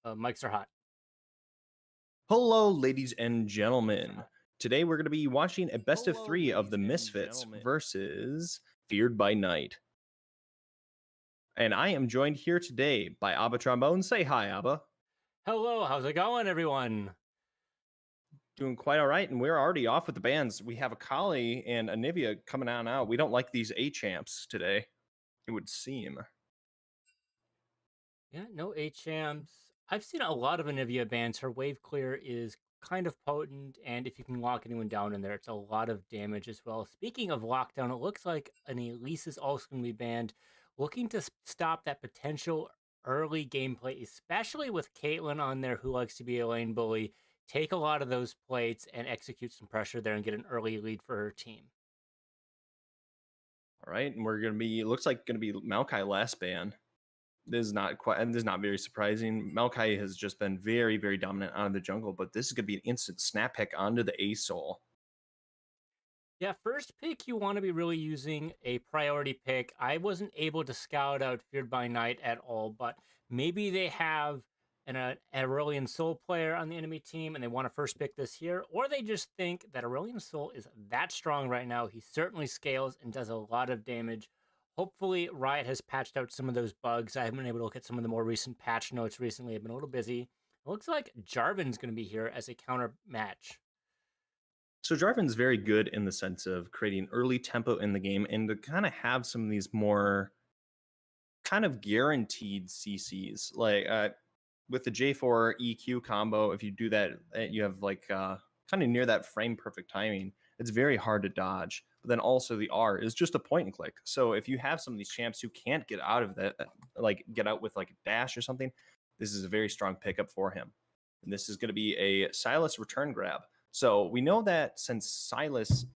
Mics are hot. Hello, ladies and gentlemen. Today we're going to be watching a best of three of the Misfits versus Feared by Night. And I am joined here today by Abba Trombone. Say hi, Abba. Hello, how's it going, everyone? Doing quite all right, and we're already off with the bands. We have Akali and Anivia coming on out. We don't like these A champs today, it would seem. Yeah, no champs. I've seen a lot of Anivia bands. Her wave clear is kind of potent, and if you can lock anyone down in there, it's a lot of damage as well. Speaking of lockdown, it looks like an Elise is also going to be banned, looking to stop that potential early gameplay, especially with Caitlyn on there who likes to be a lane bully. Take a lot of those plates and execute some pressure there and get an early lead for her team. All right, and we're going to be, looks like going to be Maokai last ban. This is not quite, and this is not very surprising. Maokai has just been very, very dominant out of the jungle, but this is going to be an instant snap pick onto the A Soul. Yeah, first pick, you want to be really using a priority pick. I wasn't able to scout out Feared by Night at all, but maybe they have an Aurelion Soul player on the enemy team and they want to first pick this here, or they just think that Aurelion Soul is that strong right now. He certainly scales and does a lot of damage. Hopefully, Riot has patched out some of those bugs. I haven't been able to look at some of the more recent patch notes recently. I've been a little busy. It looks like Jarvan's going to be here as a counter match. So Jarvan's very good in the sense of creating early tempo in the game and to kind of have some of these more kind of guaranteed CCs. Like with the J4 EQ combo, if you do that, you have like kind of near that frame perfect timing. It's very hard to dodge. But then also the R is just a point and click. So if you have some of these champs who can't get out of that, like get out with like a dash or something, this is a very strong pickup for him. And this is going to be a Sylas return grab. So we know that since Sylas,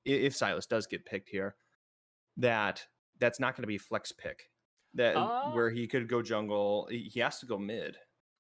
if Sylas does get picked here, that's not going to be a flex pick. That Uh, where he could go jungle, he has to go mid.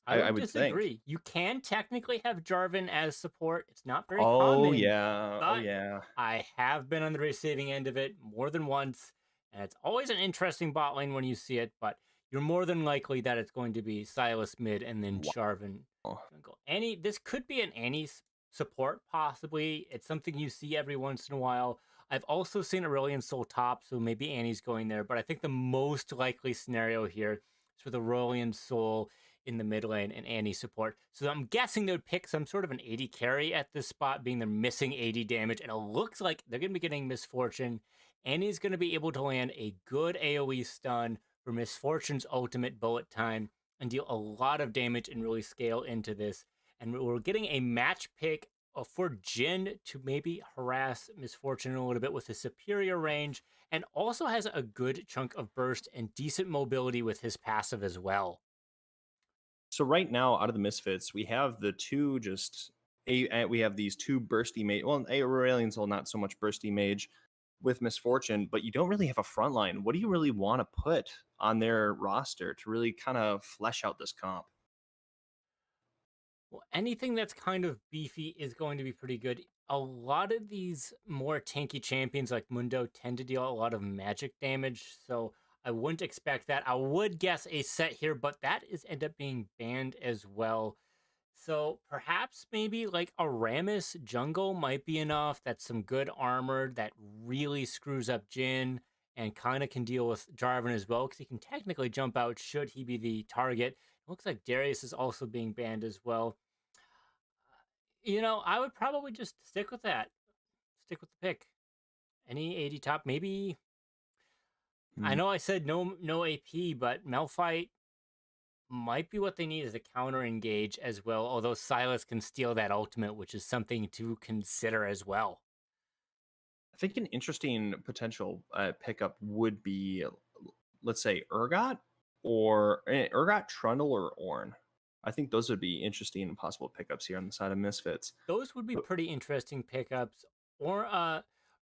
I I would would think. disagree. You can technically have Jarvan as support. It's not very Oh common, yeah, oh but yeah. I have been on the receiving end of it more than once, and it's always an interesting bot lane when you see it, but you're more than likely that it's going to be Sylas mid and then Jarvan Wow. jungle. This could be an Annie's support, possibly. It's something you see every once in a while. I've also seen Aurelion Soul top, so maybe Annie's going there, but I think the most likely scenario here is with Aurelion Soul in the mid lane and Annie support. So I'm guessing they would pick some sort of an 80 carry at this spot, being they're missing 80 damage. And it looks like they're going to be getting Miss Fortune. Annie's going to be able to land a good AoE stun for Miss Fortune's ultimate bullet time and deal a lot of damage and really scale into this. And we're getting a match pick for Jhin to maybe harass Miss Fortune a little bit with his superior range, and also has a good chunk of burst and decent mobility with his passive as well. So right now, out of the Misfits, we have the two we have these two bursty mage. Well, Aurelion Soul not so much bursty mage with Miss Fortune, but you don't really have a front line. What do you really want to put on their roster to really kind of flesh out this comp? Well, anything that's kind of beefy is going to be pretty good. A lot of these more tanky champions like Mundo tend to deal a lot of magic damage, so I wouldn't expect that. I would guess a set here, but that is end up being banned as well. So perhaps maybe like a Rammus jungle might be enough. That's some good armor that really screws up Jhin and kind of can deal with Jarvan as well, because he can technically jump out should he be the target. It looks like Darius is also being banned as well. I would probably just stick with that. Stick with the pick. Any 80 top, maybe. I Hmm. know I said no AP, but Malphite might be what they need as a counter engage as well. Although Sylas can steal that ultimate, which is something to consider as well. I think an interesting potential pickup would be, let's say, Urgot or Urgot, Trundle, or Ornn. I think those would be interesting and possible pickups here on the side of Misfits. Those would be But pretty interesting pickups. Or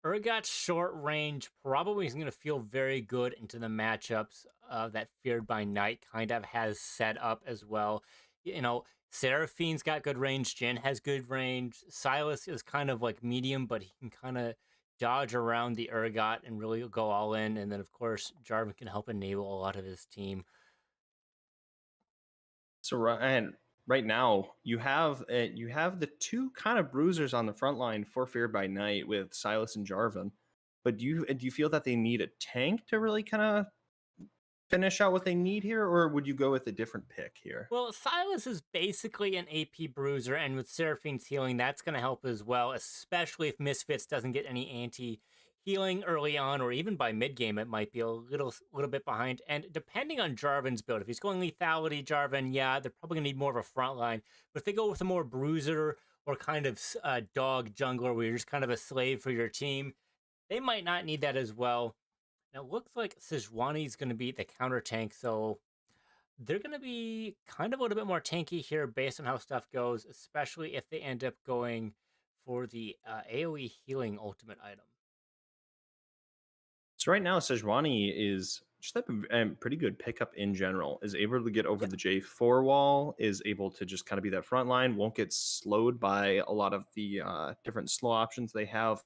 Urgot's short range probably is going to feel very good into the matchups that Feared by Night kind of has set up as well. Seraphine's got good range. Jhin has good range. Sylas is kind of like medium, but he can kind of dodge around the Urgot and really go all in. And then, of course, Jarvan can help enable a lot of his team. So right now you have the two kind of bruisers on the front line for Fear by Night with Silas and Jarvan. But do you feel that they need a tank to really kind of finish out what they need here, or would you go with a different pick here? Well, Silas is basically an AP bruiser, and with Seraphine's healing, that's going to help as well, especially if Misfits doesn't get any anti healing early on, or even by mid game, it might be a little bit behind. And depending on Jarvan's build, if he's going lethality Jarvan, yeah, they're probably going to need more of a front line. But if they go with a more bruiser or kind of dog jungler where you're just kind of a slave for your team, they might not need that as well. Now, it looks like Sejuani is going to be the counter tank, so they're going to be kind of a little bit more tanky here based on how stuff goes, especially if they end up going for the AoE healing ultimate item. So right now, Sejuani is just a pretty good pickup in general. Is able to get over Yeah. the J4 wall. Is able to just kind of be that front line. Won't get slowed by a lot of the different slow options they have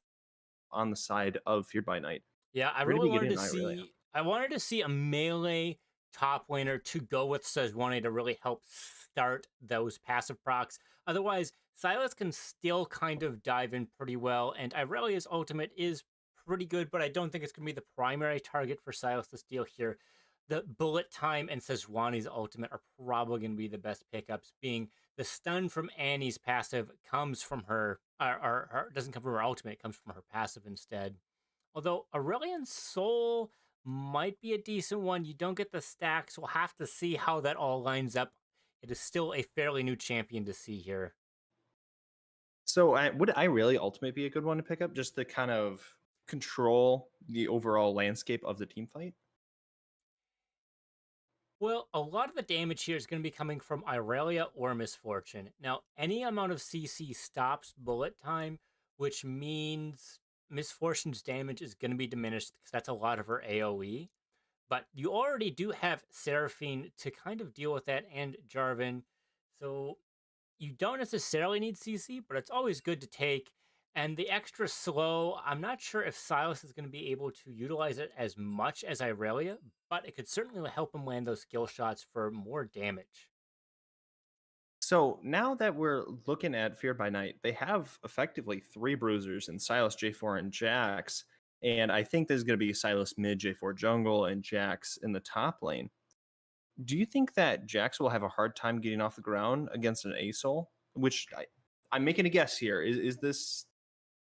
on the side of Fear by Night. Yeah, I Ready really to get wanted in to Irelia. see. I wanted to see a melee top laner to go with Sejuani to really help start those passive procs. Otherwise, Silas can still kind of dive in pretty well, and Irelia's ultimate is pretty good, but I don't think it's going to be the primary target for Silas to steal here. The bullet time and Sejuani's ultimate are probably going to be the best pickups, being the stun from Annie's passive comes from her, or doesn't come from her ultimate, it comes from her passive instead. Although Aurelion Soul might be a decent one. You don't get the stacks. We'll have to see how that all lines up. It is still a fairly new champion to see here. So would Irelia Ultimate be a good one to pick up, just to kind of control the overall landscape of the team fight? Well, a lot of the damage here is going to be coming from Irelia or Misfortune. Now, any amount of CC stops bullet time, which means Misfortune's damage is going to be diminished because that's a lot of her AoE. But you already do have Seraphine to kind of deal with that and Jarvan. So you don't necessarily need CC, but it's always good to take. And the extra slow, I'm not sure if Silas is going to be able to utilize it as much as Irelia, but it could certainly help him land those skill shots for more damage. So now that we're looking at Fear by Night, they have effectively three bruisers in Silas, J4, and Jax. And I think there's going to be Silas mid, J4 jungle, and Jax in the top lane. Do you think that Jax will have a hard time getting off the ground against an ASOL? Which I'm making a guess here. Is this,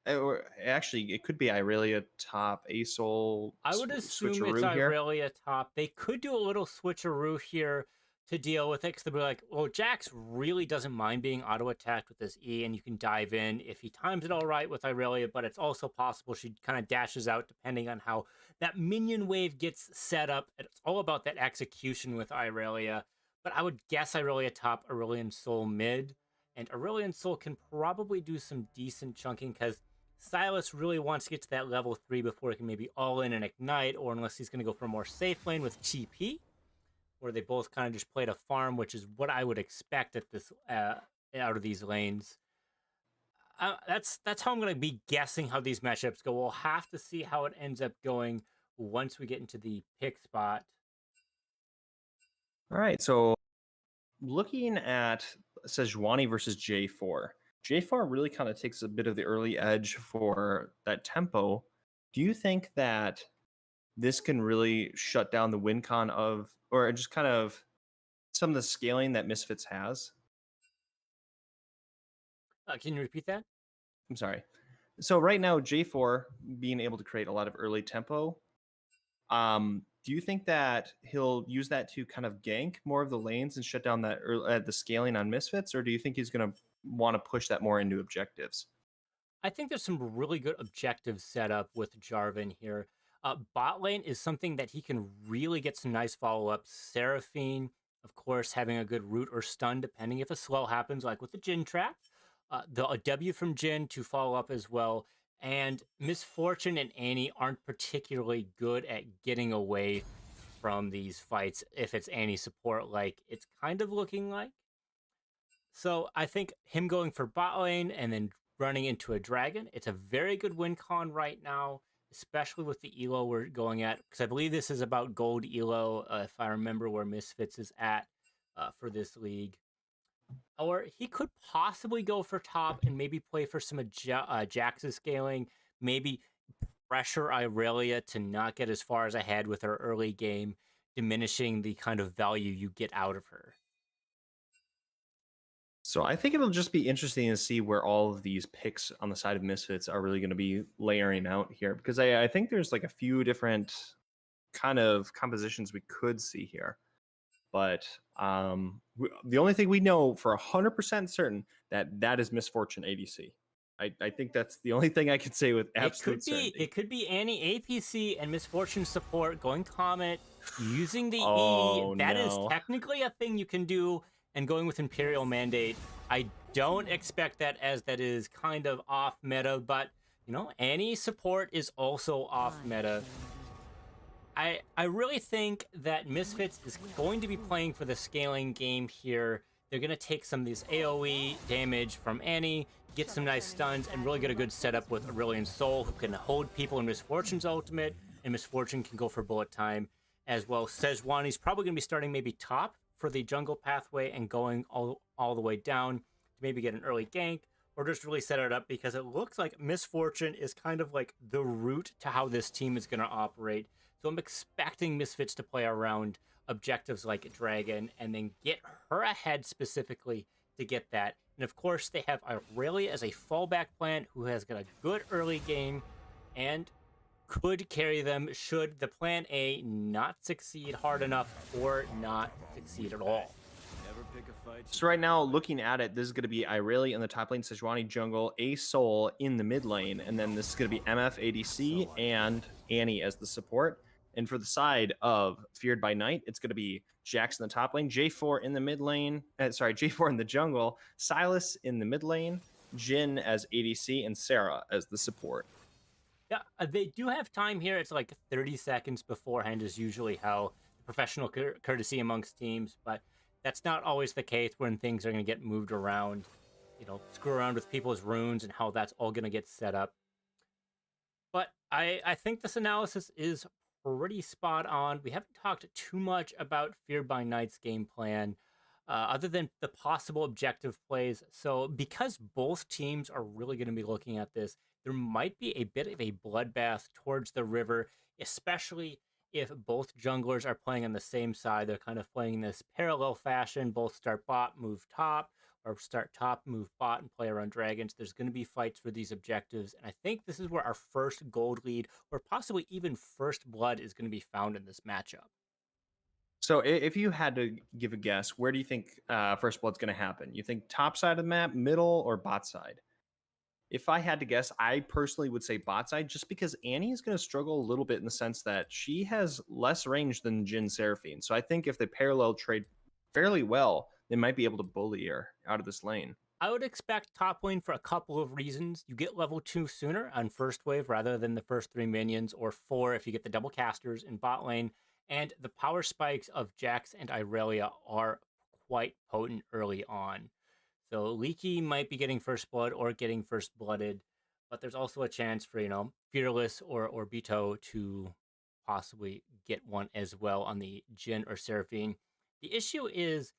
or actually, it could be Irelia top ASOL I would assume it's switcheroo here? Irelia top. They could do a little switcheroo here to deal with it because they'll be like, well, Jax really doesn't mind being auto attacked with this E, and you can dive in if he times it all right with Irelia, but it's also possible she kind of dashes out depending on how that minion wave gets set up. It's all about that execution with Irelia, but I would guess Irelia top, Aurelion Soul mid, and Aurelion Soul can probably do some decent chunking because Silas really wants to get to that level 3 before he can maybe all in and ignite, or unless he's going to go for a more safe lane with TP, where they both kind of just played a farm, which is what I would expect at this out of these lanes. That's how I'm going to be guessing how these matchups go. We'll have to see how it ends up going once we get into the pick spot. All right. So looking at Sejuani versus J4, J4 really kind of takes a bit of the early edge for that tempo. Do you think that this can really shut down the win con of, or just kind of some of the scaling that Misfits has? Can you repeat that? I'm sorry. So right now, J4 being able to create a lot of early tempo. Do you think that he'll use that to kind of gank more of the lanes and shut down that the scaling on Misfits, or do you think he's going to want to push that more into objectives? I think there's some really good objective setup with Jarvan here. Bot lane is something that he can really get some nice follow ups. Seraphine, of course, having a good root or stun, depending if a slow happens, like with the Jin trap. A W from Jin to follow up as well. And Misfortune and Annie aren't particularly good at getting away from these fights if it's Annie support, like it's kind of looking like. So I think him going for bot lane and then running into a dragon, it's a very good win con right now, especially with the elo we're going at, because I believe this is about gold elo, if I remember where Misfits is at. for this league. Or he could possibly go for top and maybe play for some Jax's scaling, maybe pressure Irelia to not get as far as ahead with her early game, diminishing the kind of value you get out of her. So I think it'll just be interesting to see where all of these picks on the side of Misfits are really going to be layering out here, because I think there's like a few different kind of compositions we could see here. But the only thing we know for 100% certain that is Miss Fortune ADC. I think that's the only thing I can say with absolute certainty. It could be Annie APC and Miss Fortune support going Comet, using the E. Oh That is no. technically a thing you can do, and going with Imperial Mandate. I don't expect that, as that is kind of off meta, but you know, Annie support is also off meta. I really think that Misfits is going to be playing for the scaling game here. They're going to take some of these AoE damage from Annie, get some nice stuns, and really get a good setup with Aurelion Sol, who can hold people in Miss Fortune's ultimate, and Miss Fortune can go for bullet time as well. Sejuani's probably going to be starting maybe top for the jungle pathway and going all the way down to maybe get an early gank, or just really set it up, because it looks like Miss Fortune is kind of like the root to how this team is going to operate. So I'm expecting Misfits to play around objectives like Dragon and then get her ahead specifically to get that. And of course, they have Irelia as a fallback plan who has got a good early game and could carry them should the plan A not succeed hard enough or not succeed at all. So right now, looking at it, this is going to be Irelia in the top lane, Sejuani jungle, A Soul in the mid lane, and then this is going to be MF ADC and Annie as the support. And for the side of Feared by Night, it's going to be Jax in the top lane, J4 in the mid lane, J4 in the jungle, Silas in the mid lane, Jhin as ADC, and Sarah as the support. Yeah, they do have time here. It's like 30 seconds beforehand is usually how professional courtesy amongst teams, but that's not always the case when things are going to get moved around. You know, screw around with people's runes and how that's all going to get set up. But I think this analysis is pretty spot on. We haven't talked too much about Feared by Night's game plan, other than the possible objective plays. So because both teams are really going to be looking at this, there might be a bit of a bloodbath towards the river, especially if both junglers are playing on the same side. They're kind of playing this parallel fashion, both start bot, move top, or start top, move bot, and play around dragons. There's going to be fights for these objectives, and I think this is where our first gold lead, or possibly even first blood, is going to be found in this matchup. So if you had to give a guess, where do you think First Blood's going to happen? You think top side of the map, middle, or bot side? If I had to guess, I personally would say bot side, just because Annie is going to struggle a little bit in the sense that she has less range than Jhin Seraphine. So I think if they parallel trade fairly well, they might be able to bully her out of this lane. I would expect top lane for a couple of reasons. You get level 2 sooner on first wave rather than the first 3 minions, or 4 if you get the double casters in bot lane. And the power spikes of Jax and Irelia are quite potent early on. So Leaky might be getting first blood or getting first blooded, but there's also a chance for, you know, Fearless or Beto to possibly get one as well on the Jhin or Seraphine. The issue is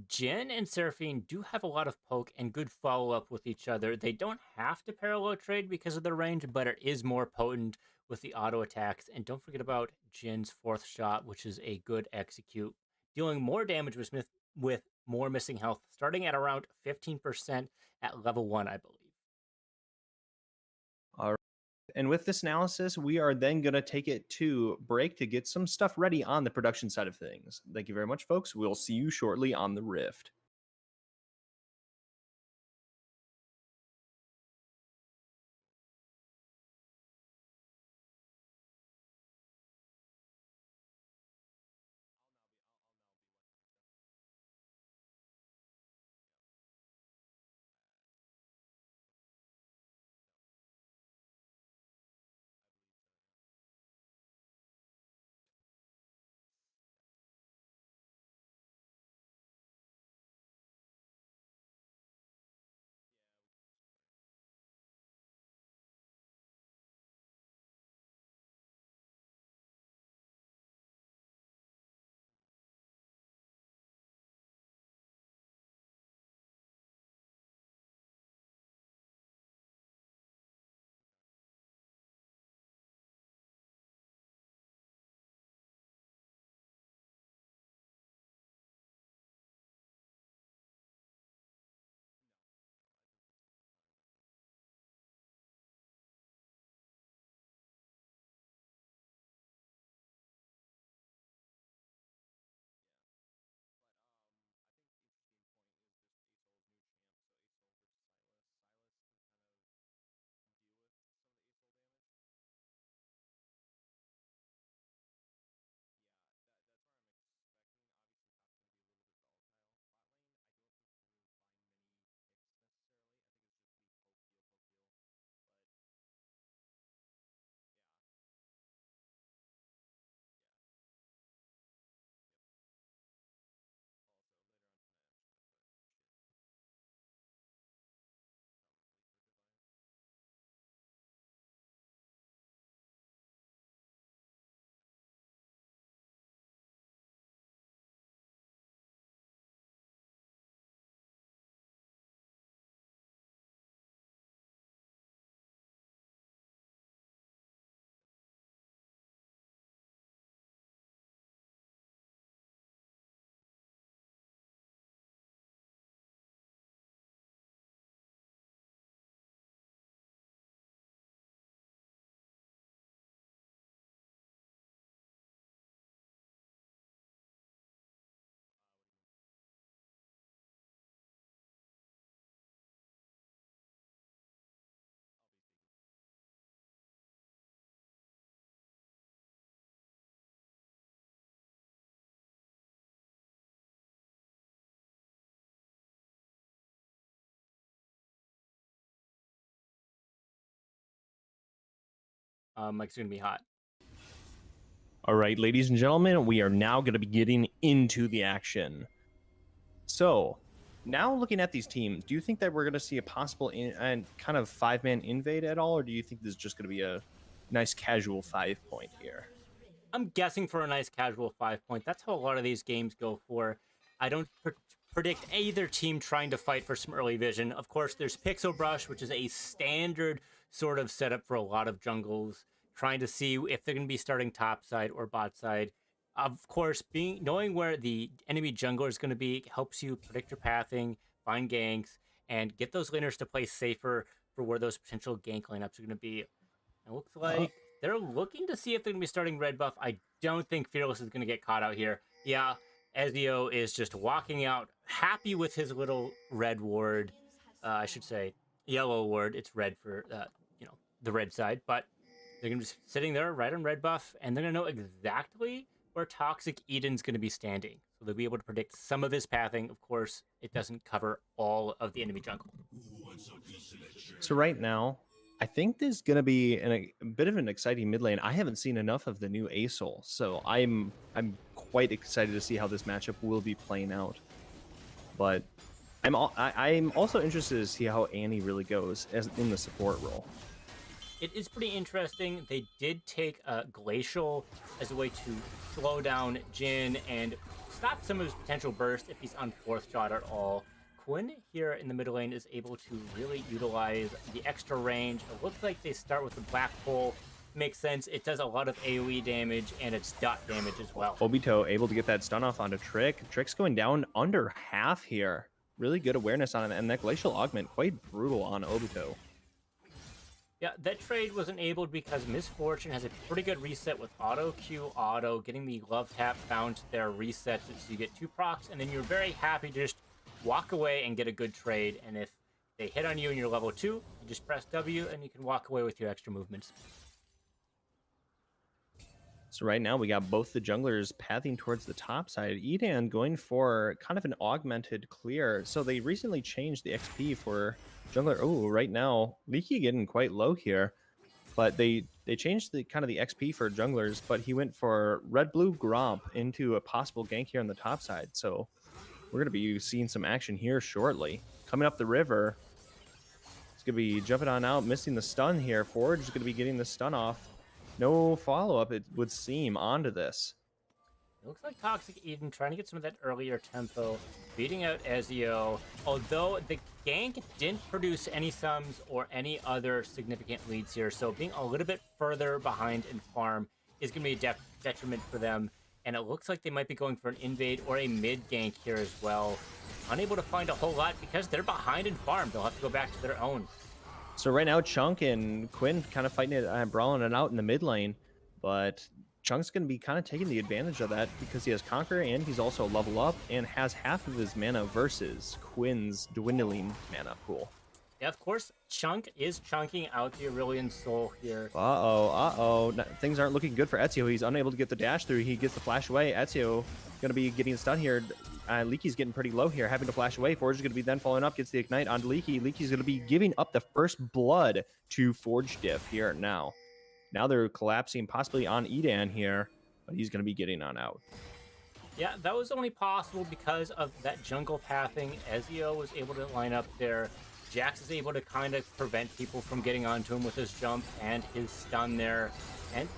Jhin and Seraphine do have a lot of poke and good follow up with each other. They don't have to parallel trade because of their range, but it is more potent with the auto attacks. And don't forget about Jin's fourth shot, which is a good execute, dealing more damage with more missing health, starting at around 15% at level 1, I believe. All right. And with this analysis, we are then going to take it to break to get some stuff ready on the production side of things. Thank you very much, folks. We'll see you shortly on the Rift. Mike's gonna be hot. All right, ladies and gentlemen, we are now going to be getting into the action. So, now looking at these teams, do you think that we're going to see a possible and kind of 5-man invade at all, or do you think this is just going to be a nice casual 5-point here? I'm guessing for a nice casual 5-point. That's how a lot of these games go for. I don't predict either team trying to fight for some early vision. Of course, there's Pixel Brush, which is a standard sort of setup for a lot of jungles, trying to see if they're going to be starting top side or bot side. Of course, knowing where the enemy jungler is going to be helps you predict your pathing, find ganks, and get those laners to play safer for where those potential gank lineups are going to be. It looks like they're looking to see if they're going to be starting red buff. I don't think Fearless is going to get caught out here. Yeah, Ezio is just walking out, happy with his little red ward. I should say yellow ward. It's red for the red side, but they're going to be sitting there right on red buff, and they're going to know exactly where Toxic Eden's going to be standing. So they'll be able to predict some of his pathing. Of course, it doesn't cover all of the enemy jungle. So right now, I think there's going to be a bit of an exciting mid lane. I haven't seen enough of the new Asol, so I'm quite excited to see how this matchup will be playing out. But I'm also interested to see how Annie really goes as in the support role. It is pretty interesting. They did take Glacial as a way to slow down Jhin and stop some of his potential burst if he's on 4th shot at all. Quinn here in the middle lane is able to really utilize the extra range. It looks like they start with the Black Hole. Makes sense. It does a lot of AoE damage and it's dot damage as well. Obito able to get that stun off onto Trick. Trick's going down under half here. Really good awareness on it, and that Glacial Augment quite brutal on Obito. Yeah, that trade was enabled because Miss Fortune has a pretty good reset with auto Q auto, getting the glove tap down to their resets, so you get 2 procs, and then you're very happy to just walk away and get a good trade. And if they hit on you and you're level 2, you just press W and you can walk away with your extra movements. So right now we got both the junglers pathing towards the top side. Edan going for kind of an augmented clear. So they recently changed the XP for jungler. Oh, right now Leaky getting quite low here, but they changed the kind of the XP for junglers. But he went for red blue Gromp into a possible gank here on the top side. So we're gonna be seeing some action here shortly. Coming up the river, it's gonna be jumping on out, missing the stun here. Forge is gonna be getting the stun off. No follow-up, it would seem, onto this. It looks like Toxic Eden trying to get some of that earlier tempo, beating out Ezio. Although the gank didn't produce any sums or any other significant leads here, so being a little bit further behind in farm is going to be a detriment for them. And it looks like they might be going for an invade or a mid gank here as well. Unable to find a whole lot because they're behind in farm. They'll have to go back to their own. So right now, Chunk and Quinn kind of fighting it, brawling it out in the mid lane, but Chunk's going to be kind of taking the advantage of that because he has Conquer and he's also level up and has half of his mana versus Quinn's dwindling mana pool. Yeah, of course, Chunk is chunking out the Aurelion Soul here. Uh-oh. Things aren't looking good for Ezio. He's unable to get the dash through. He gets the flash away. Ezio going to be getting a stun here. Leaky's getting pretty low here, having to flash away. Forge is going to be then following up, gets the ignite onto Leaky. Leaky's going to be giving up the first blood to Forge Diff here now. Now they're collapsing possibly on Edan here, but he's going to be getting on out. Yeah, that was only possible because of that jungle pathing. Ezio was able to line up there. Jax is able to kind of prevent people from getting onto him with his jump and his stun there. And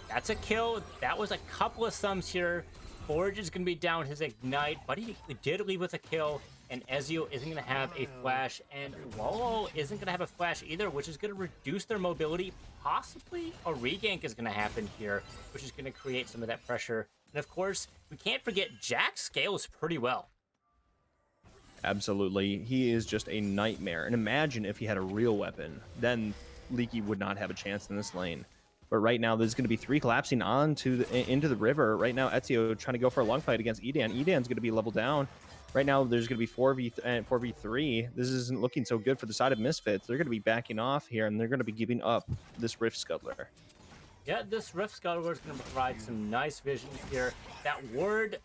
that's a kill. That was a couple of sums here. Forge is going to be down his ignite, but he did leave with a kill, and Ezio isn't going to have a flash, and Lolo isn't going to have a flash either, which is going to reduce their mobility. Possibly a regank is going to happen here, which is going to create some of that pressure. And of course, we can't forget Jax scales pretty well. Absolutely. He is just a nightmare. And imagine if he had a real weapon, then Leaky would not have a chance in this lane. But right now, there's going to be 3 collapsing into the river. Right now, Ezio trying to go for a long fight against Edan. Edan's going to be leveled down. Right now, there's going to be 4v3. This isn't looking so good for the side of Misfits. They're going to be backing off here, and they're going to be giving up this Rift Scuttler. Yeah, this Rift Scuttler is going to provide some nice vision here. That ward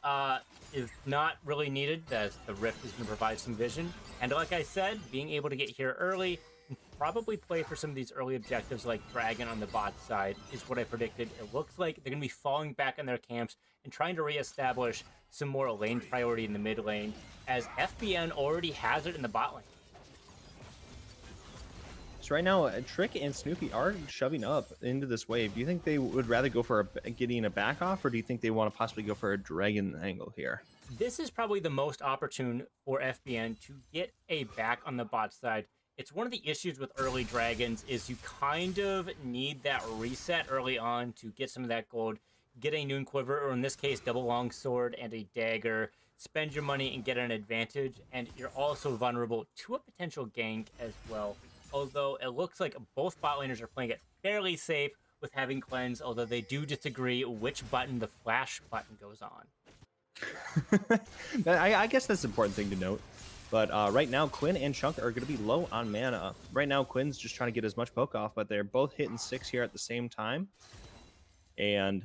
is not really needed, as the Rift is going to provide some vision. And like I said, being able to get here early, and probably play for some of these early objectives like Dragon on the bot side, is what I predicted. It looks like they're going to be falling back in their camps and trying to reestablish some more lane priority in the mid lane, as FBN already has it in the bot lane. So right now, Trick and Snoopy are shoving up into this wave. Do you think they would rather go for getting a back off, or do you think they want to possibly go for a Dragon angle here? This is probably the most opportune for FBN to get a back on the bot side. It's one of the issues with early Dragons is you kind of need that reset early on to get some of that gold, get a Noon Quiver, or in this case, double longsword and a dagger, spend your money and get an advantage, and you're also vulnerable to a potential gank as well. Although it looks like both bot laners are playing it fairly safe with having cleanse, although they do disagree which button the flash button goes on. I guess that's an important thing to note. But right now, Quinn and Chunk are going to be low on mana. Right now, Quinn's just trying to get as much poke off, but they're both hitting 6 here at the same time. And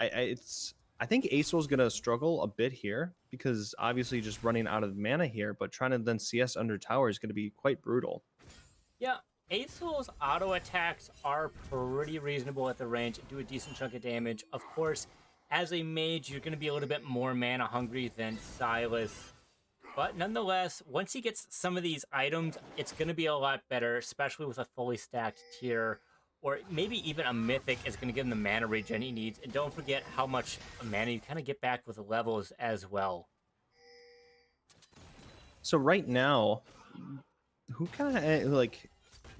I think Acel's going to struggle a bit here because obviously just running out of mana here, but trying to then CS under tower is going to be quite brutal. Yeah, Acel's auto attacks are pretty reasonable at the range, do a decent chunk of damage. Of course, as a mage, you're going to be a little bit more mana hungry than Sylas. But nonetheless, once he gets some of these items, it's going to be a lot better, especially with a fully stacked tier. Or maybe even a mythic is going to give him the mana regen he needs. And don't forget how much mana you kind of get back with the levels as well. So right now, who kind of like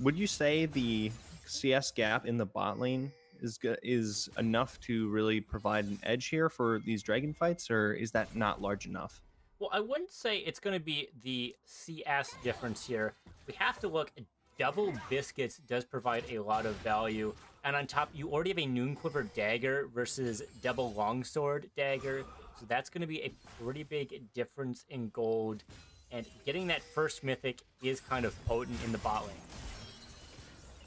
would you say the CS gap in the bot lane is enough to really provide an edge here for these dragon fights, or is that not large enough? Well, I wouldn't say it's going to be the CS difference here. We have to look. Double Biscuits does provide a lot of value, and on top, you already have a Noon Quiver dagger versus double longsword dagger, so that's going to be a pretty big difference in gold. And getting that first mythic is kind of potent in the bot lane.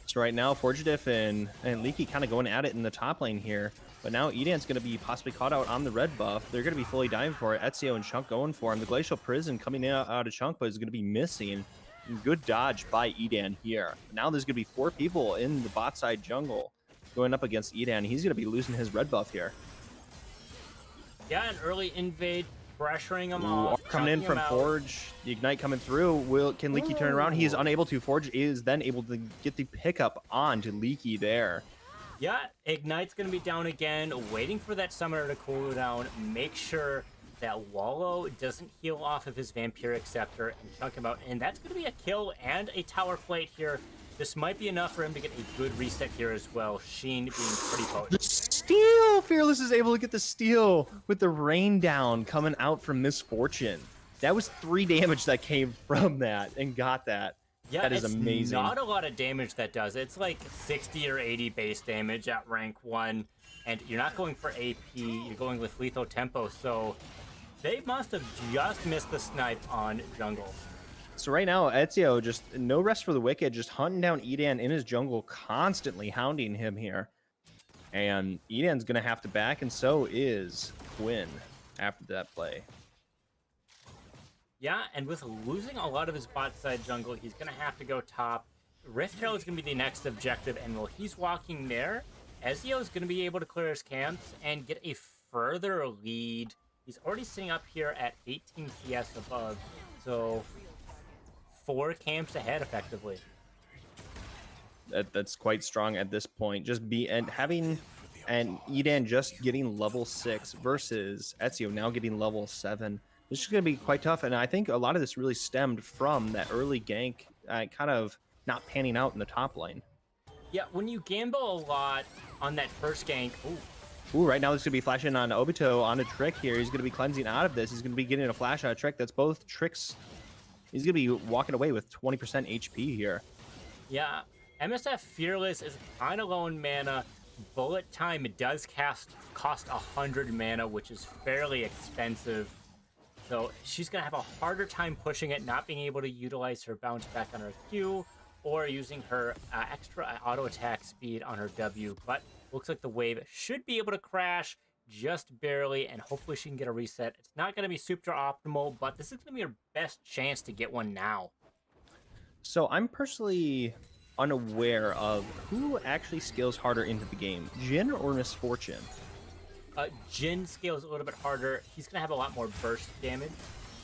So right now, Forgidiff and Leaky kind of going at it in the top lane here. But now Edan's going to be possibly caught out on the red buff. They're going to be fully diving for it. Ezio and Chunk going for him. The Glacial Prison coming out of Chunk, but is going to be missing. Good dodge by Edan here. Now there's going to be 4 people in the bot side jungle going up against Edan. He's going to be losing his red buff here. Yeah, an early invade, pressuring him off. Coming in from Forge, the Ignite coming through. Can Leaky turn around? He is unable to. Forge is then able to get the pickup on to Leaky there. Yeah, Ignite's going to be down again, waiting for that summoner to cool down. Make sure that Wallow doesn't heal off of his Vampiric Scepter and chunk him out. And that's going to be a kill and a tower plate here. This might be enough for him to get a good reset here as well. Sheen being pretty potent. The steal! Fearless is able to get the steal with the rain down coming out from Misfortune. That was 3 damage that came from that and got that. Yeah, that is amazing. Not a lot of damage that does. It's like 60 or 80 base damage at rank 1. And you're not going for AP, you're going with lethal tempo. So they must have just missed the snipe on jungle. So right now, Ezio, just no rest for the wicked, just hunting down Edan in his jungle, constantly hounding him here. And Edan's going to have to back, and so is Quinn after that play. Yeah, and with losing a lot of his bot side jungle, he's going to have to go top. Rift Herald is going to be the next objective, and while he's walking there, Ezio is going to be able to clear his camps and get a further lead. He's already sitting up here at 18 CS above, so 4 camps ahead effectively. That's quite strong at this point. Having Edan just getting level 6 versus Ezio now getting level 7. This is going to be quite tough, and I think a lot of this really stemmed from that early gank kind of not panning out in the top lane. Yeah, when you gamble a lot on that first gank, Ooh, right now there's going to be flashing on Obito on a Trick here. He's going to be cleansing out of this. He's going to be getting a flash on a Trick. That's both Tricks. He's going to be walking away with 20% HP here. Yeah, MSF Fearless is kind of low in mana. Bullet Time does cost 100 mana, which is fairly expensive. So she's going to have a harder time pushing it, not being able to utilize her bounce back on her Q, or using her extra auto attack speed on her W. But looks like the wave should be able to crash just barely, and hopefully she can get a reset. It's not going to be super optimal, but this is going to be her best chance to get one now. So I'm personally unaware of who actually scales harder into the game, Jin or Misfortune. Jin scales a little bit harder. He's going to have a lot more burst damage.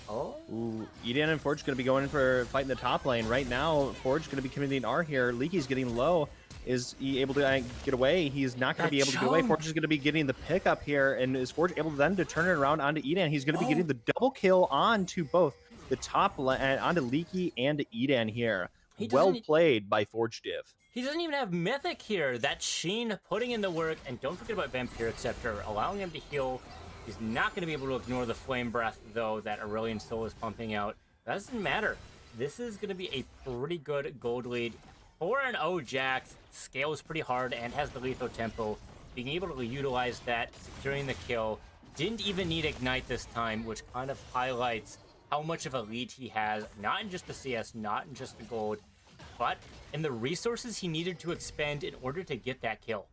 Oh, Ooh, Eden and Forge going to be going in for fighting the top lane. Right now, Forge going to be committing R here. Leaky's getting low. Is he able to get away? He's not going to be able to get away. Forge is going to be getting the pickup here. And is Forge able then to turn it around onto Eden? He's going to be getting the double kill onto both the top lane, onto Leaky and Eden here. Well played by Forge Div. He doesn't even have Mythic here. That's Sheen putting in the work. And don't forget about Vampiric Scepter, allowing him to heal. He's not going to be able to ignore the Flame Breath, though, that Aurelion Sol is pumping out. That doesn't matter. This is going to be a pretty good gold lead. 4-0 Jax scales pretty hard and has the lethal tempo. Being able to utilize that, securing the kill. Didn't even need Ignite this time, which kind of highlights how much of a lead he has, not in just the CS, not in just the gold, but in the resources he needed to expend in order to get that kill.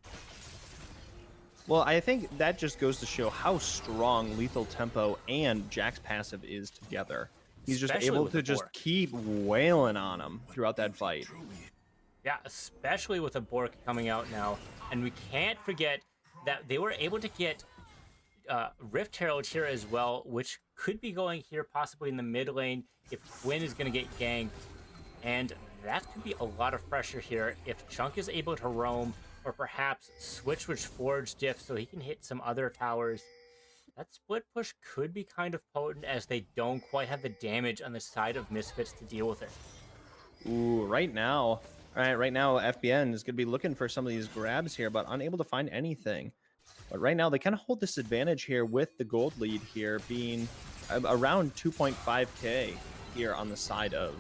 Well, I think that just goes to show how strong Lethal Tempo and Jack's passive is together. He's just able to just keep wailing on him throughout that fight. Yeah, especially with a Bork coming out now. And we can't forget that they were able to get Rift Herald here as well, which could be going here possibly in the mid lane if Quinn is going to get ganked. And that could be a lot of pressure here if Chunk is able to roam, or perhaps switch with Forge Diff so he can hit some other towers. That split push could be kind of potent as they don't quite have the damage on the side of Misfits to deal with it. Ooh, right now FBN is going to be looking for some of these grabs here, but unable to find anything. But right now they kind of hold this advantage here with the gold lead here being around 2.5k here on the side of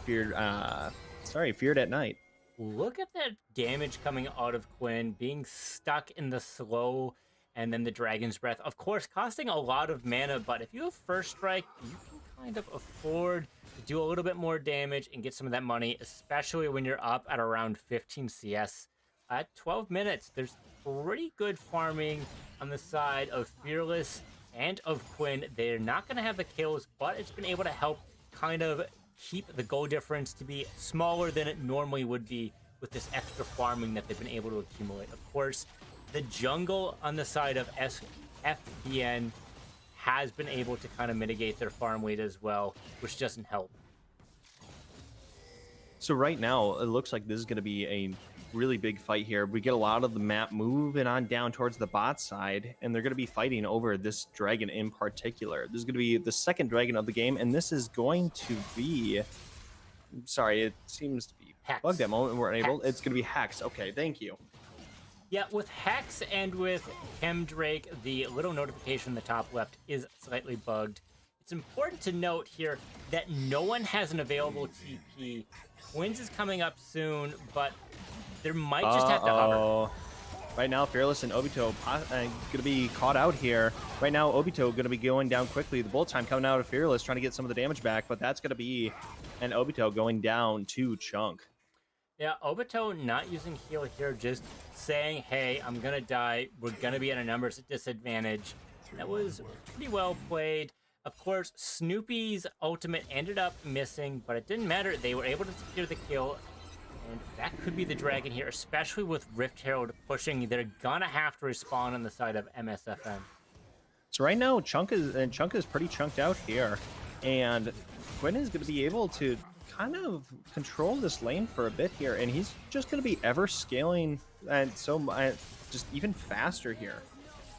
Feared at Night. Look at that damage coming out of Quinn, being stuck in the slow and then the Dragon's Breath. Of course, costing a lot of mana, but if you have First Strike, you can kind of afford to do a little bit more damage and get some of that money, especially when you're up at around 15 CS. At 12 minutes, there's pretty good farming on the side of Fearless and of Quinn. They're not going to have the kills, but it's been able to help kind of keep the goal difference to be smaller than it normally would be with this extra farming that they've been able to accumulate. Of course, the jungle on the side of FBN has been able to kind of mitigate their farm weight as well, which doesn't help. So right now, it looks like this is going to be a really big fight here. We get a lot of the map moving on down towards the bot side, and they're going to be fighting over this dragon in particular. This is going to be the second dragon of the game, and this is going to be... Sorry, it seems to be Hex. bugged at the moment. We're unable. It's going to be Hex. Okay, thank you. Yeah, with Hex and with Chemdrake, the little notification in the top left is slightly bugged. It's important to note here that no one has an available TP. Twins is coming up soon, but there might just have to hover. Right now, Fearless and Obito going to be caught out here. Right now, Obito going to be going down quickly. The bullet time coming out of Fearless, trying to get some of the damage back, but that's going to be an Obito going down to Chunk. Yeah, Obito not using heal here, just saying, hey, I'm going to die. We're going to be at a numbers disadvantage. That was pretty well played. Of course, Snoopy's ultimate ended up missing, but it didn't matter. They were able to secure the kill. And that could be the dragon here, especially with Rift Herald pushing. They're gonna have to respawn on the side of MSFN. So right now, Chunk is pretty chunked out here, and Quinn is going to be able to kind of control this lane for a bit here, and he's just going to be ever scaling and just even faster here.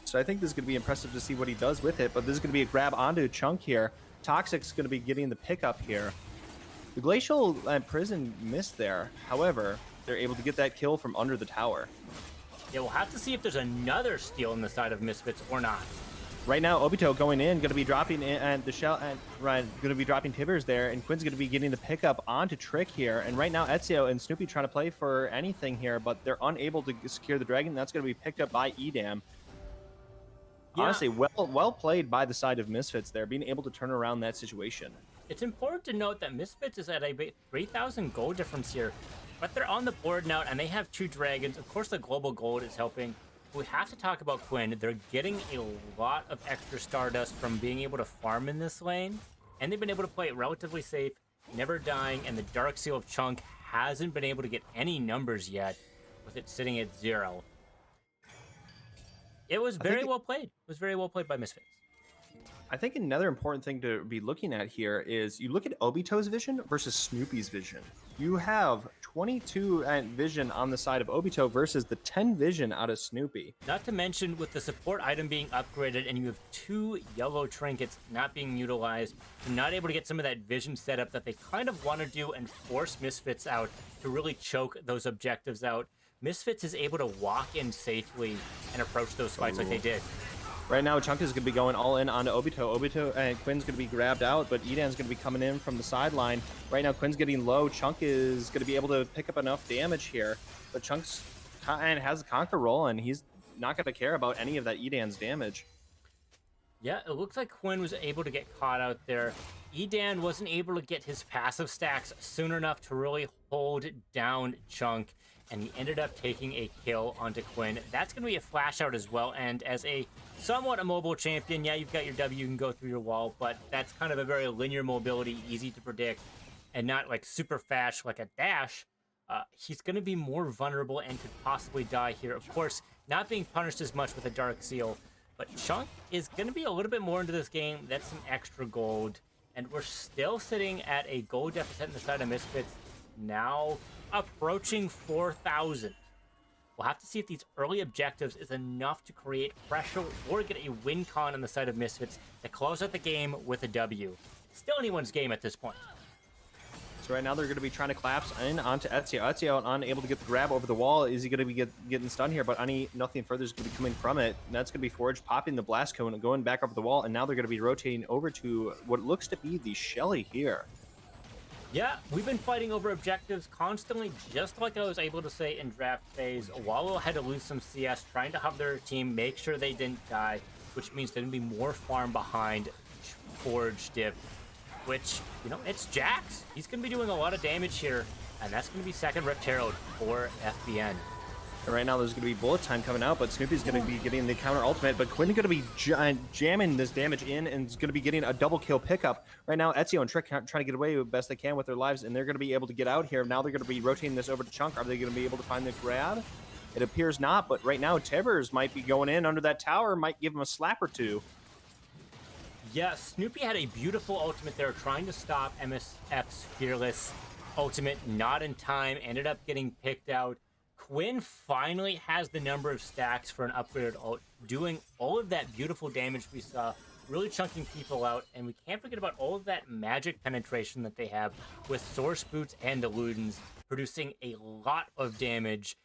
So I think this is going to be impressive to see what he does with it, but this is going to be a grab onto Chunk here. Toxic's going to be getting the pickup here. The Glacial Prison missed there. However, they're able to get that kill from under the tower. Yeah, we'll have to see if there's another steal on the side of Misfits or not. Right now, Obito going in, going to be dropping in, and the shell, and Ryan going to be dropping Tibbers there, and Quinn's going to be getting the pickup onto Trick here. And right now, Ezio and Snoopy trying to play for anything here, but they're unable to secure the dragon. That's going to be picked up by Edam. Yeah. Honestly, well played by the side of Misfits there, being able to turn around that situation. It's important to note that Misfits is at a 3,000 gold difference here, but they're on the board now, and they have 2 dragons. Of course, the global gold is helping. We have to talk about Quinn. They're getting a lot of extra Stardust from being able to farm in this lane, and they've been able to play it relatively safe. never dying, and the Dark Seal of Chunk hasn't been able to get any numbers yet, with it sitting at 0. It was very well played. It was very well played by Misfits. I think another important thing to be looking at here is you look at Obito's vision versus Snoopy's vision. You have 22 vision on the side of Obito versus the 10 vision out of Snoopy. Not to mention, with the support item being upgraded and you have 2 yellow trinkets not being utilized, you're not able to get some of that vision setup that they kind of want to do and force Misfits out to really choke those objectives out. Misfits is able to walk in safely and approach those fights like they did. Right now, Chunk is going to be going all in onto Obito. Obito and Quinn's going to be grabbed out, but Edan's going to be coming in from the sideline. Right now, Quinn's getting low. Chunk is going to be able to pick up enough damage here, but Chunk's has a conquer roll, and he's not going to care about any of that Edan's damage. Yeah, it looks like Quinn was able to get caught out there. Edan wasn't able to get his passive stacks soon enough to really hold down Chunk, and he ended up taking a kill onto Quinn. That's going to be a flash out as well, and as a somewhat immobile champion, yeah, you've got your W, you can go through your wall, but that's kind of a very linear mobility, easy to predict, and not like super fast like a dash. He's going to be more vulnerable and could possibly die here. Of course, not being punished as much with a Dark Seal, but Chunk is going to be a little bit more into this game. That's some extra gold, and we're still sitting at a gold deficit in the side of Misfits, now approaching 4,000. We'll have to see if these early objectives is enough to create pressure or get a win con on the side of Misfits to close out the game with a W. Still anyone's game at this point. So right now they're going to be trying to collapse in onto Ezio. Ezio unable to get the grab over the wall. Is he going to be getting stunned here? But nothing further is going to be coming from it. And that's going to be Forge popping the blast cone and going back over the wall. And now they're going to be rotating over to what looks to be the Shelly here. Yeah, we've been fighting over objectives constantly, just like I was able to say in draft phase. Wallow had to lose some CS, trying to have their team make sure they didn't die, which means they're going to be more farm behind Forge Dip, which, you know, it's Jax. He's going to be doing a lot of damage here, and that's going to be second Rift Herald for FBN. And right now there's going to be bullet time coming out, but Snoopy's going to be getting the counter ultimate, but Quinn is going to be jamming this damage in and is going to be getting a double kill pickup. Right now, Ezio and Trick trying to get away the best they can with their lives, and they're going to be able to get out here. Now they're going to be rotating this over to Chunk. Are they going to be able to find the grab? It appears not, but right now Tibbers might be going in under that tower, might give him a slap or two. Yeah, Snoopy had a beautiful ultimate there, trying to stop MSF's Fearless ultimate, not in time, ended up getting picked out. Quinn finally has the number of stacks for an upgraded ult, doing all of that beautiful damage we saw, really chunking people out, and we can't forget about all of that magic penetration that they have with Source Boots and Illudens, producing a lot of damage.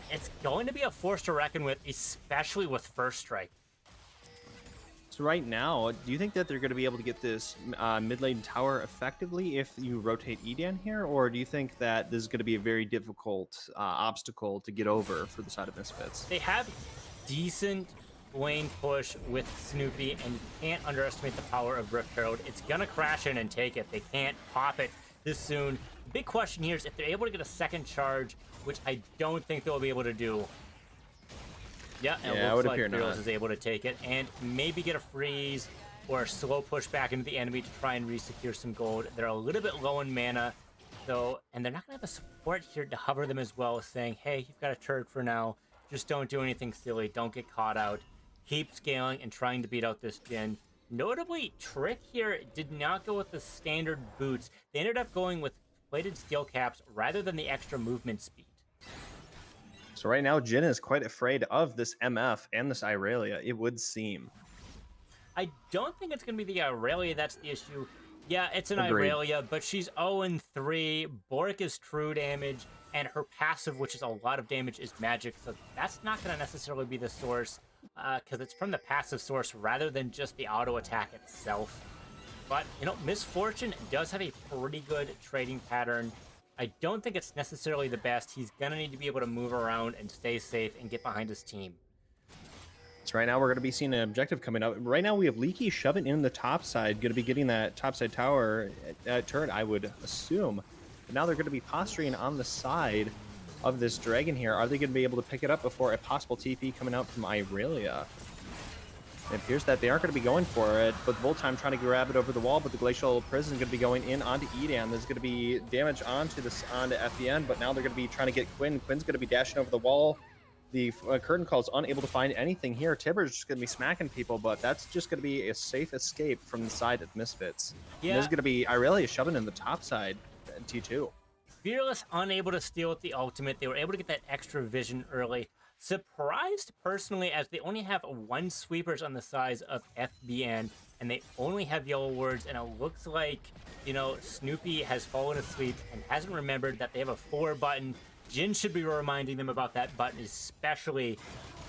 It's going to be a force to reckon with, especially with First Strike. So right now, do you think that they're going to be able to get this mid lane tower effectively if you rotate Edan here, or do you think that this is going to be a very difficult obstacle to get over for the side of Misfits? They have decent lane push with Snoopy, and you can't underestimate the power of Rift Herald. It's going to crash in and take it. They can't pop it this soon. The big question here is if they're able to get a second charge, which I don't think they'll be able to do. Yeah, and it looks like Fearless is able to take it and maybe get a freeze or a slow push back into the enemy to try and re-secure some gold. They're a little bit low in mana, though, and they're not going to have a support here to hover them as well, saying, hey, you've got a turret for now. Just don't do anything silly. Don't get caught out. Keep scaling and trying to beat out this Jhin. Notably, Trick here did not go with the standard boots. They ended up going with plated steel caps rather than the extra movement speed. So right now, Jhin is quite afraid of this MF and this Irelia, it would seem. I don't think it's going to be the Irelia that's the issue. Yeah, it's an Agreed. Irelia, but she's 0-3. Bork is true damage, and her passive, which is a lot of damage, is magic. So that's not going to necessarily be the source, because it's from the passive source rather than just the auto attack itself. But, you know, Miss Fortune does have a pretty good trading pattern. I don't think it's necessarily the best. He's going to need to be able to move around and stay safe and get behind his team. So right now we're going to be seeing an objective coming up. Right now we have Leaky shoving in the top side, going to be getting that top side tower turret, I would assume. But now they're going to be posturing on the side of this dragon here. Are they going to be able to pick it up before a possible TP coming out from Irelia? It appears that they aren't going to be going for it, but Voltime trying to grab it over the wall, but the Glacial Prison is going to be going in onto Edan. There's going to be damage onto FBN, but now they're going to be trying to get Quinn. Quinn's going to be dashing over the wall. The Curtain Call is unable to find anything here. Tibbers just going to be smacking people, but that's just going to be a safe escape from the side of Misfits. Yeah. There's going to be Irelia shoving in the top side, T2. Fearless unable to steal with the ultimate. They were able to get that extra vision early. Surprised personally, as they only have 1 sweepers on the size of FBN, and they only have yellow words, and it looks like, you know, Snoopy has fallen asleep and hasn't remembered that they have a 4 button. Jin should be reminding them about that button especially,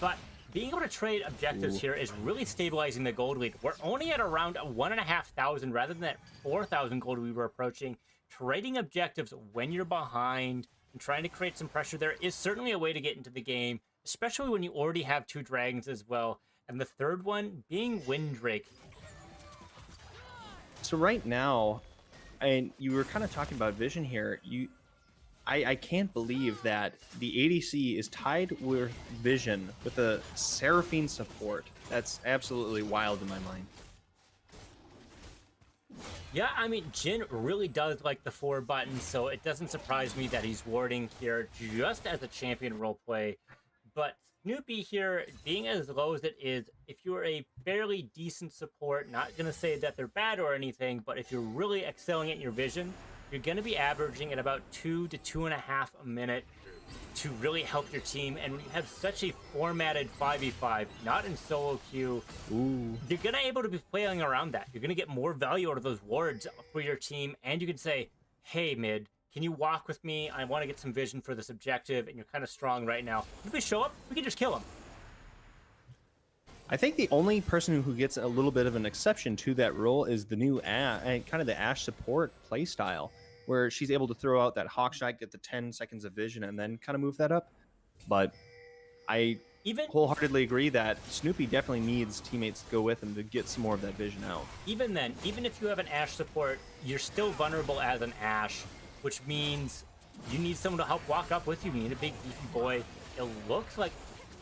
but being able to trade objectives here is really stabilizing the gold lead. We're only at around 1,500 rather than that 4,000 gold we were approaching. Trading objectives when you're behind and trying to create some pressure there is certainly a way to get into the game, especially when you already have 2 dragons as well. And the third one being Windrake. So right now, and you were kind of talking about vision here, I can't believe that the ADC is tied with vision with a Seraphine support. That's absolutely wild in my mind. Yeah, I mean, Jin really does like the 4 button, so it doesn't surprise me that he's warding here just as a champion roleplay. But Snoopy here, being as low as it is, if you're a fairly decent support, not going to say that they're bad or anything, but if you're really excelling at your vision, you're going to be averaging at about 2 to 2.5 a minute to really help your team. And when you have such a formatted 5v5, not in solo queue, you're going to be able to be playing around that. You're going to get more value out of those wards for your team. And you can say, hey, mid, can you walk with me? I want to get some vision for this objective, and you're kind of strong right now. If we show up, we can just kill him. I think the only person who gets a little bit of an exception to that role is the new kind of the Ashe support playstyle, where she's able to throw out that Hawkshot, get the 10 seconds of vision, and then kind of move that up. But I wholeheartedly agree that Snoopy definitely needs teammates to go with him to get some more of that vision out. Even then, even if you have an Ashe support, you're still vulnerable as an Ashe, which means you need someone to help walk up with you. You need a big beefy boy. It looks like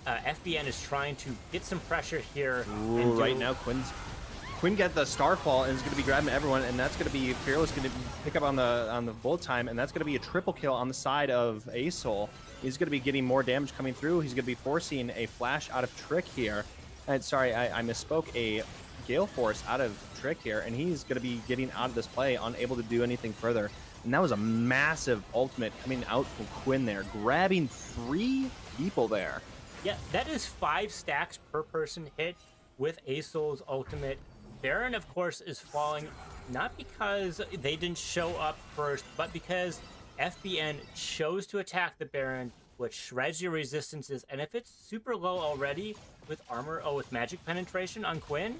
FBN is trying to get some pressure here. Ooh, right now, Quinn got the Starfall and is going to be grabbing everyone, and that's going to be Fearless going to pick up on the bullet time, and that's going to be a triple kill on the side of Asol. He's going to be getting more damage coming through. He's going to be forcing a flash out of Trick here. And sorry, I misspoke. A Gale Force out of Trick here, and he's going to be getting out of this play, unable to do anything further. And that was a massive ultimate coming out from Quinn there, grabbing 3 people there. Yeah, that is 5 stacks per person hit with Asol's ultimate. Baron, of course, is falling not because they didn't show up first, but because FBN chose to attack the Baron, which shreds your resistances. And if it's super low already with armor, with magic penetration on Quinn,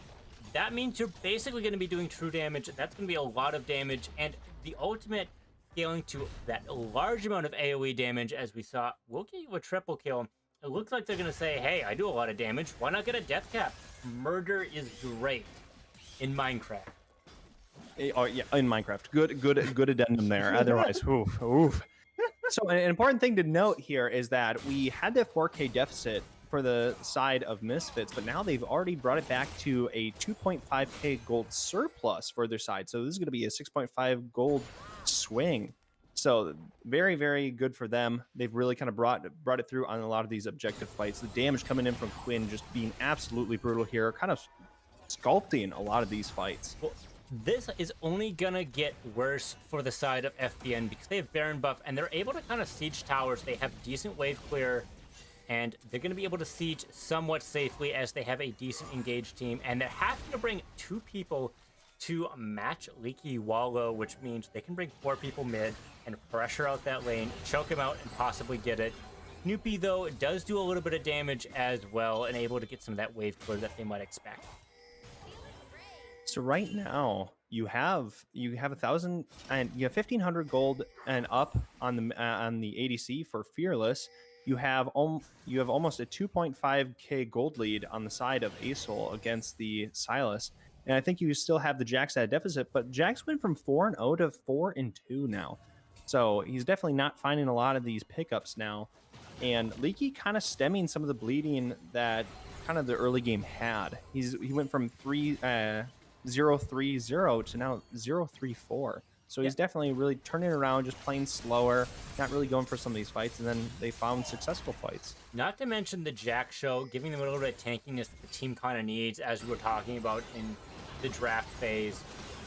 that means you're basically going to be doing true damage. That's going to be a lot of damage, and the ultimate scaling to that large amount of AoE damage, as we saw, will get you a triple kill. It looks like they're going to say, hey, I do a lot of damage. Why not get a death cap? Murder is great in Minecraft. Oh, yeah, in Minecraft. Good addendum there. Otherwise, oof. So an important thing to note here is that we had that 4K deficit for the side of Misfits, but now they've already brought it back to a 2.5K gold surplus for their side. So this is going to be a 6.5 gold swing. So very, very good for them. They've really kind of brought it through on a lot of these objective fights. The damage coming in from Quinn just being absolutely brutal here, kind of sculpting a lot of these fights. Well, this is only gonna get worse for the side of FBN because they have Baron buff and they're able to kind of siege towers. They have decent wave clear, and they're gonna be able to siege somewhat safely as they have a decent engaged team. And they're having to bring 2 people to match Leaky Wallow, which means they can bring 4 people mid and pressure out that lane, choke him out, and possibly get it. Snoopy, though, does do a little bit of damage as well and able to get some of that wave clear that they might expect. So right now you have 1,000 and you have 1,500 gold and up on the ADC for Fearless. You have almost a 2.5K gold lead on the side of Asol against the Sylas. And I think you still have the Jax at a deficit, but Jax went from 4-0 to 4-2 now. So he's definitely not finding a lot of these pickups now. And Leaky kind of stemming some of the bleeding that kind of the early game had. He went from 0-3-0 to now 0-3-4. So Yeah. he's definitely really turning around, just playing slower, not really going for some of these fights, and then they found successful fights. Not to mention the Jack Show, giving them a little bit of tankiness that the team kind of needs, as we were talking about in the draft phase.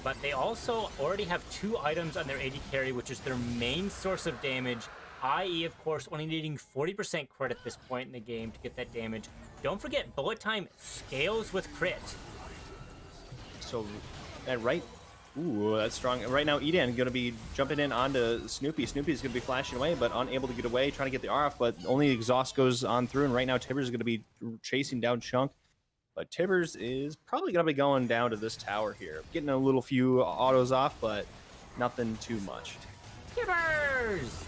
But they also already have 2 items on their AD carry, which is their main source of damage, i.e., of course, only needing 40% crit at this point in the game to get that damage. Don't forget, bullet time scales with crit. So, right. Ooh, that's strong. Right now, Eden going to be jumping in onto Snoopy. Snoopy's going to be flashing away, but unable to get away, trying to get the R off, but only exhaust goes on through, and right now Tibbers is going to be chasing down Chunk. But Tibbers is probably going to be going down to this tower here. Getting a little few autos off, but nothing too much. Tibbers!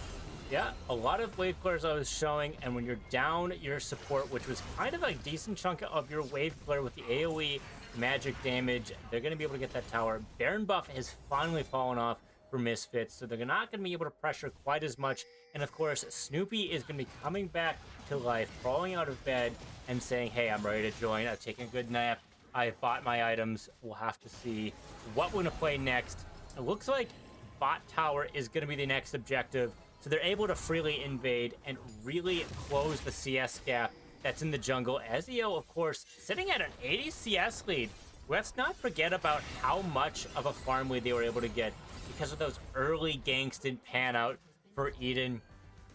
Yeah, a lot of wave clears I was showing, and when you're down your support, which was kind of a decent chunk of your wave clear with the AoE magic damage, they're going to be able to get that tower. Baron buff has finally fallen off for Misfits, so they're not going to be able to pressure quite as much. And of course, Snoopy is going to be coming back to life, crawling out of bed and saying, hey, I'm ready to join. I've taken a good nap. I've bought my items. We'll have to see what we're going to play next. It looks like bot tower is going to be the next objective, so they're able to freely invade and really close the CS gap that's in the jungle. Ezio, of course, sitting at an 80 CS lead. Let's not forget about how much of a farm lead they were able to get because of those early ganks didn't pan out for Eden.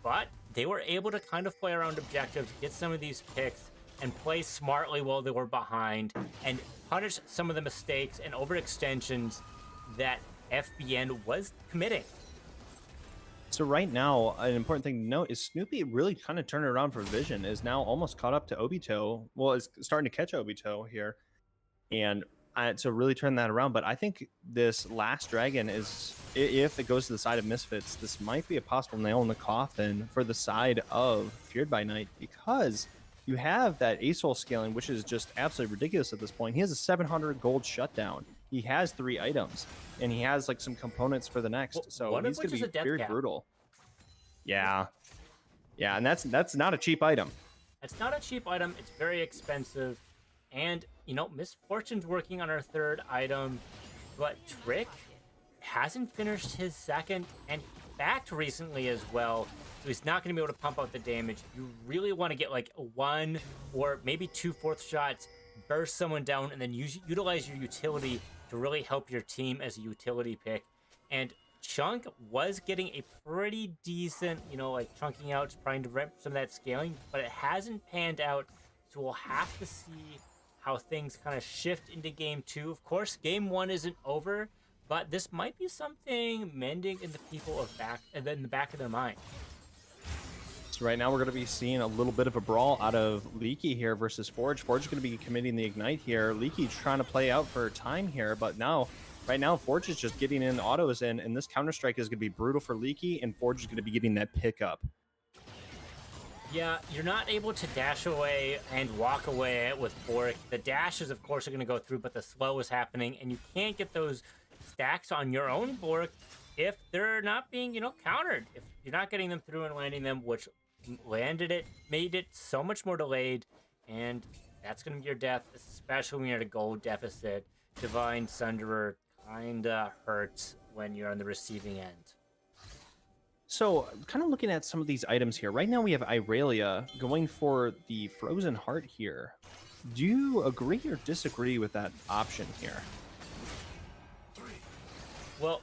But they were able to kind of play around objectives, get some of these picks, and play smartly while they were behind, and punish some of the mistakes and overextensions that FBN was committing. So right now, an important thing to note is Snoopy really kind of turned it around for Vision, is now almost caught up to Obito. Well, is starting to catch Obito here. And so really turn that around. But I think this last dragon is, if it goes to the side of Misfits, this might be a possible nail in the coffin for the side of Feared by Night, because you have that ASOL scaling, which is just absolutely ridiculous at this point. He has a 700 gold shutdown. He has 3 items, and he has like some components for the next. Well, so one of he's going which to is be a death very cap. brutal. Yeah, and that's not a cheap item. It's not a cheap item. It's very expensive. And, you know, Misfortune's working on her 3rd item, but Trick hasn't finished his 2nd and backed recently as well. So he's not going to be able to pump out the damage. You really want to get like 1 or maybe 2 fourth shots, burst someone down, and then utilize your utility to really help your team as a utility pick. And Chunk was getting a pretty decent, you know, like chunking out, trying to rip some of that scaling, but it hasn't panned out. So we'll have to see how things kind of shift into game 2. Of course, game 1 isn't over, but this might be something mending in the people in the back of their mind. So right now we're going to be seeing a little bit of a brawl out of Leaky here versus Forge. Forge is going to be committing the Ignite here. Leaky trying to play out for time here, but right now Forge is just getting in autos in, and this Counter-Strike is going to be brutal for Leaky, and Forge is going to be getting that pickup. Yeah, you're not able to dash away and walk away with Boric. The dashes, of course, are going to go through, but the slow is happening, and you can't get those stacks on your own Boric if they're not being, you know, countered. If you're not getting them through and landing them, which made it so much more delayed, and that's going to be your death, especially when you're at a gold deficit. Divine Sunderer kinda hurts when you're on the receiving end. So, kind of looking at some of these items here. Right now we have Irelia going for the Frozen Heart here. Do you agree or disagree with that option here? Well,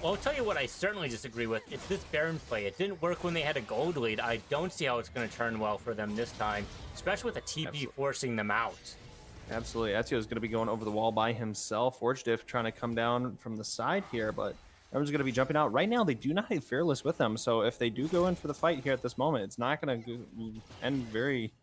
I'll tell you what I certainly disagree with. It's this Baron play. It didn't work when they had a gold lead. I don't see how it's going to turn well for them this time, especially with a TP Absolutely. forcing them out. Absolutely. Ezio is going to be going over the wall by himself. Forge Diff trying to come down from the side here, but everyone's going to be jumping out. Right now, they do not have Fearless with them, so if they do go in for the fight here at this moment, it's not going to end very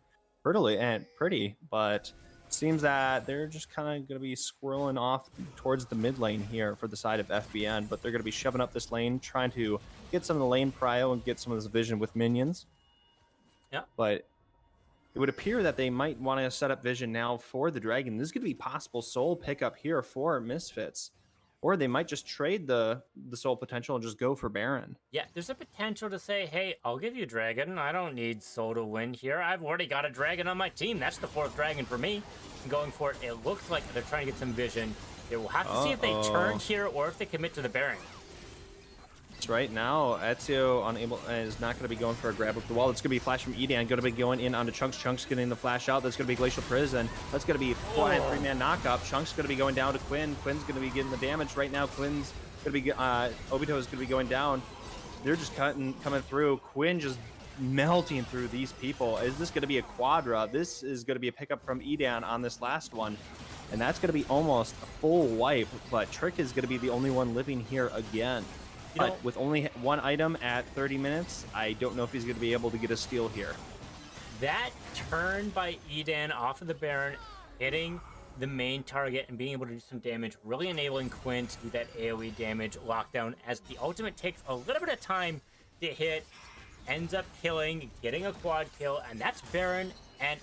pretty, but it seems that they're just kind of going to be squirreling off towards the mid lane here for the side of FBN, but they're going to be shoving up this lane, trying to get some of the lane prio and get some of this vision with minions. Yeah. But it would appear that they might want to set up vision now for the dragon. This is going to be possible soul pickup here for Misfits. or they might just trade the soul potential and just go for Baron. Yeah, there's a potential to say, hey, I'll give you Dragon. I don't need Soul to win here. I've already got a Dragon on my team. That's the fourth Dragon for me. I'm going for it. It looks like they're trying to get some vision. They will have to see if they turn here or if they commit to the Baron. Right now, Ezio is not going to be going for a grab up the wall. It's going to be Flash from Edan, going to be going in onto Chunks. Chunks getting the flash out. That's going to be Glacial Prison. That's going to be three-man knockup. Chunks going to be going down to Quinn. Quinn's going to be getting the damage right now. Quinn's going to be Obito is going to be going down. They're just coming through. Quinn just melting through these people. Is this going to be a quadra? This is going to be a pickup from Edan on this last one. And that's going to be almost a full wipe, but Trick is going to be the only one living here again. But with only one item at 30 minutes, I don't know if he's going to be able to get a steal here. That turn by Edan off of the Baron, hitting the main target and being able to do some damage, really enabling Quinn to do that AoE damage lockdown as the ultimate takes a little bit of time to hit, ends up killing, getting a quad kill, and that's Baron. And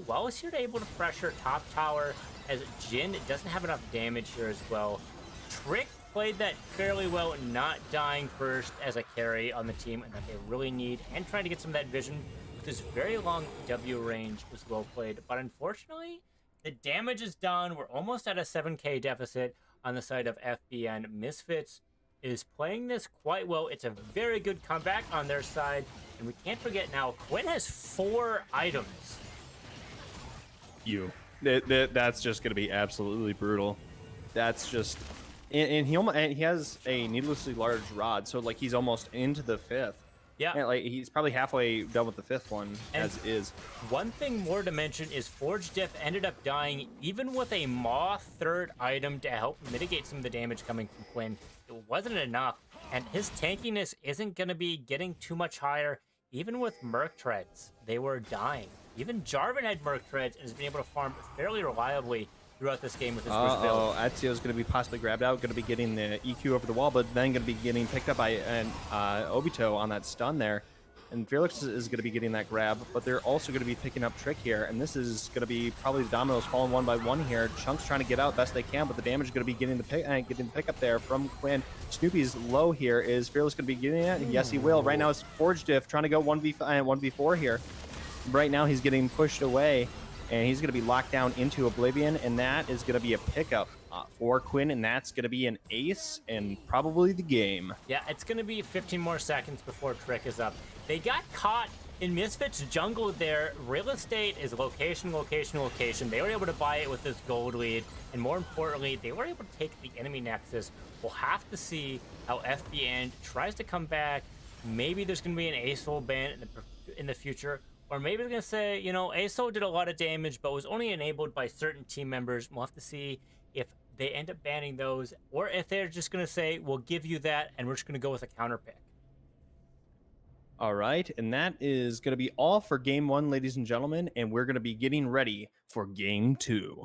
Wallace here able to pressure top tower as Jin doesn't have enough damage here as well. Trick played that fairly well, not dying first as a carry on the team, and that they really need, and trying to get some of that vision with this very long W range was well played. But unfortunately, the damage is done. We're almost at a 7k deficit on the side of FBN. Misfits is playing this quite well. It's a very good comeback on their side, and we can't forget now, Quinn has 4 items. That's just going to be absolutely brutal. That's just... And he has a needlessly large rod, so like he's almost into the 5th. Yeah, and like he's probably halfway done with the 5th one as is. One thing more to mention is Forge Diff ended up dying even with a Moth 3rd item to help mitigate some of the damage coming from Quinn. It wasn't enough, and his tankiness isn't going to be getting too much higher. Even with Merc Treads, they were dying. Even Jarvan had Merc Treads and has been able to farm fairly reliably throughout this game with his first build. Ezio's going to be possibly grabbed out, going to be getting the EQ over the wall, but then going to be getting picked up by Obito on that stun there. And Felix is going to be getting that grab, but they're also going to be picking up Trick here, and this is going to be probably the dominoes falling one by one here. Chunks trying to get out best they can, but the damage is going to be getting the pickup there from Quinn. Snoopy's low here. Is Fearless going to be getting it? Yes, he will. Right now it's Forge Diff trying to go 1v4 here. Right now he's getting pushed away, and he's going to be locked down into Oblivion, and that is going to be a pickup for Quinn, and that's going to be an ace and probably the game. Yeah, it's going to be 15 more seconds before Trick is up. They got caught in Misfits jungle there. Real estate is location, location, location. They were able to buy it with this gold lead, and more importantly, they were able to take the enemy nexus. We'll have to see how FBN tries to come back. Maybe there's going to be an ASOL ban in the future. Or maybe they're going to say, ASO did a lot of damage, but was only enabled by certain team members. We'll have to see if they end up banning those, or if they're just going to say, we'll give you that, and we're just going to go with a counter pick. All right, and that is going to be all for Game 1, ladies and gentlemen, and we're going to be getting ready for Game 2.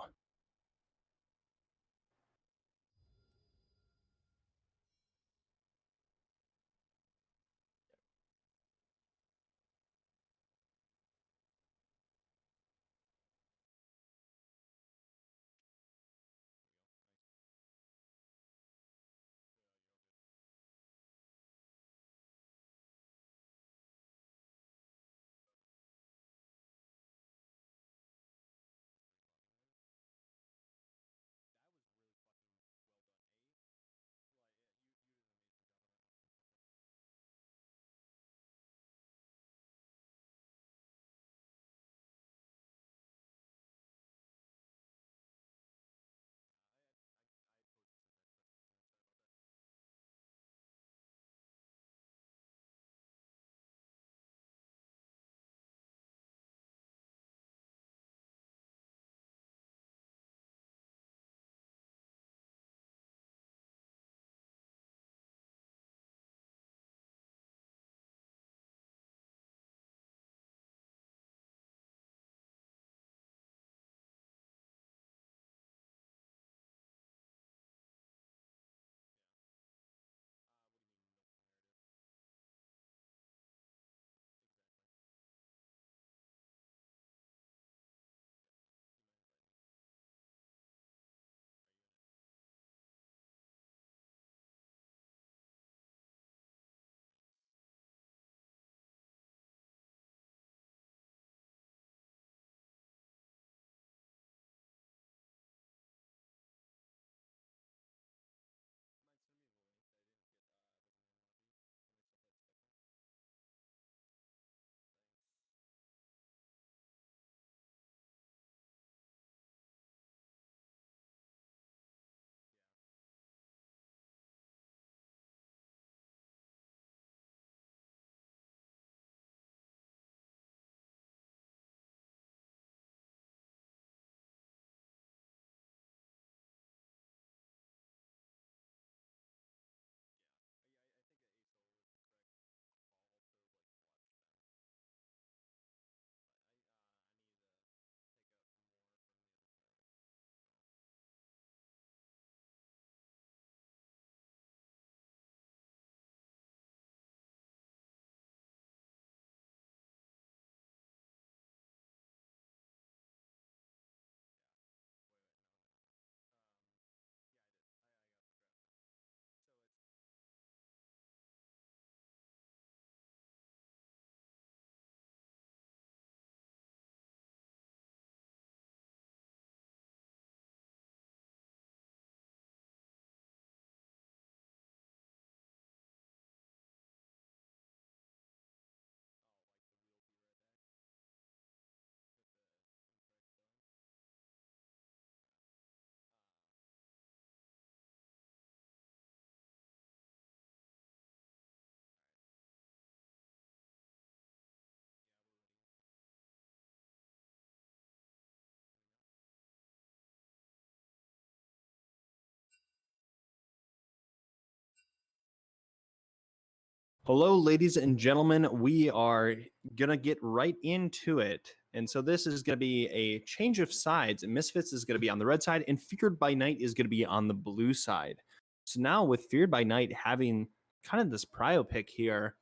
Hello, ladies and gentlemen. We are going to get right into it. And so this is going to be a change of sides. And Misfits is going to be on the red side, and Feared by Night is going to be on the blue side. So now with Feared by Night having kind of this prio pick here,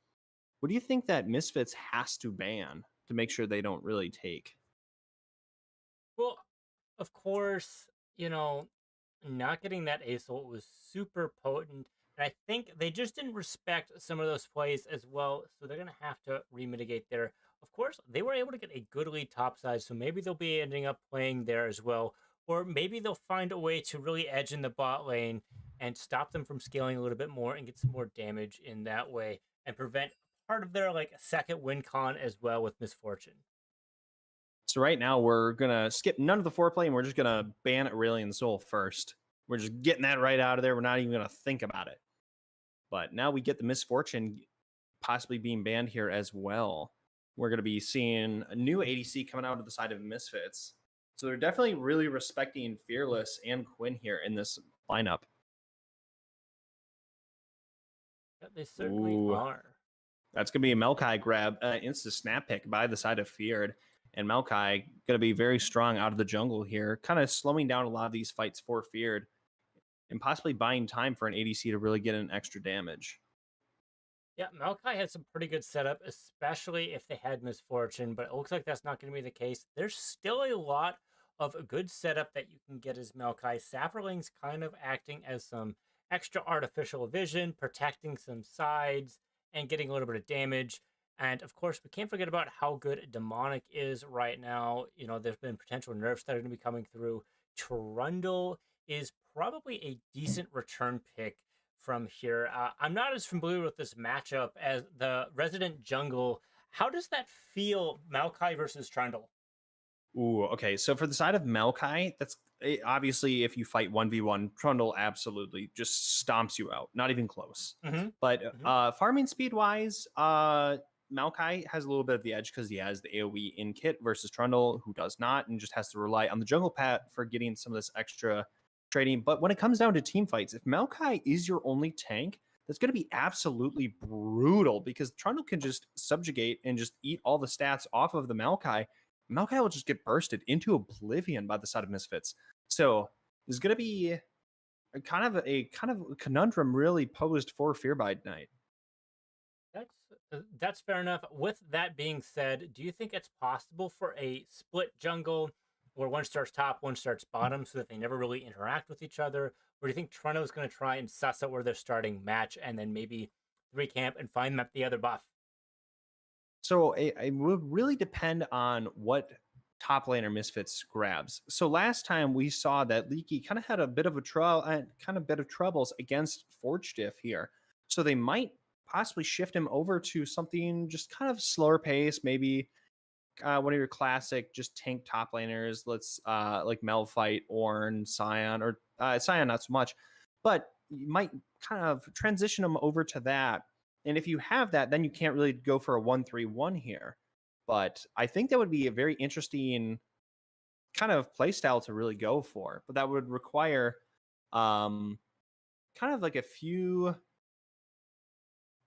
what do you think that Misfits has to ban to make sure they don't really take? Well, of course, not getting that ace ult was super potent. And I think they just didn't respect some of those plays as well. So they're going to have to remitigate there. Of course, they were able to get a good lead topside. So maybe they'll be ending up playing there as well. Or maybe they'll find a way to really edge in the bot lane and stop them from scaling a little bit more and get some more damage in that way and prevent part of their like second win con as well with Miss Fortune. So right now we're gonna skip none of the foreplay and we're just gonna ban Aurelion Sol first. We're just getting that right out of there. We're not even gonna think about it. But now we get the Miss Fortune possibly being banned here as well. We're gonna be seeing a new ADC coming out of the side of Misfits. So they're definitely really respecting Fearless and Quinn here in this lineup. Yeah, they certainly Ooh. are. That's going to be a Maokai grab, insta snap pick by the side of Feared. And Maokai going to be very strong out of the jungle here, kind of slowing down a lot of these fights for Feared and possibly buying time for an ADC to really get an extra damage. Yeah, Maokai had some pretty good setup, especially if they had Miss Fortune, but it looks like that's not going to be the case. There's still a lot of a good setup that you can get as Maokai. Saprobling's kind of acting as some extra artificial vision, protecting some sides, and getting a little bit of damage. And of course, we can't forget about how good Demonic is right now. There's been potential nerfs that are going to be coming through. Trundle is probably a decent return pick from here. I'm not as familiar with this matchup as the Resident Jungle. How does that feel, Maokai versus Trundle? Ooh, okay. So for the side of Maokai, that's obviously if you fight 1v1, Trundle absolutely just stomps you out. Not even close. Mm-hmm. But Mm-hmm. farming speed wise, Maokai has a little bit of the edge because he has the AoE in kit versus Trundle, who does not, and just has to rely on the jungle pat for getting some of this extra trading. But when it comes down to team fights, if Maokai is your only tank, that's going to be absolutely brutal because Trundle can just subjugate and just eat all the stats off of the Maokai. Maokai will just get bursted into oblivion by the side of Misfits. So there's going to be a kind of conundrum really posed for Fear by Night. That's fair enough. With that being said, do you think it's possible for a split jungle where one starts top, one starts bottom, so that they never really interact with each other? Or do you think Toronto is going to try and suss out where they're starting match and then maybe recamp and find the other buff? So it would really depend on what top laner Misfits grabs. So last time we saw that Leaky kind of had a bit of a bit of troubles against Forge Diff here. So they might possibly shift him over to something just kind of slower pace, maybe one of your classic just tank top laners. Let's like Malphite, Ornn, Sion, or Sion not so much, but you might kind of transition them over to that. And if you have that, then you can't really go for a 1-3-1 here. But I think that would be a very interesting kind of playstyle to really go for. But that would require kind of like a few.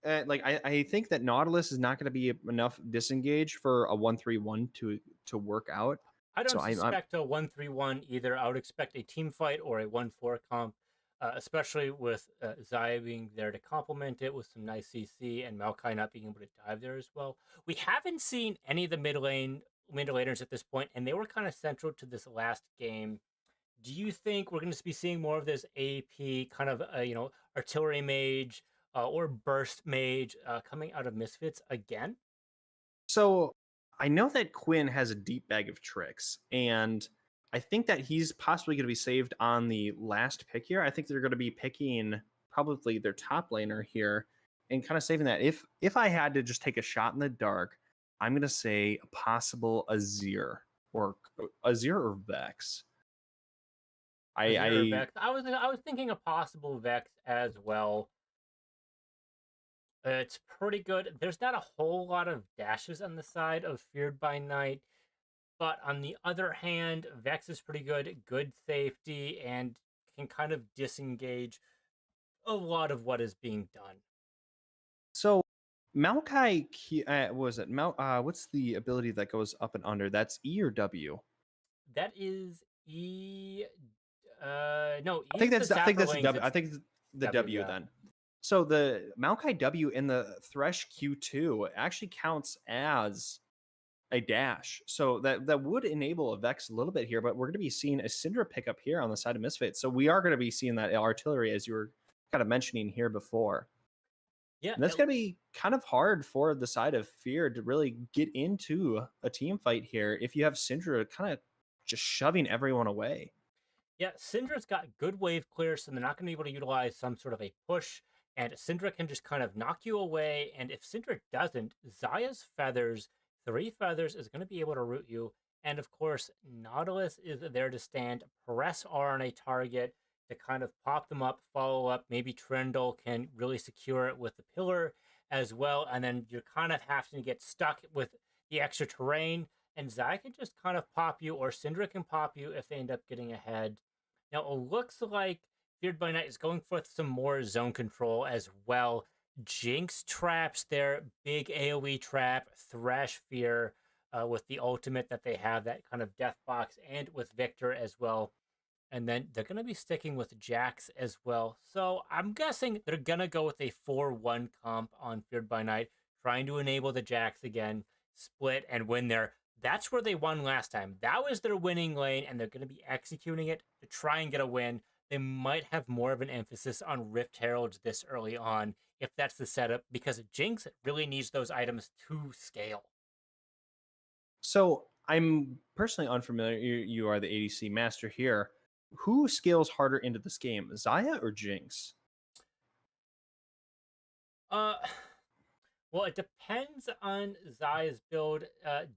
I think that Nautilus is not going to be enough disengage for a 1-3-1 to work out. I don't So I'm suspect a 1-3-1 either. I would expect a team fight or a 1-4 comp, especially with Xayah being there to complement it with some nice CC and Maokai not being able to dive there as well. We haven't seen any of the mid laners at this point, and they were kind of central to this last game. Do you think we're going to be seeing more of this AP kind of, artillery mage or burst mage coming out of Misfits again? So I know that Quinn has a deep bag of tricks, and I think that he's possibly going to be saved on the last pick here. I think they're going to be picking probably their top laner here and kind of saving that. If I had to just take a shot in the dark, I'm going to say a possible Azir or Vex. Azir or Vex. I was thinking a possible Vex as well. It's pretty good. There's not a whole lot of dashes on the side of Feared by Night, but on the other hand, Vex is pretty good safety, and can kind of disengage a lot of what is being done. So Was it what's the ability that goes up and under? That's E or W? That is E. No, E I think is the that's I think that's the saplings. W. I It's think it's the W. W Yeah. then. So the Maokai W in the Thresh Q2 actually counts as a dash. So that would enable a Vex a little bit here, but we're going to be seeing a Syndra pickup here on the side of Misfits. So we are going to be seeing that artillery as you were kind of mentioning here before. Yeah. And that's going to be kind of hard for the side of Fear to really get into a team fight here if you have Syndra kind of just shoving everyone away. Yeah, Syndra's got good wave clear, so they're not going to be able to utilize some sort of a push, and Syndra can just kind of knock you away. And if Syndra doesn't, Zaya's feathers, 3 feathers, is going to be able to root you. And of course, Nautilus is there to stand, press R on a target to kind of pop them up, follow up. Maybe Trindle can really secure it with the pillar as well. And then you're kind of having to get stuck with the extra terrain. And Zaya can just kind of pop you, or Syndra can pop you if they end up getting ahead. Now, it looks like Feared by Night is going for some more zone control as well. Jinx traps their big AoE trap, Thresh Fear, with the ultimate that they have, that kind of death box, and with Victor as well. And then they're going to be sticking with Jax as well. So I'm guessing they're going to go with a 4-1 comp on Feared by Night, trying to enable the Jax again, split, and win there. That's where they won last time. That was their winning lane, and they're going to be executing it to try and get a win. They might have more of an emphasis on Rift Heralds this early on, if that's the setup, because Jinx really needs those items to scale. So I'm personally unfamiliar. You are the ADC master here. Who scales harder into this game, Xayah or Jinx? Uh, Well, it depends on Zaya's build.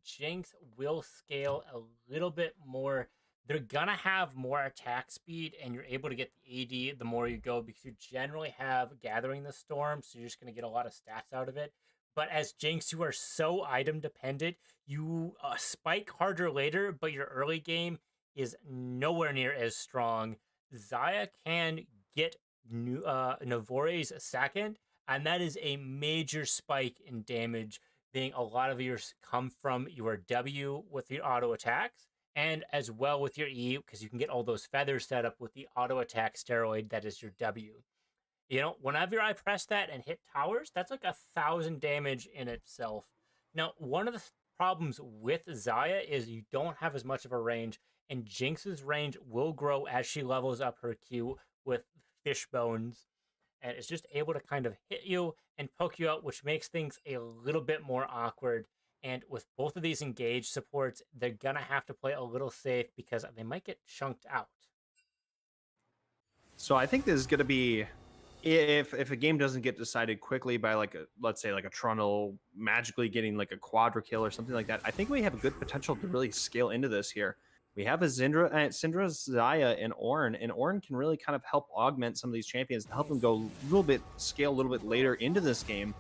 Jinx will scale a little bit more. They're gonna have more attack speed, and you're able to get the AD the more you go, because you generally have Gathering the Storm, so you're just gonna get a lot of stats out of it. But as Jinx, you are so item dependent. You spike harder later, but your early game is nowhere near as strong. Xayah can get Navore's second, and that is a major spike in damage, being a lot of yours come from your W with your auto attacks, and as well with your E, because you can get all those feathers set up with the auto attack steroid that is your W. You know, whenever I press that and hit towers, that's like 1,000 damage in itself. Now, one of the problems with Xayah is you don't have as much of a range, and Jinx's range will grow as she levels up her Q with fish bones, and it's just able to kind of hit you and poke you out, which makes things a little bit more awkward. And with both of these engaged supports, they're gonna have to play a little safe because they might get chunked out. So I think this is going to be, if a game doesn't get decided quickly by like let's say like a Trundle magically getting like a quadra kill or something like that, I think we have a good potential to really scale into this here. We have a Syndra, Xayah, and Ornn can really kind of help augment some of these champions to help them go a little bit, scale a little bit later into this game.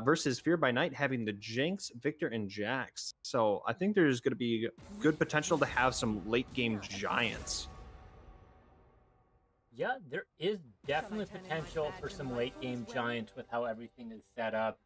Versus Fear by Night having the Jinx, Victor, and Jax. So I think there's going to be good potential to have some late game giants. Yeah, there is definitely potential for some late game giants with how everything is set up.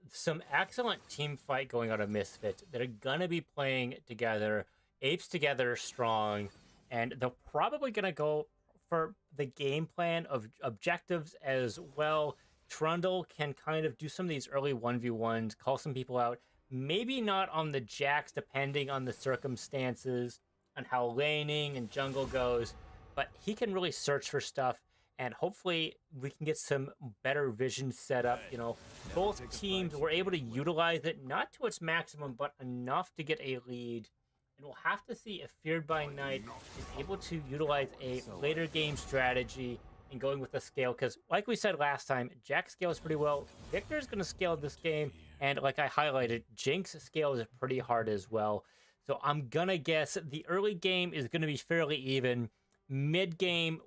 Some excellent team fight going out of Misfits that are gonna be playing together, apes together strong, and they're probably gonna go for the game plan of objectives as well. Trundle can kind of do some of these early 1v1s, call some people out. Maybe not on the Jax, depending on the circumstances and how laning and jungle goes, but he can really search for stuff, and hopefully we can get some better vision set up. You know, both teams were able to utilize it, not to its maximum, but enough to get a lead. And we'll have to see if Feared by Night is able to utilize a later game strategy and going with the scale, because like we said last time, Jax scales pretty well. Victor's going to scale this game, and like I highlighted, Jinx scales pretty hard as well. So I'm going to guess the early game is going to be fairly even. Mid game,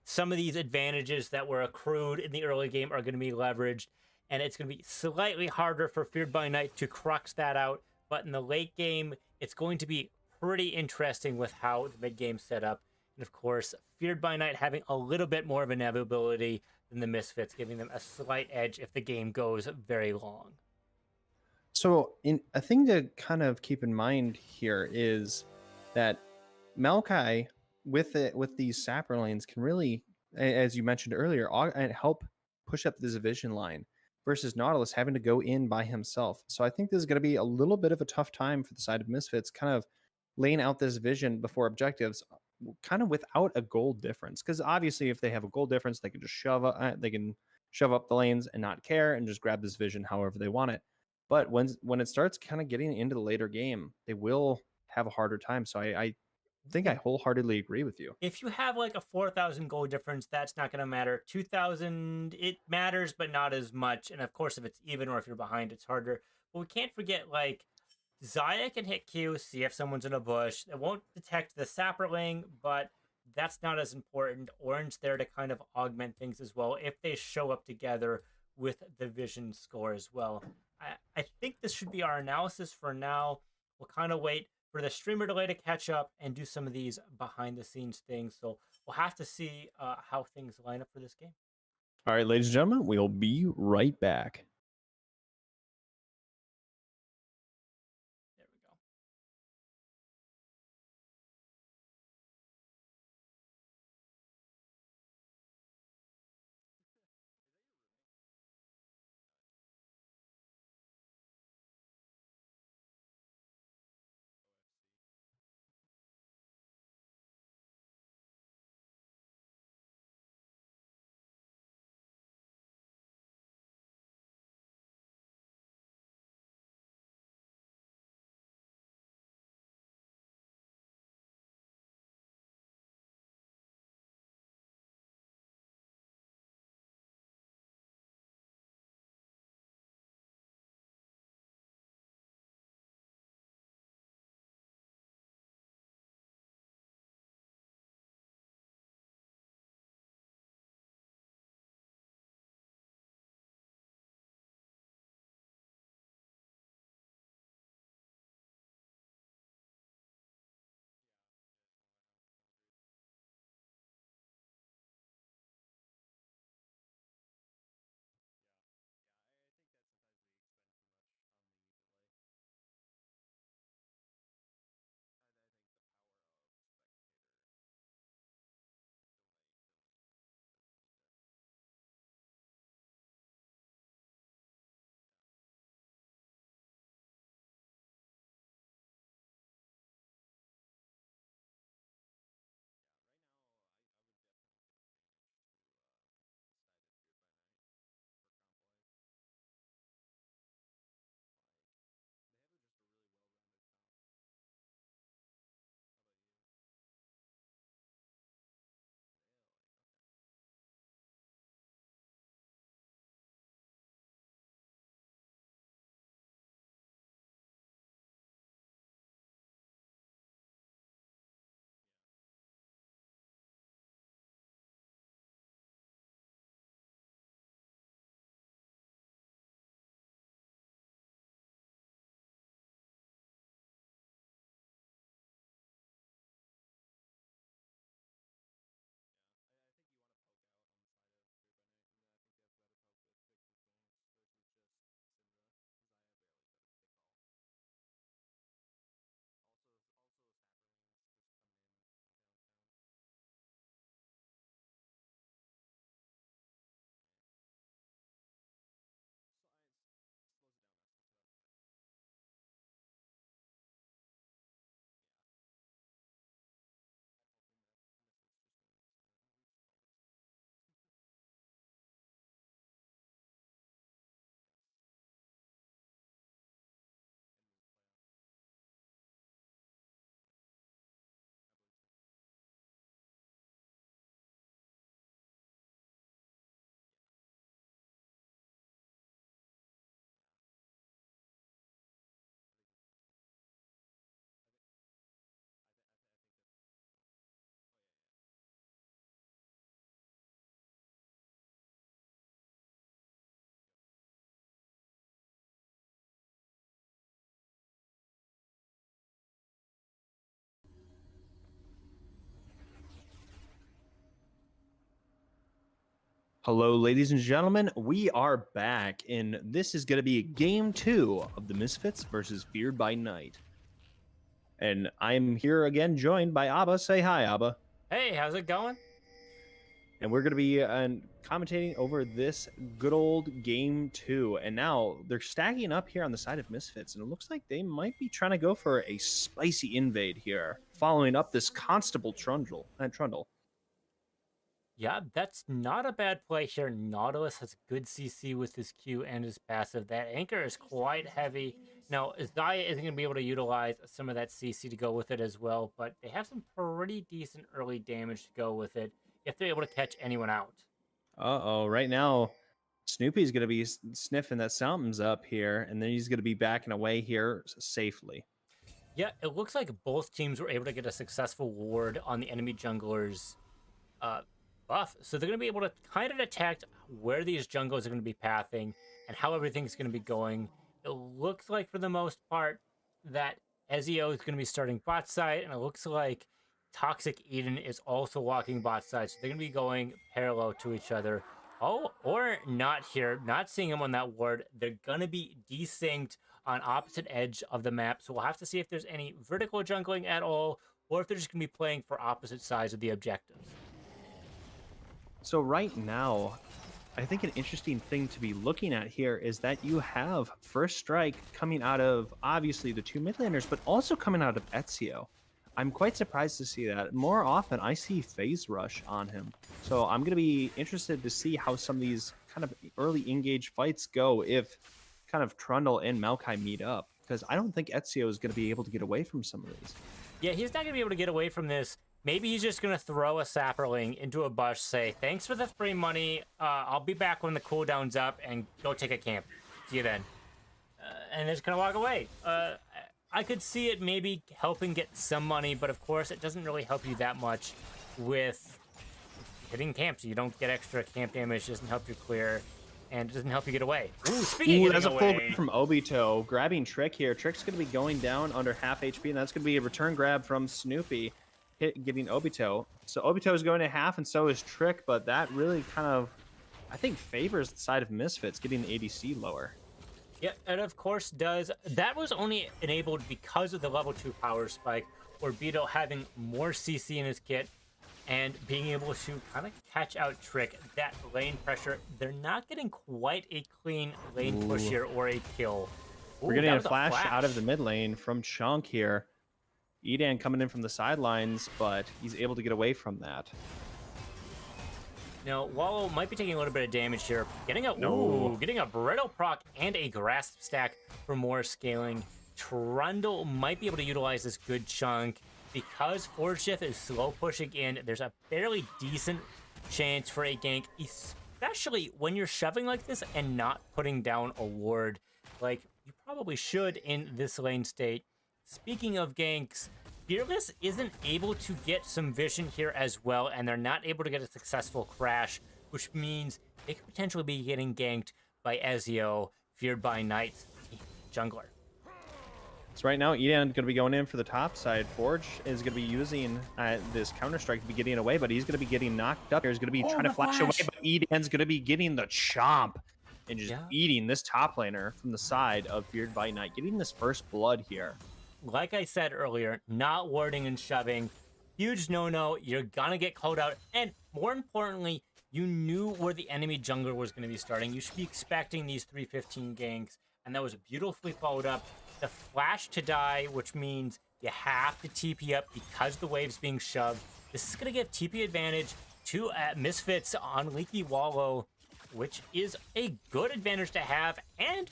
some of these advantages that were accrued in the early game are going to be leveraged, and it's going to be slightly harder for Feared by Night to crux that out. But in the late game, it's going to be pretty interesting with how the mid game set up. And of course, Feared by Night having a little bit more of inevitability than the Misfits, giving them a slight edge if the game goes very long. So, in a thing to kind of keep in mind here is that Maokai with these sapper lanes can really, as you mentioned earlier, and help push up this vision line versus Nautilus having to go in by himself. So I think this is going to be a little bit of a tough time for the side of Misfits, kind of laying out this vision before objectives, kind of without a goal difference. Because obviously, if they have a goal difference, they can just they can shove up the lanes and not care and just grab this vision however they want it. But when it starts kind of getting into the later game, they will have a harder time. So I think I Yeah. wholeheartedly agree with you. If you have like a 4,000 goal difference, that's not going to matter. 2,000, it matters, but not as much. And of course, if it's even or if you're behind, it's harder. But we can't forget, like, Zaya can hit Q, see if someone's in a bush. It won't detect the sapperling, but that's not as important. Orange there to kind of augment things as well if they show up together with the vision score as well. I think this should be our analysis for now. We'll kind of wait for the streamer delay to catch up and do some of these behind the scenes things. So we'll have to see how things line up for this game. All right, ladies and gentlemen, we'll be right back. There we go. Hello, ladies and gentlemen. We are back, and this is going to be game 2 of the Misfits versus Feared by Night. And I'm here again, joined by Abba. Say hi, Abba. Hey, how's it going? And we're going to be commentating over this good old game 2. And now they're stacking up here on the side of Misfits, and it looks like they might be trying to go for a spicy invade here, following up this Constable Trundle. Yeah, that's not a bad play here. Nautilus has good CC with his Q and his passive. That anchor is quite heavy. Now, Zaya isn't going to be able to utilize some of that CC to go with it as well, but they have some pretty decent early damage to go with it if they're able to catch anyone out. Uh-oh, right now, Snoopy's going to be sniffing that something's up here, and then he's going to be backing away here safely. Yeah, it looks like both teams were able to get a successful ward on the enemy jungler's buff. So they're going to be able to kind of detect where these jungles are going to be pathing and how everything's going to be going. It looks like, for the most part, that Ezio is going to be starting bot side, and it looks like Toxic Eden is also walking bot side. So they're going to be going parallel to each other. Oh, or not here. Not seeing him on that ward. They're going to be desynced on opposite edge of the map. So we'll have to see if there's any vertical jungling at all, or if they're just going to be playing for opposite sides of the objectives. So right now, I think an interesting thing to be looking at here is that you have First Strike coming out of, obviously, the two mid laners, but also coming out of Ezio. I'm quite surprised to see that. More often, I see Phase Rush on him. So I'm going to be interested to see how some of these kind of early engage fights go if kind of Trundle and Maokai meet up. Because I don't think Ezio is going to be able to get away from some of these. Yeah, he's not going to be able to get away from this. Maybe he's just going to throw a Sapperling into a bush, say, thanks for the free money. I'll be back when the cooldown's up, and go take a camp. See you then. And just going to walk away. I could see it maybe helping get some money, but of course it doesn't really help you that much with hitting camps. You don't get extra camp damage, it doesn't help you clear, and it doesn't help you get away. Ooh, that's a full grab from Obito. Grabbing Trick here. Trick's going to be going down under half HP, and that's going to be a return grab from Snoopy, getting Obito. So Obito is going to half, and so is Trick, but that really kind of, I think, favors the side of Misfits, getting the ADC lower. Yep, and of course does. That was only enabled because of the level 2 power spike, or Beto having more CC in his kit and being able to kind of catch out Trick. That lane pressure, they're not getting quite a clean lane push here or a kill. We're getting a flash out of the mid lane from Chunk here. Edan coming in from the sidelines, but he's able to get away from that. Now, Wallow might be taking a little bit of damage here. Getting a Brittle proc and a Grasp stack for more scaling. Trundle might be able to utilize this good chunk. Because Forge Shift is slow pushing in, there's a fairly decent chance for a gank, especially when you're shoving like this and not putting down a ward like you probably should in this lane state. Speaking of ganks, Fearless isn't able to get some vision here as well, and they're not able to get a successful crash, which means they could potentially be getting ganked by Ezio, Feared by Night jungler. So right now, Edan going to be going in for the top side. Forge is going to be using this Counter-Strike to be getting away, but he's going to be getting knocked up. He's going to be trying to flash away, but Edan's going to be getting the chomp and just eating this top laner from the side of Feared by Night, getting this first blood here. Like I said earlier, not warding and shoving. Huge no-no. You're gonna get called out. And more importantly, you knew where the enemy jungler was going to be starting. You should be expecting these 315 ganks. And that was beautifully followed up. The flash to die, which means you have to TP up because the wave's being shoved. This is going to give TP advantage to Misfits on Leaky Wallow, which is a good advantage to have. And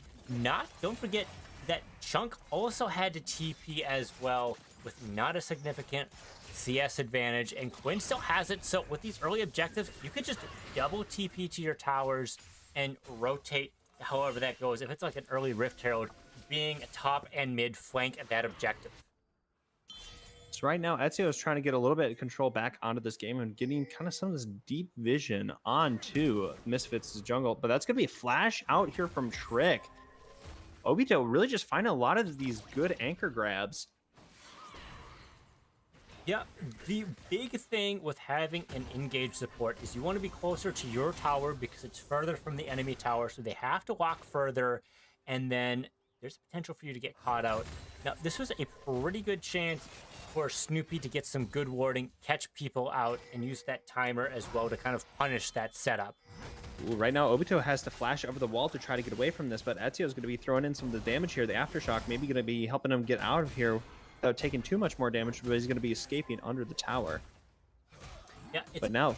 don't forget, that Chunk also had to TP as well with not a significant CS advantage, and Quinn still has it. So with these early objectives, you could just double TP to your towers and rotate however that goes. If it's like an early Rift Herald, being a top and mid flank at that objective. So right now, Ezio is trying to get a little bit of control back onto this game and getting kind of some of this deep vision onto Misfits' jungle. But that's going to be a flash out here from Trick. Obito really just finding a lot of these good anchor grabs. Yeah, the big thing with having an engaged support is you want to be closer to your tower because it's further from the enemy tower, so they have to walk further, and then there's potential for you to get caught out. Now, this was a pretty good chance for Snoopy to get some good warding, catch people out, and use that timer as well to kind of punish that setup. Ooh, right now, Obito has to flash over the wall to try to get away from this, but Ezio's going to be throwing in some of the damage here. The Aftershock maybe going to be helping him get out of here without taking too much more damage, but he's going to be escaping under the tower. Yeah, But now,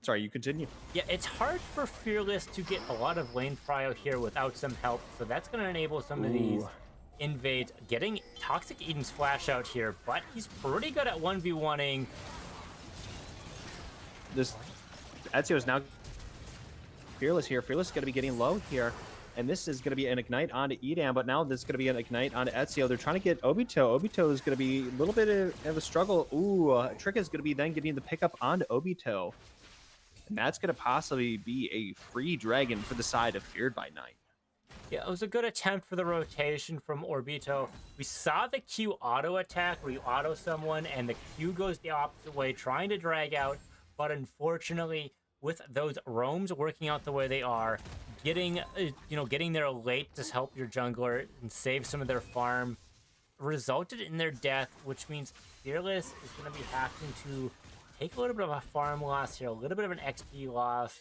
sorry, you continue. Yeah, it's hard for Fearless to get a lot of lane prio here without some help, so that's going to enable some of these invades. Getting Toxic Eden's flash out here, but he's pretty good at 1v1ing. This Ezio is now Fearless here. Fearless is going to be getting low here. And this is going to be an Ignite onto Edan, but now this is going to be an Ignite onto Ezio. They're trying to get Obito. Obito is going to be a little bit of a struggle. Ooh, Trick is going to be then getting the pickup onto Obito. And that's going to possibly be a free dragon for the side of Feared by Night. Yeah, it was a good attempt for the rotation from Obito. We saw the Q auto attack where you auto someone and the Q goes the opposite way, trying to drag out. But unfortunately, with those roams working out the way they are, getting there late to help your jungler and save some of their farm resulted in their death, which means Fearless is going to be having to take a little bit of a farm loss here, a little bit of an XP loss,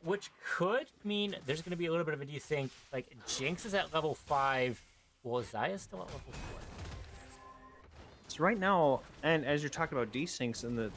which could mean there's going to be a little bit of a desync. Like, Jinx is at level 5, well, Xayah's still at level 4. So right now, and as you're talking about desyncs in the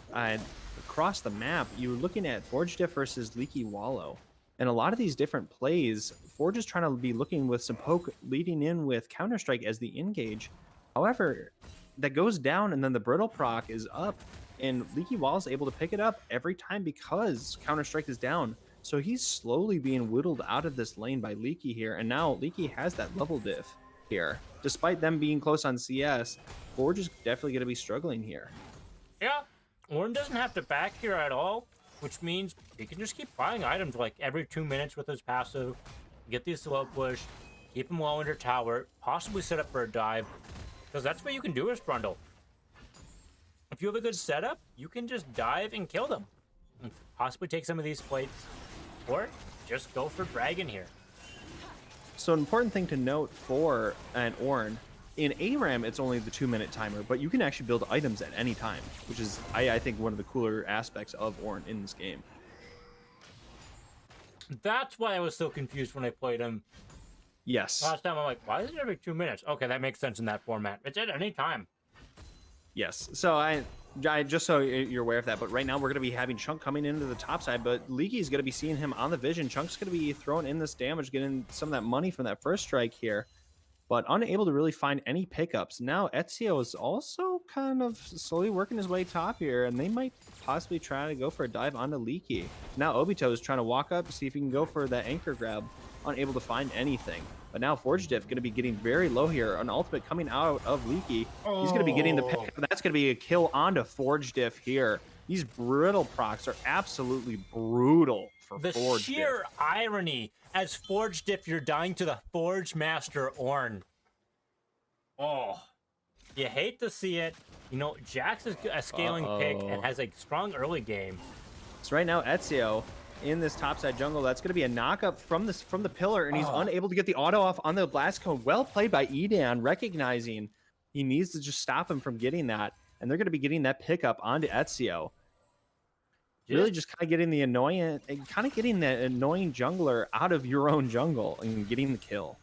across the map, you're looking at Forge Diff versus Leaky Wallow. And a lot of these different plays, Forge is trying to be looking with some poke leading in with Counter-Strike as the engage. However, that goes down and then the Brittle proc is up. And Leaky Wallow is able to pick it up every time because Counter-Strike is down. So he's slowly being whittled out of this lane by Leaky here. And now Leaky has that level diff here. Despite them being close on CS, Forge is definitely going to be struggling here. Yeah, Ornn doesn't have to back here at all, which means he can just keep buying items like every 2 minutes with his passive, get the slow push, keep him low under tower, possibly set up for a dive, because that's what you can do as Brundle. If you have a good setup, you can just dive and kill them, and possibly take some of these plates, or just go for Dragon here. So an important thing to note for an Ornn, in ARAM, it's only the 2-minute timer, but you can actually build items at any time, which is, I think, one of the cooler aspects of Ornn in this game. That's why I was so confused when I played him. Yes. Last time I'm like, why is it every 2 minutes? Okay, that makes sense in that format. It's at any time. Yes. So I just so you're aware of that, but right now we're going to be having Chunk coming into the top side, but Leaky's going to be seeing him on the vision. Chunk's going to be throwing in this damage, getting some of that money from that first strike here, but unable to really find any pickups. Now Ezio is also kind of slowly working his way top here, and they might possibly try to go for a dive onto Leaky. Now Obito is trying to walk up to see if he can go for that anchor grab, unable to find anything. But now Forge Diff going to be getting very low here. An ultimate coming out of Leaky. He's going to be getting the pick. That's going to be a kill onto Forge Diff here. These brittle procs are absolutely brutal for The Forge sheer Diff. irony as Forge Diff, you're dying to the Forge Master Ornn. Oh, you hate to see it. You know, Jax is a scaling pick and has a strong early game. So right now Ezio in this topside jungle, that's going to be a knock-up from the pillar, and he's unable to get the auto off on the blast cone. Well played by Edan, recognizing he needs to just stop him from getting that, and they're going to be getting that pickup onto Ezio. Really just kind of getting the annoying jungler out of your own jungle and getting the kill.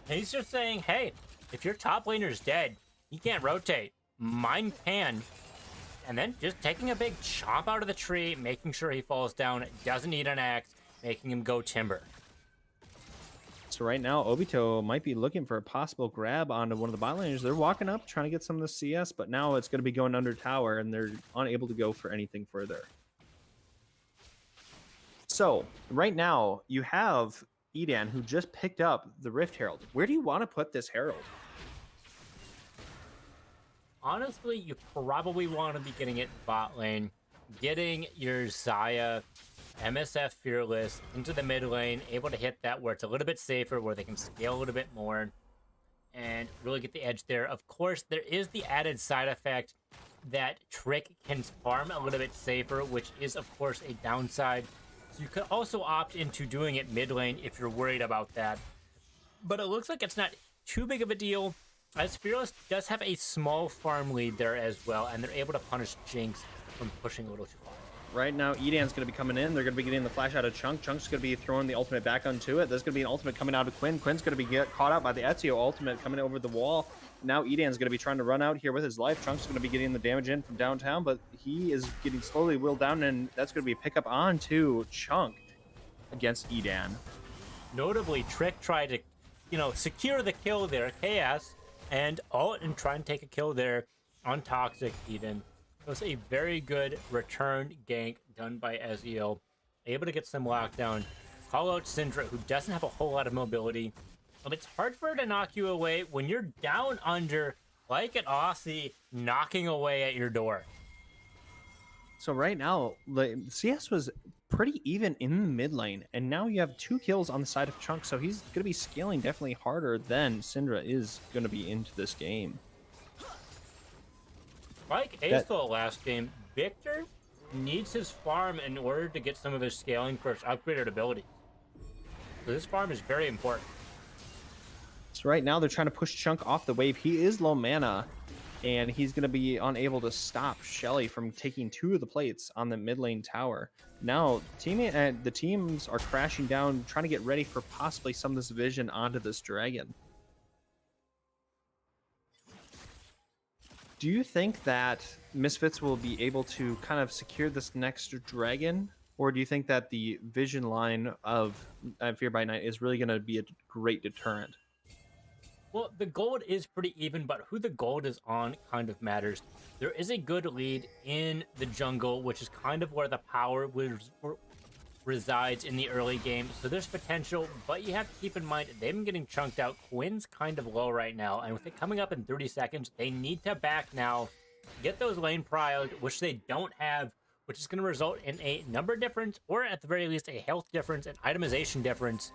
He's just saying, hey, if your top laner's dead, he can't rotate. Mine can. And then just taking a big chomp out of the tree, making sure he falls down, doesn't need an axe, making him go timber. So right now, Obito might be looking for a possible grab onto one of the bot laners. They're walking up, trying to get some of the CS, but now it's going to be going under tower, and they're unable to go for anything further. So right now, you have Edan, who just picked up the Rift Herald. Where do you want to put this Herald? Honestly, you probably want to be getting it bot lane, getting your Xayah, MSF Fearless into the mid lane, able to hit that where it's a little bit safer, where they can scale a little bit more. and really get the edge there. Of course, there is the added side effect that Trick can farm a little bit safer, which is, of course, a downside. So you could also opt into doing it mid lane if you're worried about that. But it looks like it's not too big of a deal, as Fearless does have a small farm lead there as well, and they're able to punish Jinx from pushing a little too far. Right now, Edan's going to be coming in. They're going to be getting the flash out of Chunk. Chunk's going to be throwing the ultimate back onto it. There's going to be an ultimate coming out of Quinn. Quinn's going to be caught out by the Ezio ultimate coming over the wall. Now Edan's going to be trying to run out here with his life. Chunk's going to be getting the damage in from downtown, but he is getting slowly wheeled down, and that's going to be a pickup onto Chunk against Edan. Notably, Trick tried to, secure the kill there, KS, and try and take a kill there on Toxic Eden. It was a very good return gank done by Ezio, able to get some lockdown, call out Syndra, who doesn't have a whole lot of mobility. And it's hard for her to knock you away when you're down under, like an Aussie, knocking away at your door. So right now, the CS was pretty even in the mid lane, and now you have 2 kills on the side of Chunk, so he's going to be scaling definitely harder than Syndra is going to be into this game. Like Acethal last game, Victor needs his farm in order to get some of his scaling for his upgraded ability. So this farm is very important. So right now they're trying to push Chunk off the wave. He is low mana, and he's going to be unable to stop Shelly from taking 2 of the plates on the mid lane tower. Now, the teams are crashing down, trying to get ready for possibly some of this vision onto this dragon. Do you think that Misfits will be able to kind of secure this next dragon? Or do you think that the vision line of Fear by Night is really going to be a great deterrent? Well, the gold is pretty even, but who the gold is on kind of matters. There is a good lead in the jungle, which is kind of where the power resides in the early game. So there's potential, but you have to keep in mind, they've been getting chunked out. Quinn's kind of low right now, and with it coming up in 30 seconds, they need to back now, get those lane prio'd, which they don't have, which is going to result in a number difference, or at the very least, a health difference, an itemization difference.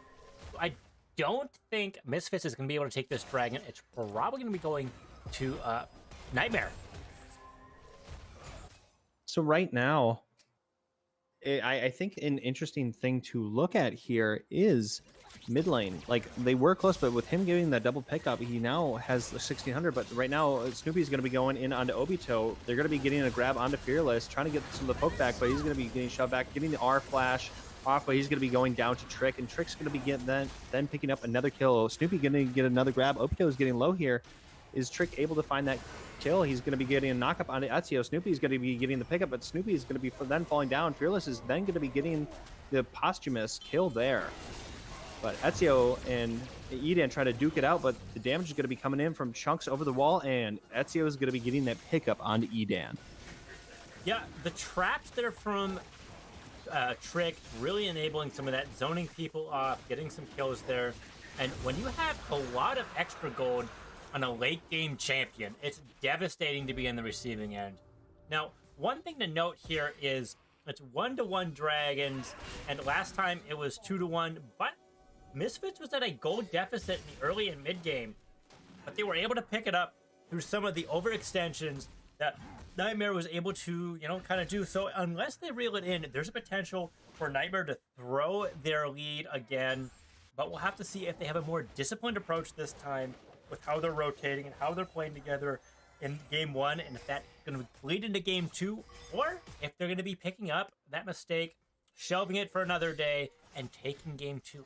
I don't think Misfits is going to be able to take this dragon. It's probably going to be going to Nightmare. So right now, I think an interesting thing to look at here is mid lane. Like, they were close, but with him getting that double pickup, he now has the 1600. But right now, Snoopy's going to be going in onto Obito. They're going to be getting a grab onto Fearless, trying to get some of the poke back, but he's going to be getting shoved back, getting the R flash off, but he's going to be going down to Trick, and Trick's going to be getting then picking up another kill. Snoopy going to get another grab. Obito is getting low here. Is Trick able to find that kill? He's going to be getting a knockup on Ezio. Snoopy's going to be getting the pickup, but Snoopy is going to be then falling down. Fearless is then going to be getting the posthumous kill there. But Ezio and Edan try to duke it out, but the damage is going to be coming in from Chunks over the wall, and Ezio is going to be getting that pickup onto Edan. Yeah, the traps that are from Trick really enabling some of that, zoning people off, getting some kills there. And when you have a lot of extra gold on a late game champion, it's devastating to be in the receiving end. Now, one thing to note here is it's 1-to-1 dragons, and last time it was 2-to-1, but Misfits was at a gold deficit in the early and mid game, but they were able to pick it up through some of the overextensions that Nightmare was able to, kind of do. So unless they reel it in, there's a potential for Nightmare to throw their lead again, but we'll have to see if they have a more disciplined approach this time with how they're rotating and how they're playing together in game 1, and if that's going to bleed into game 2, or if they're going to be picking up that mistake, shelving it for another day, and taking game 2.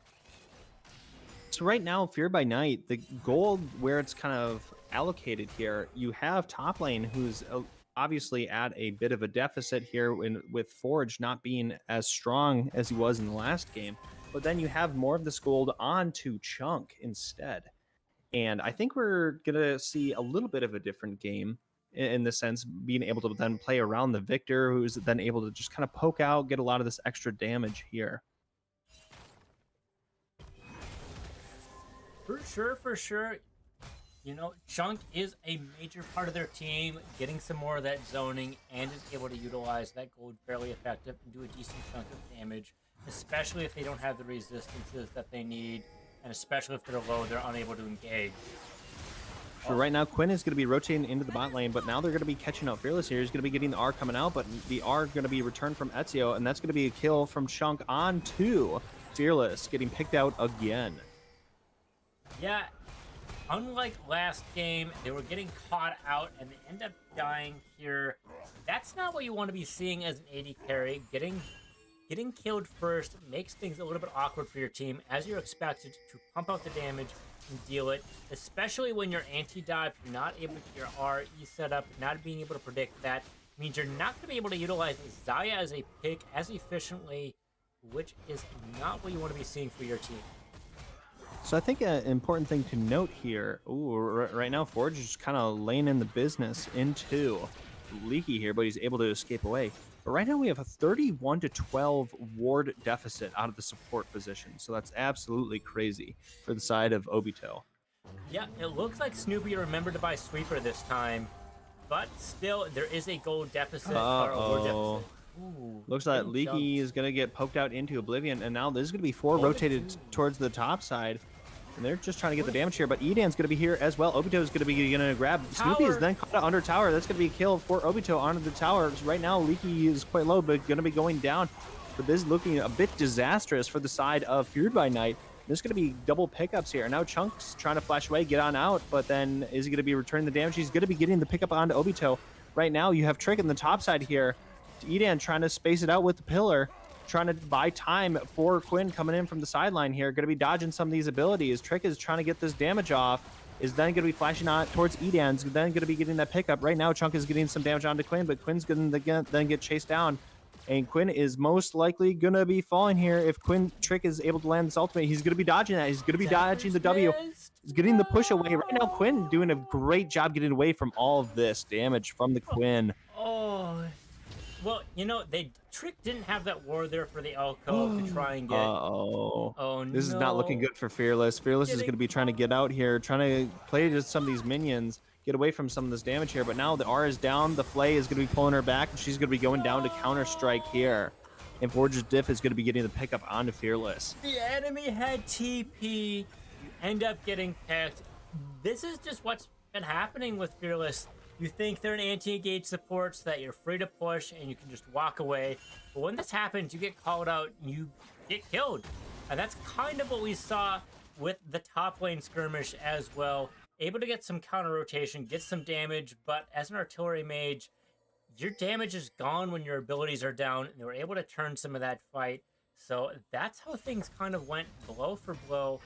So right now, Fear by Night, the gold where it's kind of allocated here, you have top lane who's obviously at a bit of a deficit here with Forge not being as strong as he was in the last game, but then you have more of this gold onto Chunk instead. And I think we're going to see a little bit of a different game in the sense being able to then play around the Victor, who's then able to just kind of poke out, get a lot of this extra damage here. For sure. Chunk is a major part of their team, getting some more of that zoning, and is able to utilize that gold fairly effective and do a decent chunk of damage, especially if they don't have the resistances that they need, and especially if they're low, they're unable to engage. So right now, Quinn is going to be rotating into the bot lane, but now they're going to be catching out Fearless here. He's going to be getting the R coming out, but the R going to be returned from Ezio, and that's going to be a kill from Chunk on to Fearless, getting picked out again. Yeah, unlike last game, they were getting caught out and they end up dying here. That's not what you want to be seeing as an AD carry. Getting killed first makes things a little bit awkward for your team, as you're expected to pump out the damage and deal it, especially when you're anti-dive, you're not able to get your RE set up, not being able to predict that means you're not going to be able to utilize Xayah as a pick as efficiently, which is not what you want to be seeing for your team. So I think an important thing to note here, right now Forge is kind of laying in the business into Leaky here, but he's able to escape away. But right now we have a 31-12 ward deficit out of the support position. So that's absolutely crazy for the side of Obito. Yeah, it looks like Snoopy remembered to buy Sweeper this time, but still there is a gold deficit or a ward deficit. Ooh, looks like Leaky is going to get poked out into Oblivion, and now there's going to be 4 rotated towards the top side. And they're just trying to get the damage here, but Edan's going to be here as well. Obito is going to be going to grab. Snoopy is then caught under tower. That's going to be a kill for Obito onto the tower. Right now, Leaky is quite low, but going to be going down. But this is looking a bit disastrous for the side of Feared by Night. There's going to be double pickups here. Now Chunks trying to flash away, get on out, but then is he going to be returning the damage? He's going to be getting the pickup onto Obito. Right now, you have Trick in the top side here. Edan trying to space it out with the pillar, trying to buy time for Quinn coming in from the sideline here. Going to be dodging some of these abilities. Trick is trying to get this damage off, is then going to be flashing on towards Edan's, then going to be getting that pickup. Right now, Chunk is getting some damage onto Quinn, but Quinn's going to then get chased down. And Quinn is most likely going to be falling here. If Trick is able to land this ultimate, he's going to be dodging that. He's going to be dodging the W. He's getting the push away. Right now, Quinn doing a great job getting away from all of this damage from the Quinn. Oh, well, you know, Trick didn't have that ward there for the Alcove to try and get. Oh no. This is not looking good for Fearless. Fearless is going to be trying to get out here, trying to play to some of these minions, get away from some of this damage here. But now the R is down. The Flay is going to be pulling her back, and she's going to be going down to counter-strike here. And Forge's Diff is going to be getting the pickup onto Fearless. The enemy had TP. You end up getting picked. This is just what's been happening with Fearless. You think they're an anti-engage support so that you're free to push and you can just walk away. But when this happens, you get called out and you get killed. And that's kind of what we saw with the top lane skirmish as well. Able to get some counter rotation, get some damage, but as an artillery mage, your damage is gone when your abilities are down, and they were able to turn some of that fight. So that's how things kind of went blow for blow.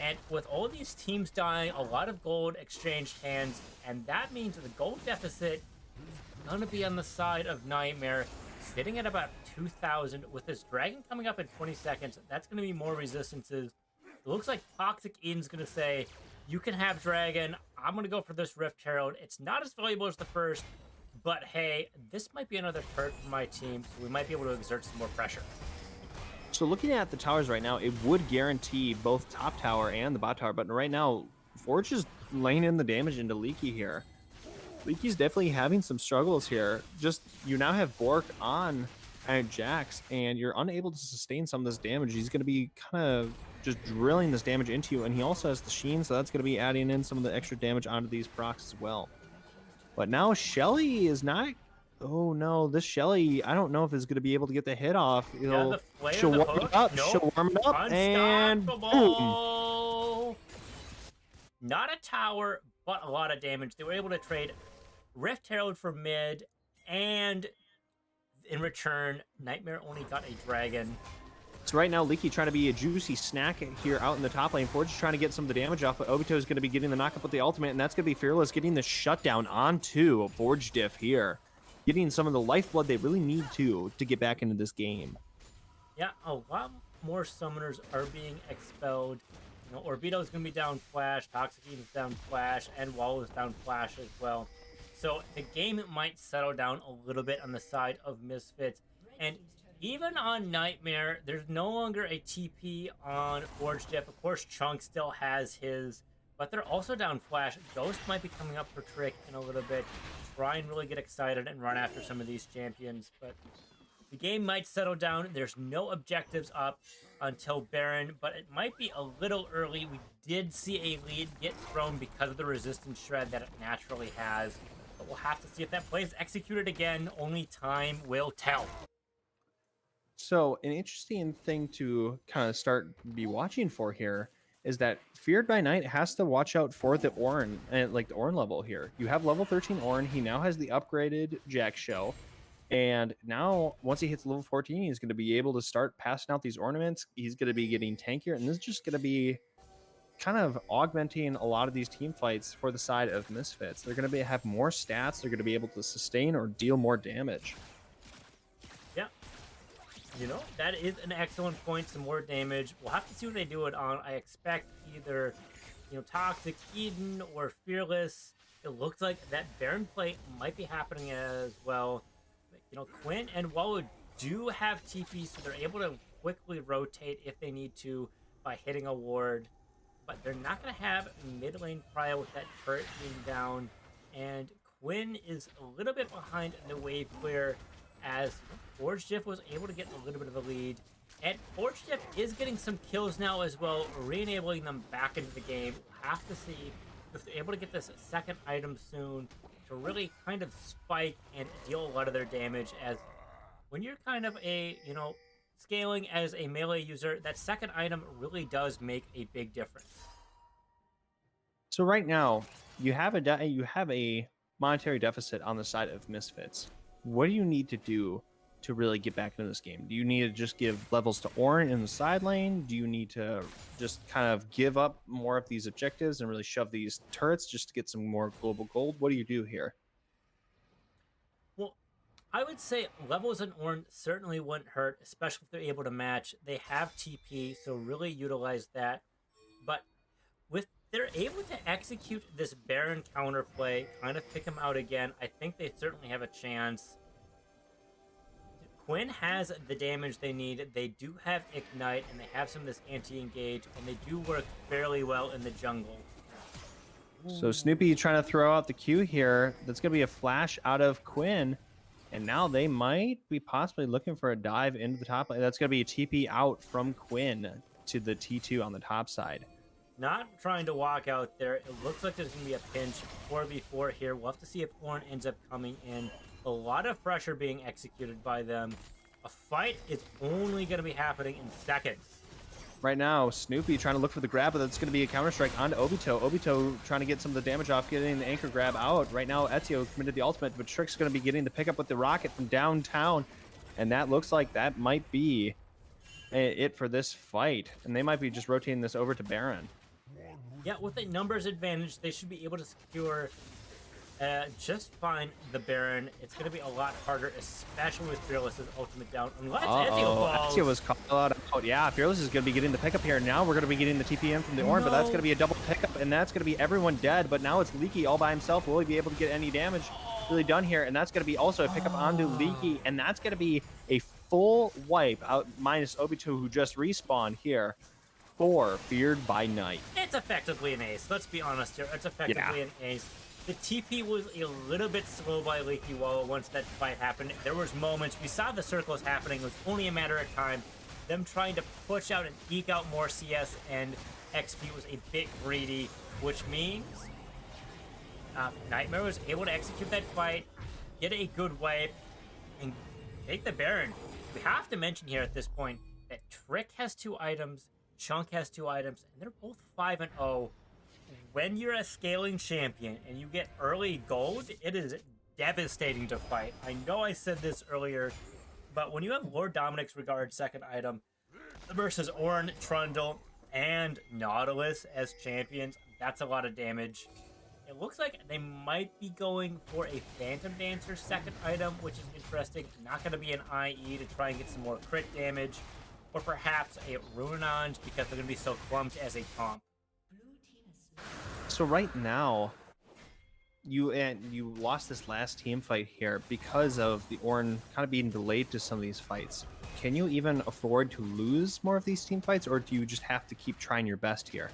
And with all these teams dying, a lot of gold exchanged hands, and that means the gold deficit is going to be on the side of Nightmare, sitting at about 2,000. With this dragon coming up in 20 seconds, that's going to be more resistances. It looks like Toxic Eden's going to say, you can have dragon, I'm going to go for this Rift Herald. It's not as valuable as the first, but hey, this might be another perk for my team, so we might be able to exert some more pressure. So looking at the towers right now, it would guarantee both top tower and the bot tower, but right now, Forge is laying in the damage into Leaky here. Leaky's definitely having some struggles here. Just, you now have Bork on Jax, and you're unable to sustain some of this damage. He's going to be kind of just drilling this damage into you, and he also has the Sheen, so that's going to be adding in some of the extra damage onto these procs as well. But now Shelly is not... Oh no, this Shelly, I don't know if it's going to be able to get the hit off. She'll warm it up, she'll warm it up, and boom. Not a tower, but a lot of damage. They were able to trade Rift Herald for mid, and in return, Nightmare only got a dragon. So right now, Leaky trying to be a juicy snack here out in the top lane. Forge is trying to get some of the damage off, but Obito is going to be getting the knockup with the ultimate, and that's going to be Fearless getting the shutdown onto Forge Diff here. Getting some of the lifeblood they really need to get back into this game. Yeah, a lot more summoners are being expelled. You know, Orbito's going to be down Flash, Toxic Eden's down Flash, and Wall is down Flash as well. So the game might settle down a little bit on the side of Misfits. And even on Nightmare, there's no longer a TP on Forge Diff. Of course, Chunk still has his, but they're also down Flash. Ghost might be coming up for Trick in a little bit. Try and really get excited and run after some of these champions, but The game might settle down. There's no objectives up until Baron, but it might be a little early. We did see a lead get thrown because of the resistance shred that it naturally has. But we'll have to see if that play is executed again. Only time will tell. So an interesting thing to kind of start be watching for here is that Feared by Night has to watch out for the Ornn, and like the Ornn level here. You have level 13 Ornn. He now has the upgraded Jack Shell. And now, once he hits level 14, he's going to be able to start passing out these ornaments. He's going to be getting tankier, and this is just going to be kind of augmenting a lot of these team fights for the side of Misfits. They're going to have more stats. They're going to be able to sustain or deal more damage. Yeah. You know, that is an excellent point. Some more damage. We'll have to see what they do it on. I expect either, Toxic Eden or Fearless. It looks like that Baron play might be happening as well. Quinn and Wallow do have TP, so they're able to quickly rotate if they need to by hitting a ward. But they're not going to have mid lane prio with that turret being down. And Quinn is a little bit behind the wave clear as Forge Diff was able to get a little bit of a lead. And Forge Diff is getting some kills now as well, re-enabling them back into the game. We'll have to see if they're able to get this second item soon to really kind of spike and deal a lot of their damage, as when you're kind of scaling as a melee user, that second item really does make a big difference. So right now, you have a monetary deficit on the side of Misfits. What do you need to do to really get back into this game? Do you need to just give levels to Ornn in the side lane? Do you need to just kind of give up more of these objectives and really shove these turrets just to get some more global gold? What do you do here? Well, I would say levels in Ornn certainly wouldn't hurt, especially if they're able to match. They have TP, so really utilize that. But with they're able to execute this Baron counterplay, kind of pick him out again, I think they certainly have a chance. Quinn has the damage they need. They do have Ignite, and they have some of this anti-engage, and they do work fairly well in the jungle. So Snoopy trying to throw out the Q here. That's going to be a flash out of Quinn. And now they might be possibly looking for a dive into the top lane. That's going to be a TP out from Quinn to the T2 on the top side. Not trying to walk out there. It looks like there's going to be a pinch 4v4 here. We'll have to see if Ornn ends up coming in. A lot of pressure being executed by them. A fight is only going to be happening in seconds. Right now, Snoopy trying to look for the grab, but that's going to be a counter-strike onto Obito. Obito trying to get some of the damage off, getting the anchor grab out. Right now, Ezio committed the ultimate, but Trick's going to be getting the pickup with the rocket from downtown. And that looks like that might be it for this fight. And they might be just rotating this over to Baron. Yeah, with a numbers advantage, they should be able to secure just fine the Baron. It's going to be a lot harder, especially with Fearless's ultimate down. Unless Ezio falls. Ezio was called out. Yeah, Fearless is going to be getting the pickup here. Now we're going to be getting the TPM from the Ornn, but that's going to be a double pickup, and that's going to be everyone dead. But now it's Leaky all by himself. Will he be able to get any damage really done here? And that's going to be also a pickup onto Leaky, and that's going to be a full wipe out minus Obito, who just respawned here for Feared by Night. It's effectively an ace. Let's be honest here. It's effectively an ace. The TP was a little bit slow by Leaky Wallow once that fight happened. There was moments, we saw the circles happening. It was only a matter of time. Them trying to push out and eke out more CS and XP was a bit greedy, which means Nightmare was able to execute that fight, get a good wipe, and take the Baron. We have to mention here at this point that Trick has 2 items, Chunk has 2 items, and they're both 5-0. When you're a scaling champion and you get early gold, it is devastating to fight. I know I said this earlier, but when you have Lord Dominic's Regard second item versus Ornn, Trundle, and Nautilus as champions, that's a lot of damage. It looks like they might be going for a Phantom Dancer second item, which is interesting. Not going to be an IE to try and get some more crit damage, or perhaps a Runange because they're going to be so clumped as a comp. So right now, you lost this last team fight here because of the Ornn kind of being delayed to some of these fights. Can you even afford to lose more of these team fights, or do you just have to keep trying your best here?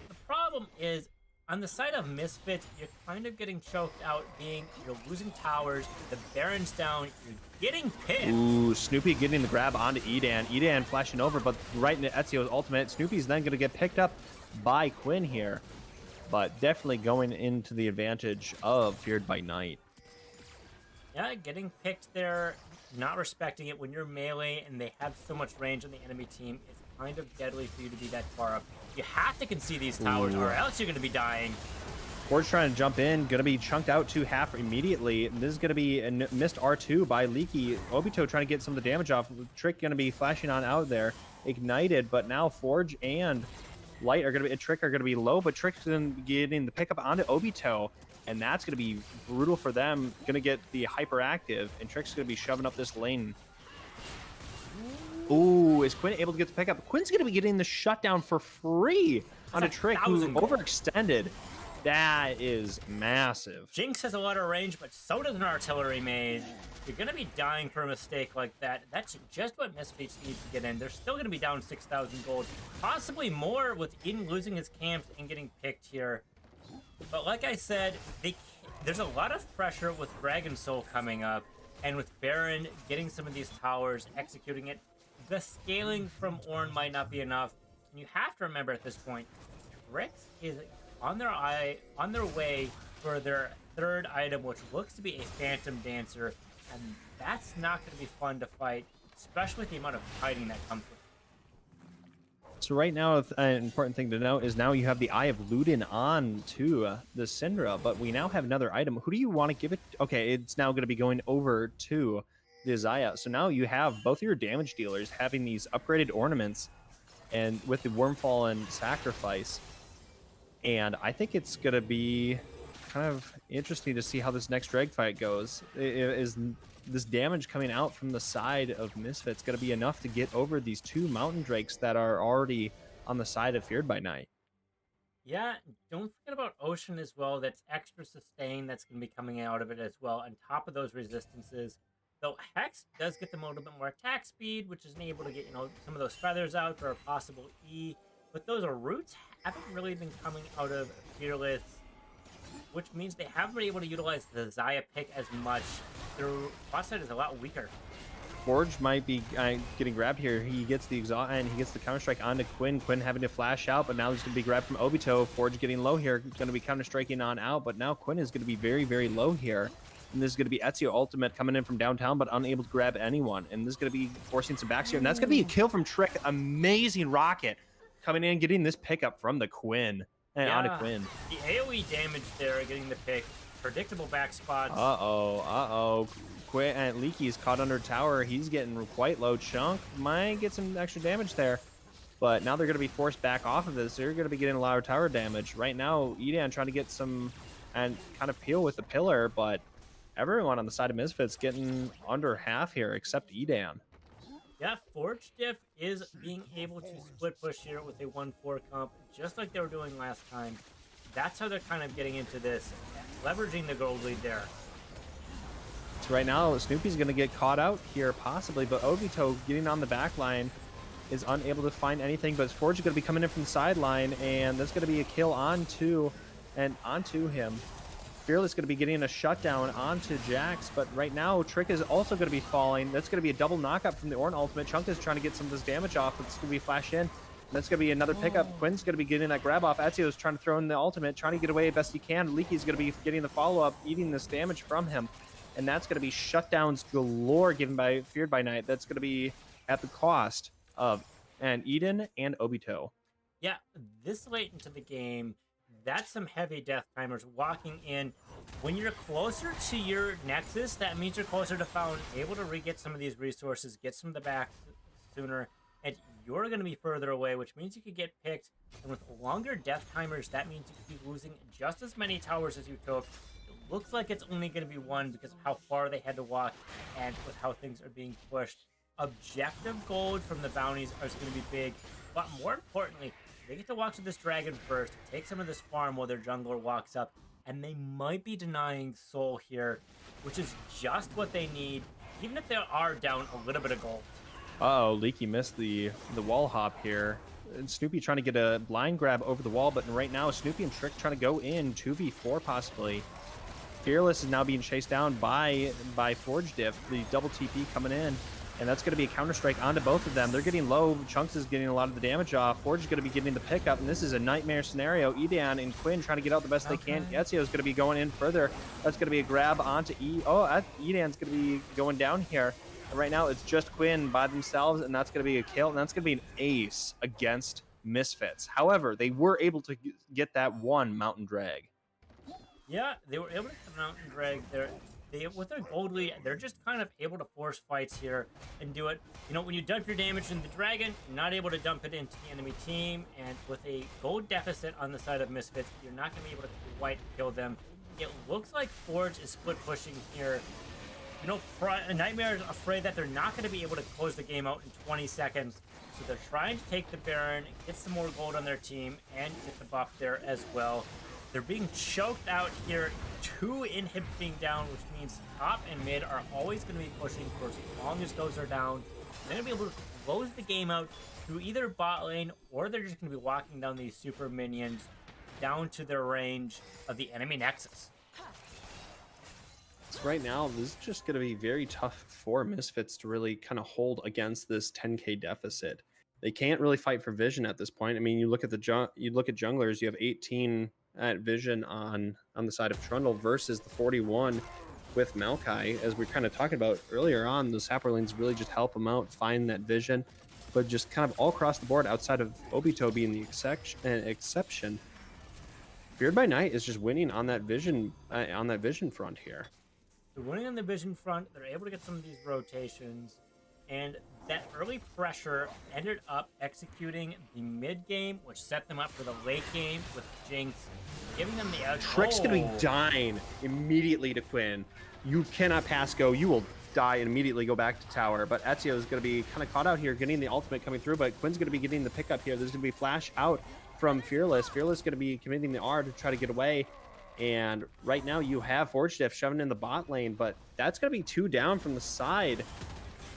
The problem is On the side of Misfits, you're kind of getting choked out being you're losing towers, the Baron's down, you're getting picked. Ooh, Snoopy getting the grab onto Edan. Edan flashing over, but right into Ezio's ultimate. Snoopy's then going to get picked up by Quinn here, but definitely going into the advantage of Feared by Night. Yeah, getting picked there, not respecting it when you're melee and they have so much range on the enemy team. It's kind of deadly for you to be that far up. You have to concede these towers or else you're going to be dying. Forge trying to jump in, going to be chunked out to half immediately. And this is going to be a missed R2 by Leaky. Obito trying to get some of the damage off. Trick going to be flashing on out there. Ignited, but now Forge and Light are going to be, Trick are going to be low, but Trick's going to be getting the pickup onto Obito. And that's going to be brutal for them. Going to get the hyperactive, and Trick's going to be shoving up this lane. Ooh, is Quinn able to get the pickup? Quinn's going to be getting the shutdown for free on a Trick who's overextended. That is massive. Jinx has a lot of range, but so does an artillery mage. You're going to be dying for a mistake like that. That's just what Misfits needs to get in. They're still going to be down 6,000 gold. Possibly more with Eden losing his camps and getting picked here. But like I said, there's a lot of pressure with Dragon Soul coming up. And with Baron getting some of these towers, executing it, the scaling from Ornn might not be enough. And you have to remember at this point, Rix is on their way for their third item, which looks to be a Phantom Dancer, and that's not going to be fun to fight, especially with the amount of fighting that comes with it. So right now, an important thing to note is now you have the Eye of Ludin on to the Syndra, but we now have another item. Who do you want to give it? Okay, it's now going to be going over to the Xayah. So now you have both of your damage dealers having these upgraded ornaments, and with the Wormfall and Sacrifice. And I think it's going to be kind of interesting to see how this next drag fight goes. Is this damage coming out from the side of Misfits going to be enough to get over these two mountain drakes that are already on the side of Feared by Night? Yeah, don't forget about Ocean as well. That's extra sustain that's going to be coming out of it as well, on top of those resistances. Though Hex does get them a little bit more attack speed, which is able to get, some of those feathers out for a possible E. But those roots haven't really been coming out of Fearless, which means they haven't been able to utilize the Xayah pick as much. Their boss side is a lot weaker. Forge might be getting grabbed here. He gets the exhaust and he gets the counter strike onto Quinn. Quinn having to flash out, but now there's going to be grabbed from Obito. Forge getting low here, going to be counter striking on out, but now Quinn is going to be very, very low here. And this is going to be Ezio ultimate coming in from downtown, but unable to grab anyone. And this is going to be forcing some backs here, and that's going to be a kill from Trick. Amazing rocket coming in, getting this pickup from the Quinn and onto Quinn. The AoE damage there, getting the pick. Predictable back spots. Quinn and Leaky's caught under tower. He's getting quite low. Chunk might get some extra damage there, but now they're going to be forced back off of this. They're going to be getting a lot of tower damage. Right now, Edan trying to get some and kind of peel with the pillar, but everyone on the side of Misfits getting under half here except Edan. Yeah, Forge Diff is being able to split push here with a 1-4 comp, just like they were doing last time. That's how they're kind of getting into this, leveraging the gold lead there. So right now, Snoopy's going to get caught out here, possibly, but Obito getting on the back line is unable to find anything, but Forge is going to be coming in from the sideline, and that's going to be a kill onto him. Fearless going to be getting a shutdown onto Jax, but right now, Trick is also going to be falling. That's going to be a double knockup from the Ornn ultimate. Chunk is trying to get some of this damage off, but it's going to be flash in. That's going to be another pickup. Quinn's going to be getting that grab off. Ezio's trying to throw in the ultimate, trying to get away best he can. Leaky's going to be getting the follow-up, eating this damage from him. And that's going to be shutdowns galore given by Feared by Night. That's going to be at the cost of Eden and Obito. Yeah, this late into the game, that's some heavy death timers walking in. When you're closer to your Nexus, that means you're closer to Fountain, able to re-get some of these resources, get some of the back sooner, and you're going to be further away, which means you could get picked. And with longer death timers, that means you could be losing just as many towers as you took. It looks like it's only going to be one because of how far they had to walk and with how things are being pushed. Objective gold from the bounties is going to be big, but more importantly, they get to walk to this dragon first, take some of this farm while their jungler walks up, and they might be denying soul here, which is just what they need, even if they are down a little bit of gold. Uh-oh, Leaky missed the wall hop here. Snoopy trying to get a blind grab over the wall, but right now Snoopy and Trick trying to go in 2v4 possibly. Fearless is now being chased down by Forge Diff, the double TP coming in, and that's going to be a counter strike onto both of them. They're getting low. Chunks is getting a lot of the damage off. Forge is going to be getting the pickup, and this is a nightmare scenario. Edan and Quinn trying to get out the best they can. Ezio is going to be going in further. That's going to be a grab onto Edan's going to be going down here. And right now it's just Quinn by themselves, and that's going to be a kill, and that's going to be an ace against Misfits. However, they were able to get that one Mountain Drag. Yeah, they were able to come out and drag with their gold lead. They're just kind of able to force fights here and do it. You know, when you dump your damage into the dragon, you're not able to dump it into the enemy team. And with a gold deficit on the side of Misfits, you're not going to be able to quite kill them. It looks like Forge is split pushing here. You know, Nightmare is afraid that they're not going to be able to close the game out in 20 seconds. So they're trying to take the Baron, get some more gold on their team, and get the buff there as well. They're being choked out here, 2 inhibs being down, which means top and mid are always going to be pushing for as long as those are down. They're going to be able to close the game out through either bot lane, or they're just going to be walking down these super minions down to the range of the enemy Nexus. So right now, this is just going to be very tough for Misfits to really kind of hold against this 10k deficit. They can't really fight for vision at this point. I mean, you look at junglers, you have 18 at vision on the side of Trundle versus the 41 with Maokai. As we are kind of talking about earlier on, the sapper lanes really just help them out find that vision, but just kind of all across the board outside of Obito being the exception, Feared by Night is just winning on that vision front here. They're winning on the vision front. They're able to get some of these rotations, and that early pressure ended up executing the mid game, which set them up for the late game with Jinx, giving them the edge. Trick's gonna be dying immediately to Quinn. You cannot pass go. You will die and immediately go back to tower. But Ezio is gonna be kind of caught out here, getting the ultimate coming through. But Quinn's gonna be getting the pickup here. There's gonna be flash out from Fearless. Fearless gonna be committing the R to try to get away. And right now you have Forge Diff shoving in the bot lane, but that's gonna be 2 down from the side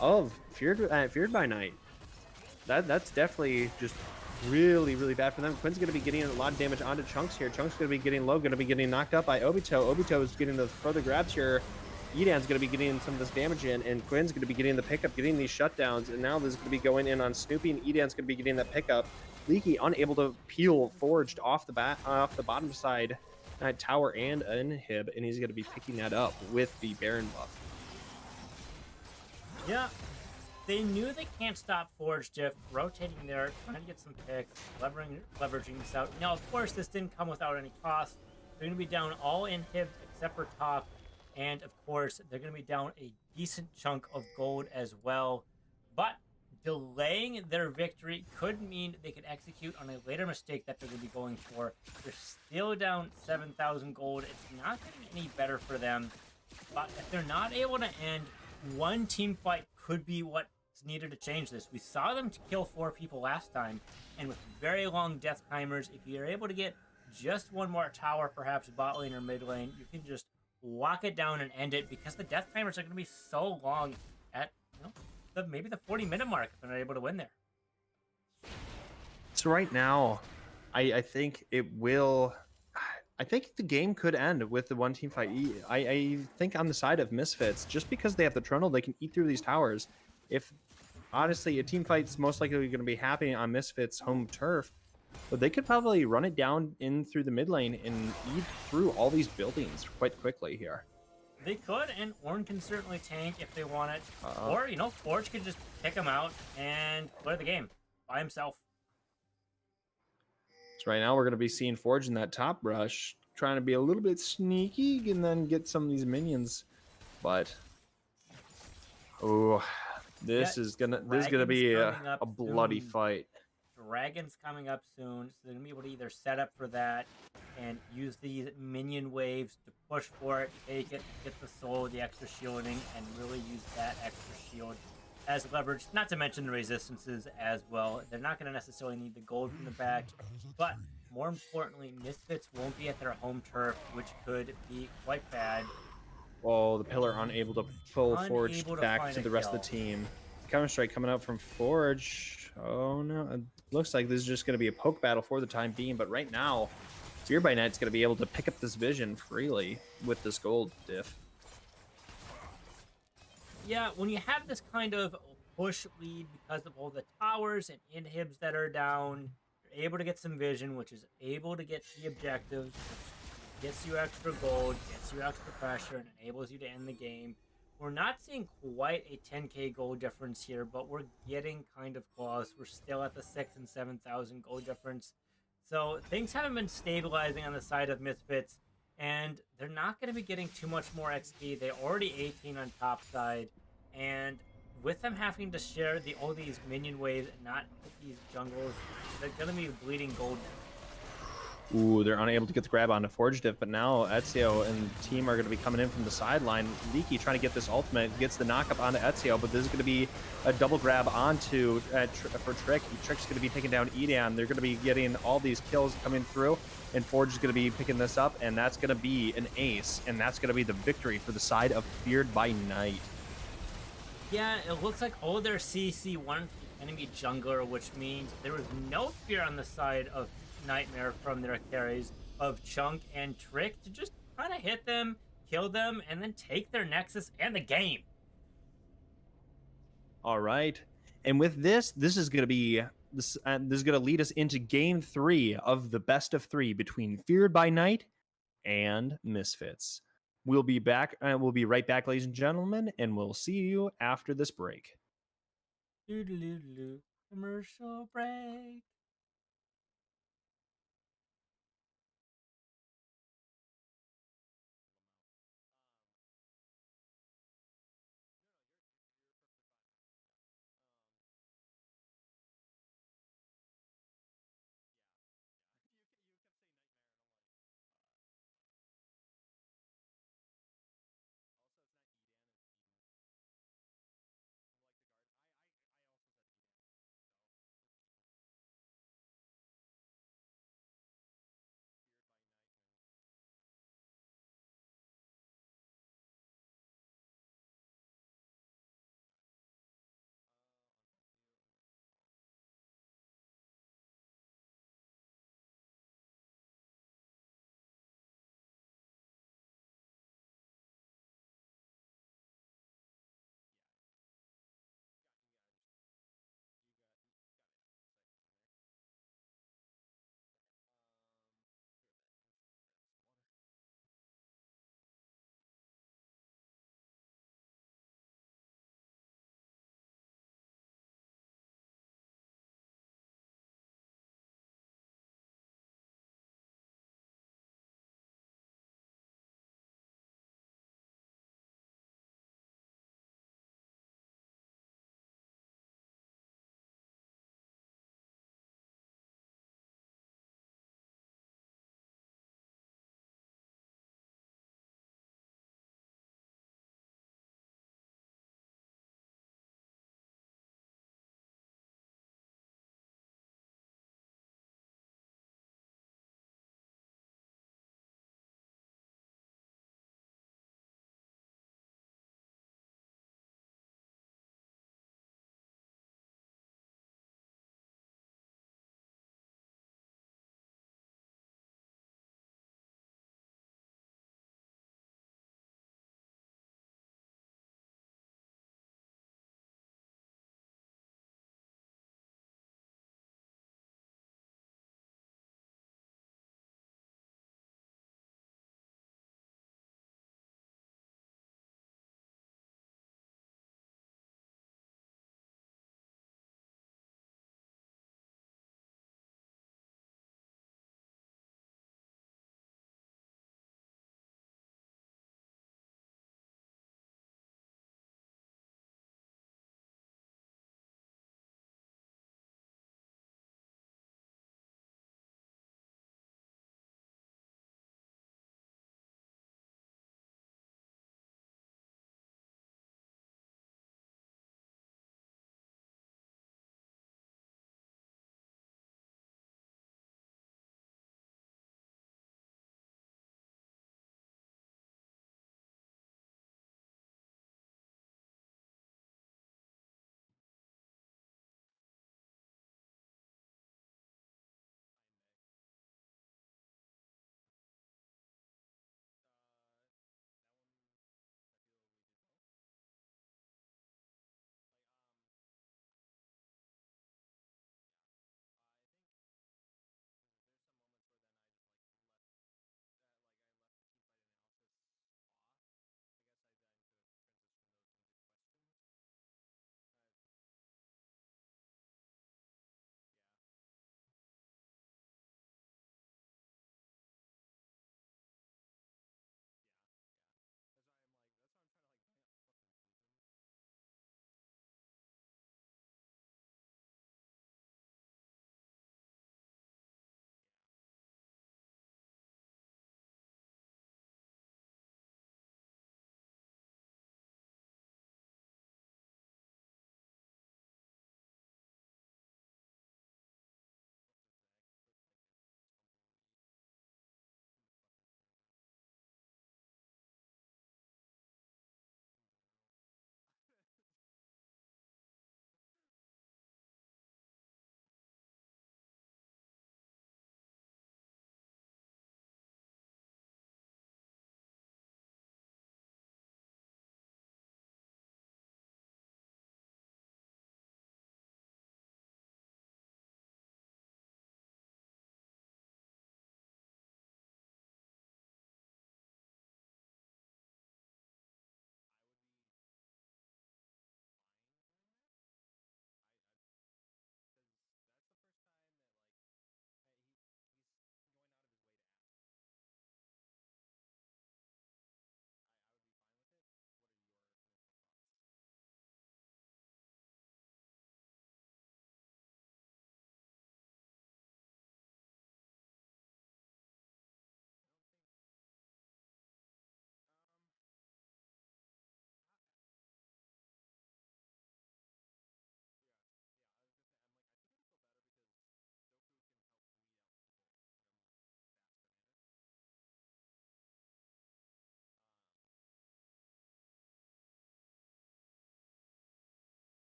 of Feared by Night. That's definitely just really, really bad for them. Quinn's going to be getting a lot of damage onto Chunks here. Chunks going to be getting low, going to be getting knocked up by Obito. Obito is getting the further grabs here. Edan's going to be getting some of this damage in, and Quinn's going to be getting the pickup, getting these shutdowns, and now this is going to be going in on Snoopy, and Edan's going to be getting that pickup. Leaky unable to peel Forged off the bottom side tower and inhib, and he's going to be picking that up with the Baron buff. Yeah, they knew they can't stop Forge Diff, rotating there, trying to get some picks, leveraging this out. Now, of course, this didn't come without any cost. They're going to be down all inhibs except for top, and of course, they're going to be down a decent chunk of gold as well. But delaying their victory could mean they could execute on a later mistake that they're going to be going for. They're still down 7,000 gold. It's not getting any better for them. But if they're not able to end, one team fight could be what's needed to change this. We saw them to kill 4 people last time, and with very long death timers, if you're able to get just one more tower, perhaps bot lane or mid lane, you can just lock it down and end it, because the death timers are going to be so long at maybe the 40-minute mark if they're not able to win there. So right now, I think it will. I think the game could end with the one team fight. I think on the side of Misfits, just because they have the Trundle, they can eat through these towers. If honestly, a team fight's most likely going to be happening on Misfits' home turf, but they could probably run it down in through the mid lane and eat through all these buildings quite quickly here. They could, and Ornn can certainly tank if they want it. Or, Forge could just pick him out and play the game by himself. So right now we're going to be seeing Forge in that top brush, trying to be a little bit sneaky and then get some of these minions. But this is gonna be a bloody fight. Dragon's coming up soon, so they're gonna be able to either set up for that and use these minion waves to push for it, take it, get the soul, the extra shielding, and really use that extra shield as leverage, not to mention the resistances as well. They're not going to necessarily need the gold from the back, but more importantly, Misfits won't be at their home turf, which could be quite bad. Oh, the pillar unable to pull Forge back to the rest of the team. Counter Strike coming out from Forge. Oh no, it looks like this is just going to be a poke battle for the time being. But right now, Fear by Night's going to be able to pick up this vision freely with this gold diff. Yeah, when you have this kind of push lead because of all the towers and inhibs that are down, you're able to get some vision, which is able to get the objectives, which gets you extra gold, gets you extra pressure, and enables you to end the game. We're not seeing quite a 10k gold difference here, but we're getting kind of close. We're still at the 6 and 7,000 gold difference. So things haven't been stabilizing on the side of Misfits, and they're not going to be getting too much more XP. They're already 18 on top side, and with them having to share all these minion waves and not hit these jungles, they're going to be bleeding gold now. Ooh, they're unable to get the grab onto Forge Diff, but now Ezio and team are going to be coming in from the sideline. Leaky trying to get this ultimate, gets the knockup onto Ezio, but this is going to be a double grab onto for Trick. Trick's going to be taking down Edan. They're going to be getting all these kills coming through, and Forge is going to be picking this up, and that's going to be an ace, and that's going to be the victory for the side of Feared by Night. Yeah, it looks like all their CC wanted the enemy jungler, which means there was no fear on the side of Nightmare from their carries of Chunk and Trick to just kind of hit them, kill them, and then take their Nexus and the game. All right. And with this is going to be this is going to lead us into game 3 of the best of 3 between Feared by Night and Misfits. We'll be back. We'll be right back, ladies and gentlemen, and we'll see you after this break. Commercial break.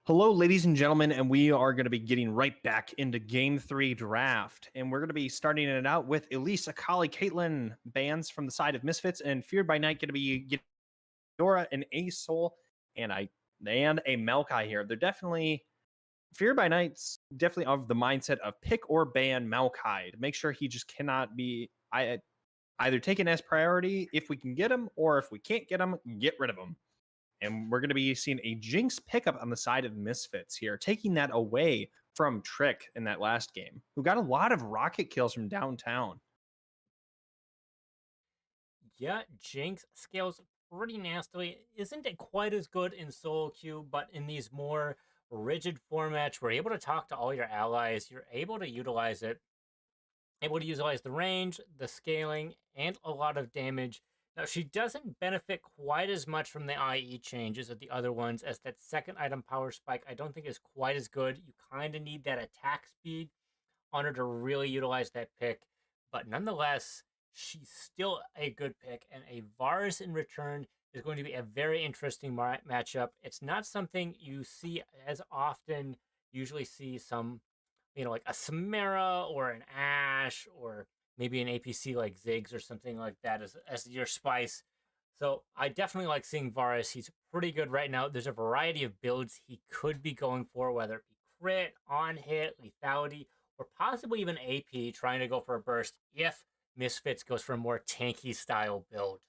Hello, ladies and gentlemen, and we are going to be getting right back into Game 3 draft. And we're going to be starting it out with Elise, Akali, Caitlyn, bands from the side of Misfits, and Feared by Night going to be getting Dora and a Soul and a Maokai here. They're definitely Feared by Night's definitely of the mindset of pick or ban Maokai to make sure he just cannot be either taken as priority if we can get him, or if we can't get him, get rid of him. And we're going to be seeing a Jinx pickup on the side of Misfits here, taking that away from Trick in that last game, who got a lot of rocket kills from downtown. Yeah, Jinx scales pretty nastily. Isn't it quite as good in solo queue, but in these more rigid formats, we're able to talk to all your allies. You're able to utilize it, able to utilize the range, the scaling, and a lot of damage. Now, she doesn't benefit quite as much from the IE changes of the other ones, as that second item power spike I don't think is quite as good. You kind of need that attack speed on her to really utilize that pick. But nonetheless, she's still a good pick, and a Varus in return is going to be a very interesting matchup. It's not something you see as often. Usually see some, like a Samara or an Ashe or maybe an APC like Ziggs or something like that as your spice. So I definitely like seeing Varus. He's pretty good right now. There's a variety of builds he could be going for, whether it be crit, on hit, lethality, or possibly even AP, trying to go for a burst if Misfits goes for a more tanky style build.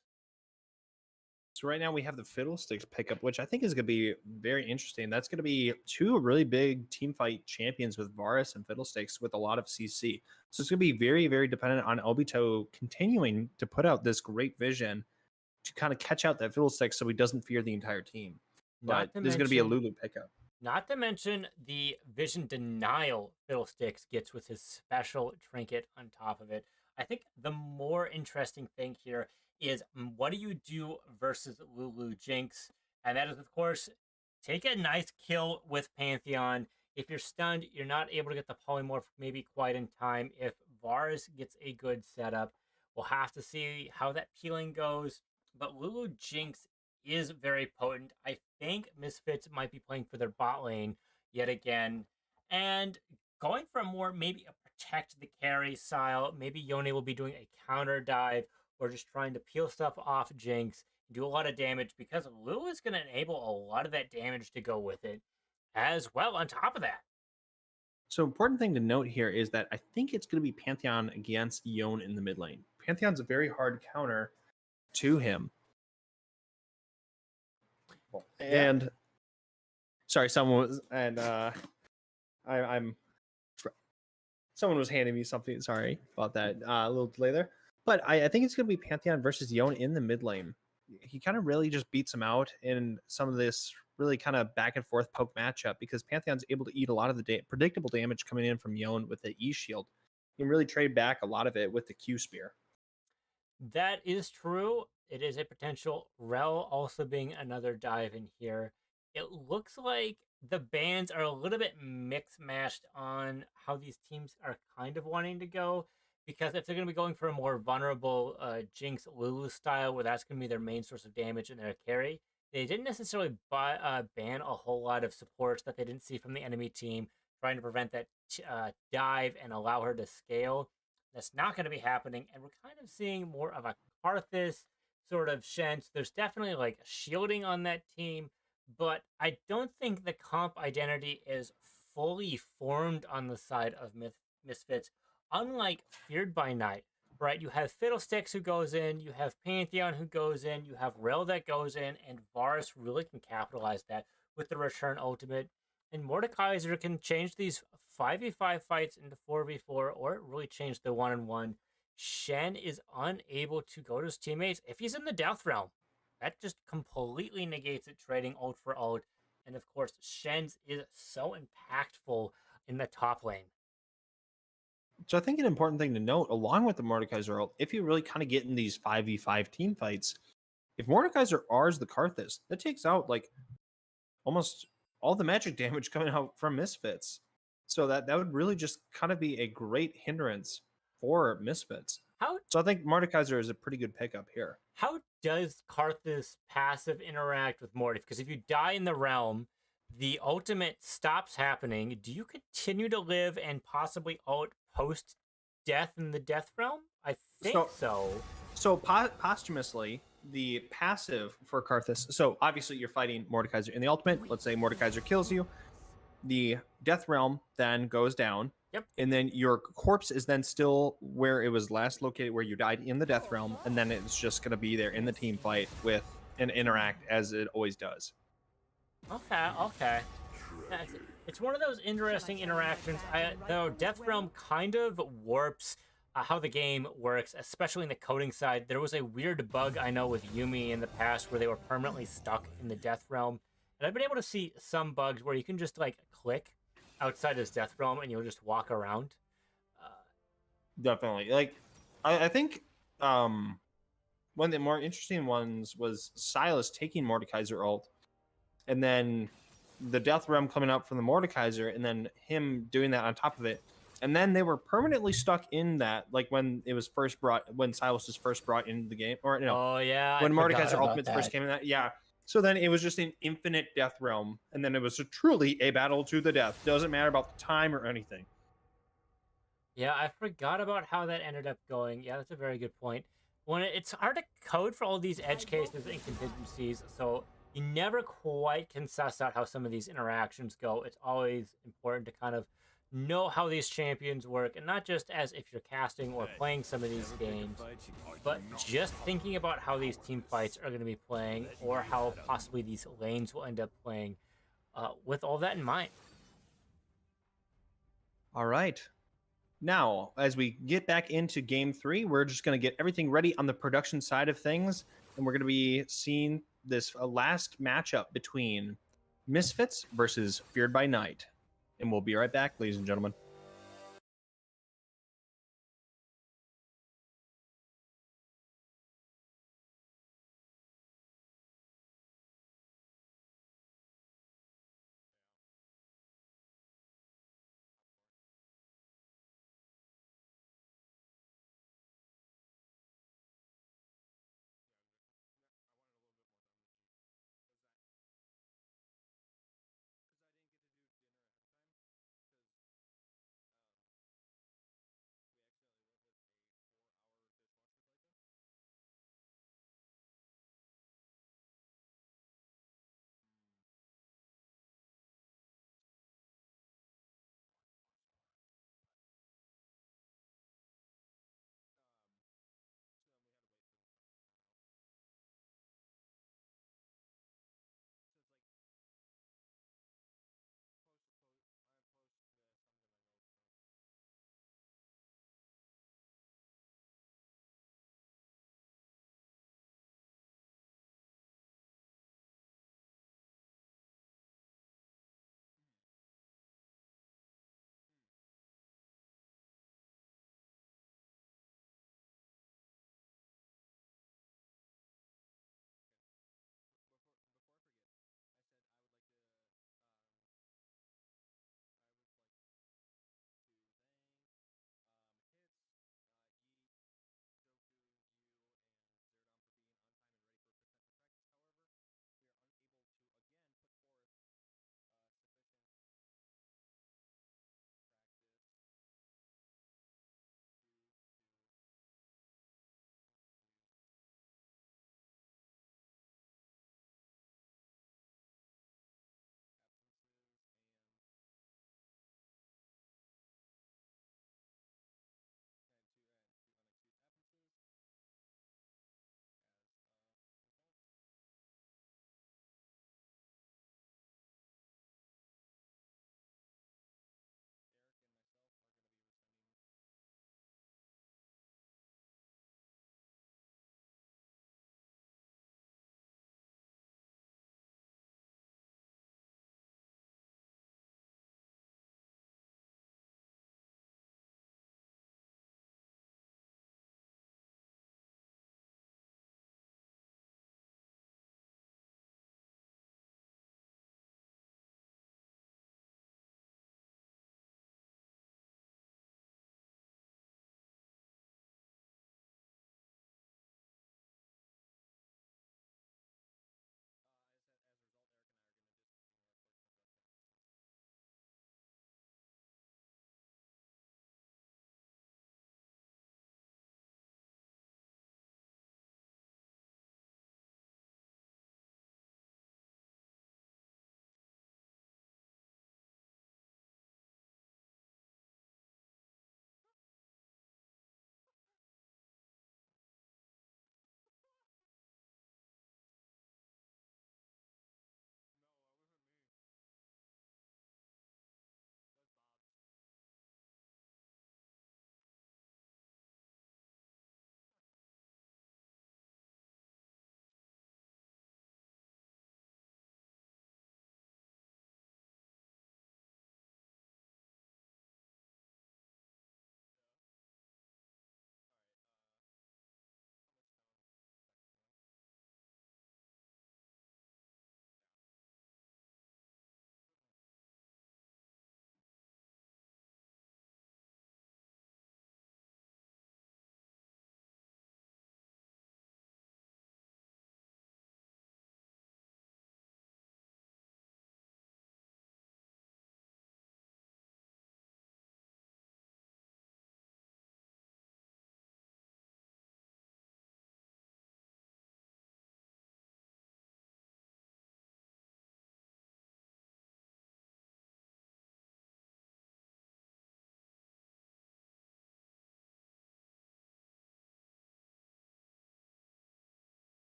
So right now we have the Fiddlesticks pickup, which I think is going to be very interesting. That's going to be two really big team fight champions with Varus and Fiddlesticks with a lot of CC. So it's going to be very, very dependent on Obito continuing to put out this great vision to kind of catch out that Fiddlesticks so he doesn't fear the entire team. But there's going to be a Lulu pickup. Not to mention the vision denial Fiddlesticks gets with his special trinket on top of it. I think the more interesting thing here is what do you do versus Lulu Jinx? And that is, of course, take a nice kill with Pantheon. If you're stunned, you're not able to get the polymorph maybe quite in time. If Varus gets a good setup, we'll have to see how that peeling goes. But Lulu Jinx is very potent. I think Misfits might be playing for their bot lane yet again. And going for more maybe a protect the carry style. Maybe Yone will be doing a counter dive or just trying to peel stuff off Jinx, do a lot of damage, because Lulu is going to enable a lot of that damage to go with it as well on top of that. So important thing to note here is that I think it's going to be Pantheon against Yone in the mid lane. Pantheon's a very hard counter to him. And sorry, someone was, and I'm someone was handing me something. Sorry about that. A little delay there. But I think it's going to be Pantheon versus Yone in the mid lane. He kind of really just beats him out in some of this really kind of back and forth poke matchup, because Pantheon's able to eat a lot of the predictable damage coming in from Yone with the E shield. He can really trade back a lot of it with the Q spear. That is true. It is a potential. Rel also being another dive in here. It looks like the bands are a little bit mix matched on how these teams are kind of wanting to go. Because if they're going to be going for a more vulnerable Jinx Lulu style, where that's going to be their main source of damage and their carry, they didn't necessarily ban a whole lot of supports that they didn't see from the enemy team, trying to prevent that dive and allow her to scale. That's not going to be happening, and we're kind of seeing more of a Karthus sort of Shen. There's definitely like shielding on that team, but I don't think the comp identity is fully formed on the side of Misfits. Unlike Feared by Night, right? You have Fiddlesticks who goes in, you have Pantheon who goes in, you have Rel that goes in, and Varus really can capitalize that with the return ultimate. And Mordekaiser can change these 5v5 fights into 4v4, or really change the 1-on-1. Shen is unable to go to his teammates if he's in the Death Realm. That just completely negates it, trading ult for ult. And of course, Shen's is so impactful in the top lane. So I think an important thing to note, along with the Mordekaiser ult, if you really kind of get in these 5v5 team fights, if Mordekaiser R's the Karthus, that takes out like almost all the magic damage coming out from Misfits. So that would really just kind of be a great hindrance for Misfits. So I think Mordekaiser is a pretty good pickup here. How does Karthus passive interact with Mortis? Because if you die in the realm, the ultimate stops happening, do you continue to live and possibly ult post death in the death realm? I think So so. posthumously, the passive for Karthus. So obviously you're fighting Mordekaiser in the ultimate. Let's say Mordekaiser kills you. The Death Realm then goes down, Yep. and then your corpse is then still where it was last located, where you died in the Death Realm, and then it's just going to be there in the team fight with and interact as it always does. Okay, okay. Yeah, it's one of those interesting interactions. Though Death Realm kind of warps how the game works, especially in the coding side. There was a weird bug I know with Yumi in the past where they were permanently stuck in the Death Realm, and I've been able to see some bugs where you can just like click outside this Death Realm and you'll just walk around. Uh, Definitely. Like, I think one of the more interesting ones was Silas taking Mordekaiser ult, and then the Death Realm coming up from the Mordekaiser, and then him doing that on top of it. And then they were permanently stuck in that, like when it was first brought, when Silas was first brought into the game, or no, oh yeah, I when forgot Mordekaiser about Ultimates first that. came in that, yeah. So then it was just an infinite Death Realm, and then it was truly a battle to the death. Doesn't matter about the time or anything. Yeah, I forgot about how that ended up going. Yeah, that's a very good point. When it's hard to code for all these edge cases and contingencies, so you never quite can suss out how some of these interactions go. It's always important to kind of know how these champions work, and not just as if you're casting or playing some of these games, but just thinking about how these team fights are going to be playing or how possibly these lanes will end up playing with all that in mind. All right. Now, as we get back into game three, we're just going to get everything ready on the production side of things. And we're going to be seeing this last matchup between Misfits versus Feared by Night. And we'll be right back, ladies and gentlemen.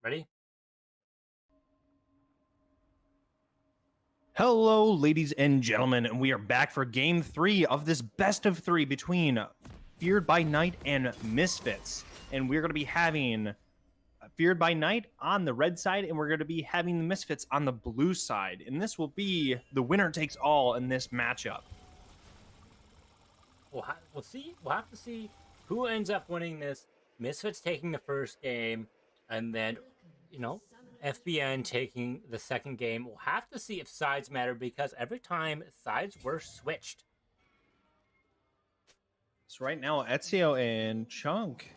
Ready? Hello, ladies and gentlemen, and we are back for game 3 of this best of 3 between Feared by Night and Misfits. And we're going to be having Feared by Night on the red side, and we're going to be having the Misfits on the blue side. And this will be the winner takes all in this matchup. We'll see. We'll have to see who ends up winning this. Misfits taking the first game, and then, FBN taking the second game. We'll have to see if sides matter, because every time sides were switched. So right now, Ezio and Chunk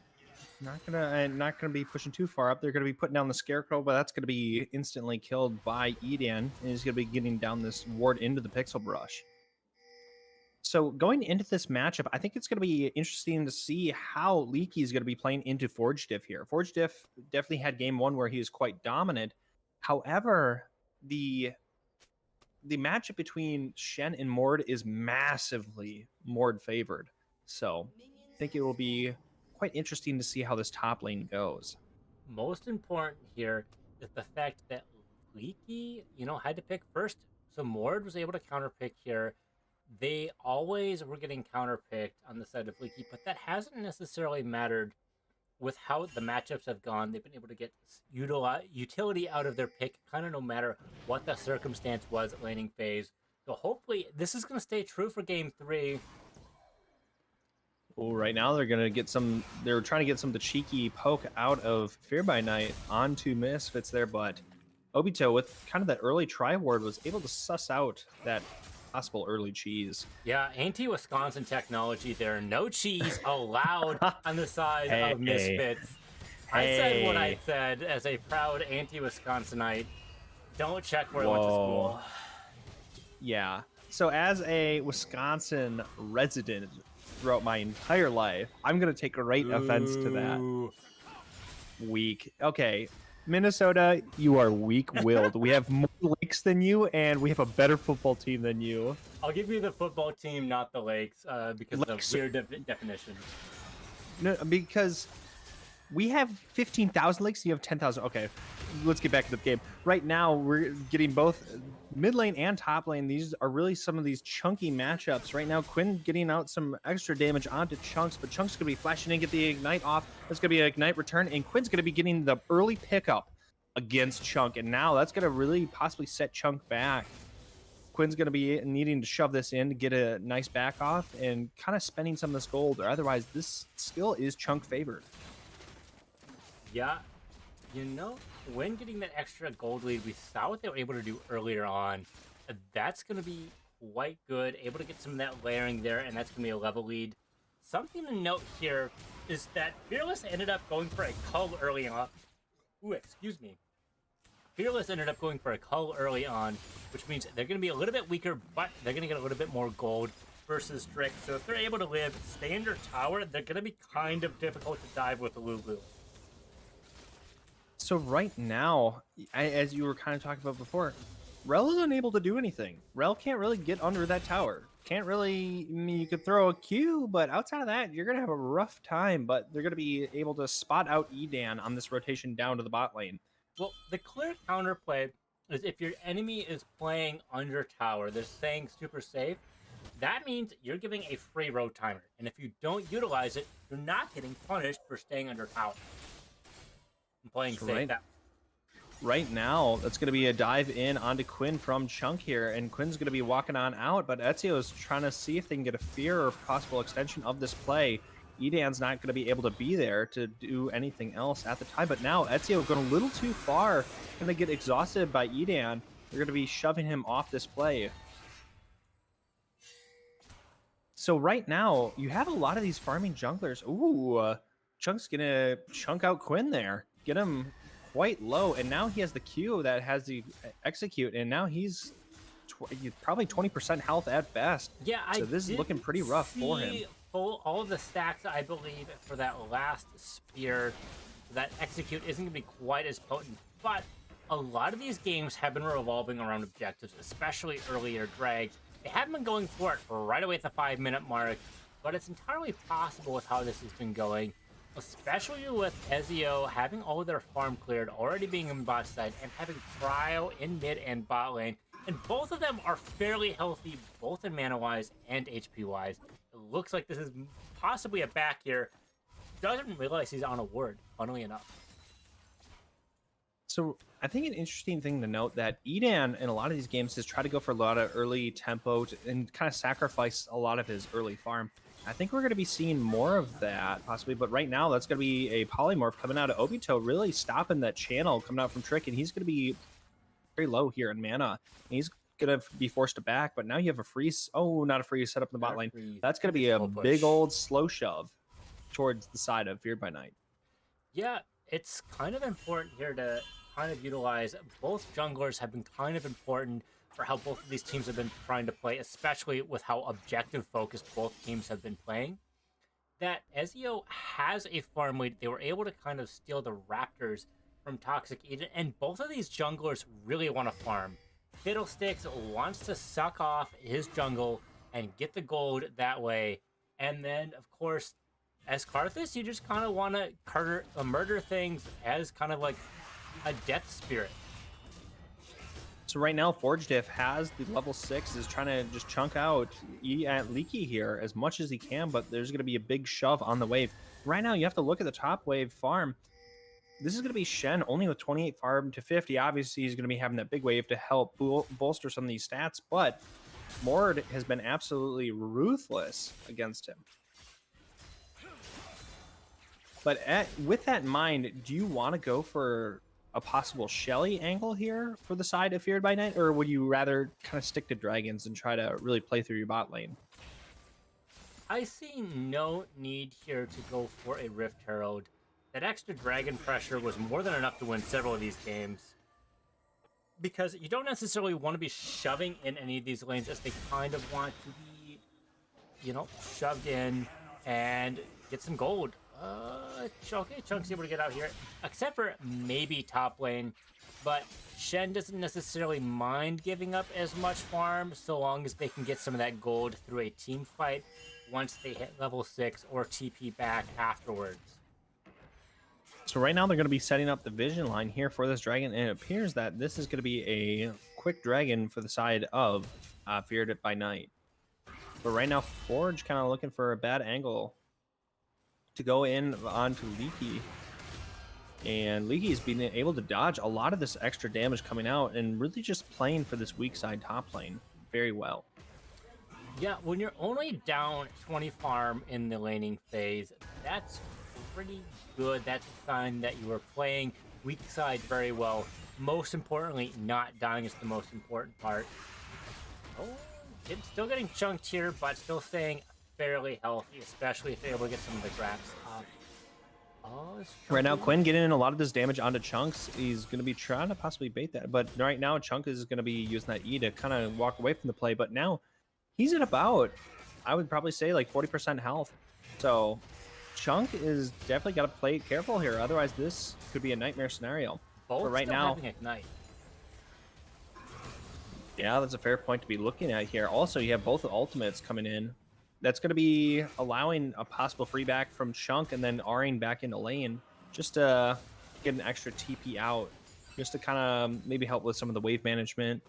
not gonna be pushing too far up. They're gonna be putting down the Scarecrow, but that's gonna be instantly killed by Edan, and he's gonna be getting down this ward into the Pixel Brush. So going into this matchup, I think it's going to be interesting to see how Leaky is going to be playing into Forge Diff here. Forge Diff definitely had game 1 where he was quite dominant. However, the matchup between Shen and Mord is massively Mord favored. So I think it will be quite interesting to see how this top lane goes. Most important here is the fact that Leaky, had to pick first. So Mord was able to counterpick here. They always were getting counterpicked on the side of Leaky, but that hasn't necessarily mattered with how the matchups have gone. They've been able to get utility out of their pick, kind of no matter what the circumstance was at laning phase. So hopefully this is going to stay true for game 3. Oh, right now they're trying to get some of the cheeky poke out of Fear by Night onto Misfits there, but Obito, with kind of that early try ward, was able to suss out that possible early cheese. Yeah, anti-Wisconsin technology there. No cheese allowed on the side of Misfits. I said what I said as a proud anti-Wisconsinite. Don't check where I went to school. Yeah. So as a Wisconsin resident throughout my entire life, I'm going to take great offense to that. Weak. Okay. Minnesota, you are weak-willed. We have more lakes than you, and we have a better football team than you. I'll give you the football team, not the lakes, because of the weird definition. No, because we have 15,000 lakes, you have 10,000. Okay, let's get back to the game. Right now, we're getting both mid lane and top lane. These are really some of these chunky matchups. Right now, Quinn getting out some extra damage onto Chunks, but Chunks going to be flashing in, get the Ignite off. There's going to be an Ignite return, and Quinn's going to be getting the early pickup against Chunk, and now that's going to really possibly set Chunk back. Quinn's going to be needing to shove this in to get a nice back off and kind of spending some of this gold, or otherwise this skill is Chunk favored. Yeah, when getting that extra gold lead, we saw what they were able to do earlier on. That's going to be quite good, able to get some of that layering there, and that's going to be a level lead. Something to note here is that Fearless ended up going for a cull early on. Ooh, excuse me. Fearless ended up going for a cull early on, which means they're going to be a little bit weaker, but they're going to get a little bit more gold versus Strict. So if they're able to live, stay in their tower, they're going to be kind of difficult to dive with the Lulu. So right now, as you were kind of talking about before, Rel is unable to do anything. Rel can't really get under that tower. Can't really, you could throw a Q, but outside of that, you're going to have a rough time, but they're going to be able to spot out Edan on this rotation down to the bot lane. Well, the clear counterplay is if your enemy is playing under tower, they're staying super safe, that means you're giving a free road timer. And if you don't utilize it, you're not getting punished for staying under tower. I'm playing safe. Right now, that's going to be a dive in onto Quinn from Chunk here, and Quinn's going to be walking on out, but Ezio is trying to see if they can get a fear or possible extension of this play. Edan's not going to be able to be there to do anything else at the time, but now Ezio going a little too far, going to get exhausted by Edan. They're going to be shoving him off this play. So right now, you have a lot of these farming junglers. Ooh, Chunk's going to chunk out Quinn there, get him quite low, and now he has the Q that has the execute, and now he's probably 20% health at best. Yeah, so this is looking pretty rough for him. All of the stacks, I believe, for that last spear, that execute isn't going to be quite as potent, but a lot of these games have been revolving around objectives, especially earlier drags. They haven't been going for it right away at the 5-minute mark, but it's entirely possible with how this has been going. especially with Ezio having all of their farm cleared, already being in bot side, and having Cryo in mid and bot lane. And both of them are fairly healthy, both in mana wise and HP wise. It looks like this is possibly a back here. Doesn't realize he's on a ward, funnily enough. So I think an interesting thing to note that Edan in a lot of these games has tried to go for a lot of early tempo and kind of sacrifice a lot of his early farm. I think we're going to be seeing more of that possibly, but right now that's going to be a polymorph coming out of Obito, really stopping that channel coming out from Trick, and he's going to be very low here in mana. And he's going to be forced to back, but now you have a freeze. Oh, not a freeze set up in the bot lane. That's going to be a big old slow shove towards the side of Feared by Night. Yeah, it's kind of important here to kind of utilize both junglers have been kind of important for how both of these teams have been trying to play, especially with how objective focused both teams have been playing. That Ezio has a farm lead. They were able to kind of steal the Raptors from Toxic Eden, and both of these junglers really want to farm. Fiddlesticks wants to suck off his jungle and get the gold that way. And then, of course, as Karthus, you just kind of want to murder things as kind of like a death spirit. So right now, Forge Diff has the level 6, is trying to just chunk out Leaky here as much as he can, but there's going to be a big shove on the wave. Right now, you have to look at the top wave farm. This is going to be Shen only with 28 farm to 50. Obviously, he's going to be having that big wave to help bolster some of these stats, but Mord has been absolutely ruthless against him. But with that in mind, do you want to go for a possible Shelly angle here for the side of Feared by Night, or would you rather kind of stick to dragons and try to really play through your bot lane? I see no need here to go for a Rift Herald. That extra dragon pressure was more than enough to win several of these games. Because you don't necessarily want to be shoving in any of these lanes as they kind of want to be, you know, shoved in and get some gold. Okay, Chunk's able to get out here, except for maybe top lane, but Shen doesn't necessarily mind giving up as much farm so long as they can get some of that gold through a team fight once they hit level 6 or TP back afterwards. So right now they're going to be setting up the vision line here for this dragon, and it appears that this is going to be a quick dragon for the side of Feared by Night. But right now Forge kind of looking for a bad angle to go in onto Leaky, and Leaky is being able to dodge a lot of this extra damage coming out and really just playing for this weak side top lane very well. Yeah, when you're only down 20 farm in the laning phase, that's pretty good. That's a sign that you are playing weak side very well. Most importantly, not dying is the most important part. Oh, it's still getting chunked here, but still staying fairly healthy, especially if they're able to get some of the grabs up. Oh, right now, Quinn getting in a lot of this damage onto Chunks. He's going to be trying to possibly bait that, but right now, Chunk is going to be using that E to kind of walk away from the play, but now he's at about, I would probably say, like 40% health. So Chunk is definitely got to play careful here, otherwise this could be a nightmare scenario. Both but right still now, having Ignite. Yeah, that's a fair point to be looking at here. Also, you have both ultimates coming in. That's going to be allowing a possible free back from Chunk and then R'ing back into lane just to get an extra TP out, just to kind of maybe help with some of the wave management.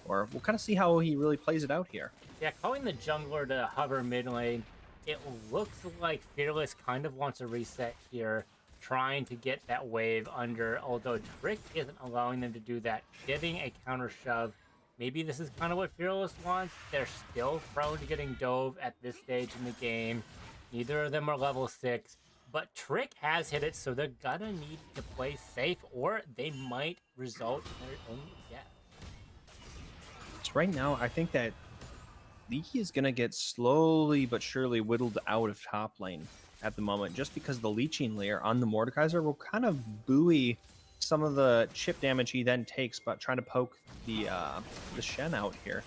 Or we'll kind of see how he really plays it out here. Yeah, calling the jungler to hover mid lane, it looks like Fearless kind of wants a reset here, trying to get that wave under, although Trick isn't allowing them to do that, getting a counter shove. Maybe this is kind of what Fearless wants. They're still prone to getting dove at this stage in the game. Neither of them are level 6, but Trick has hit it, so they're gonna need to play safe, or they might result in their own death. So right now, I think that Leaky is gonna get slowly but surely whittled out of top lane at the moment, just because the leeching layer on the Mordekaiser will kind of buoy some of the chip damage he then takes, but trying to poke the Shen out here.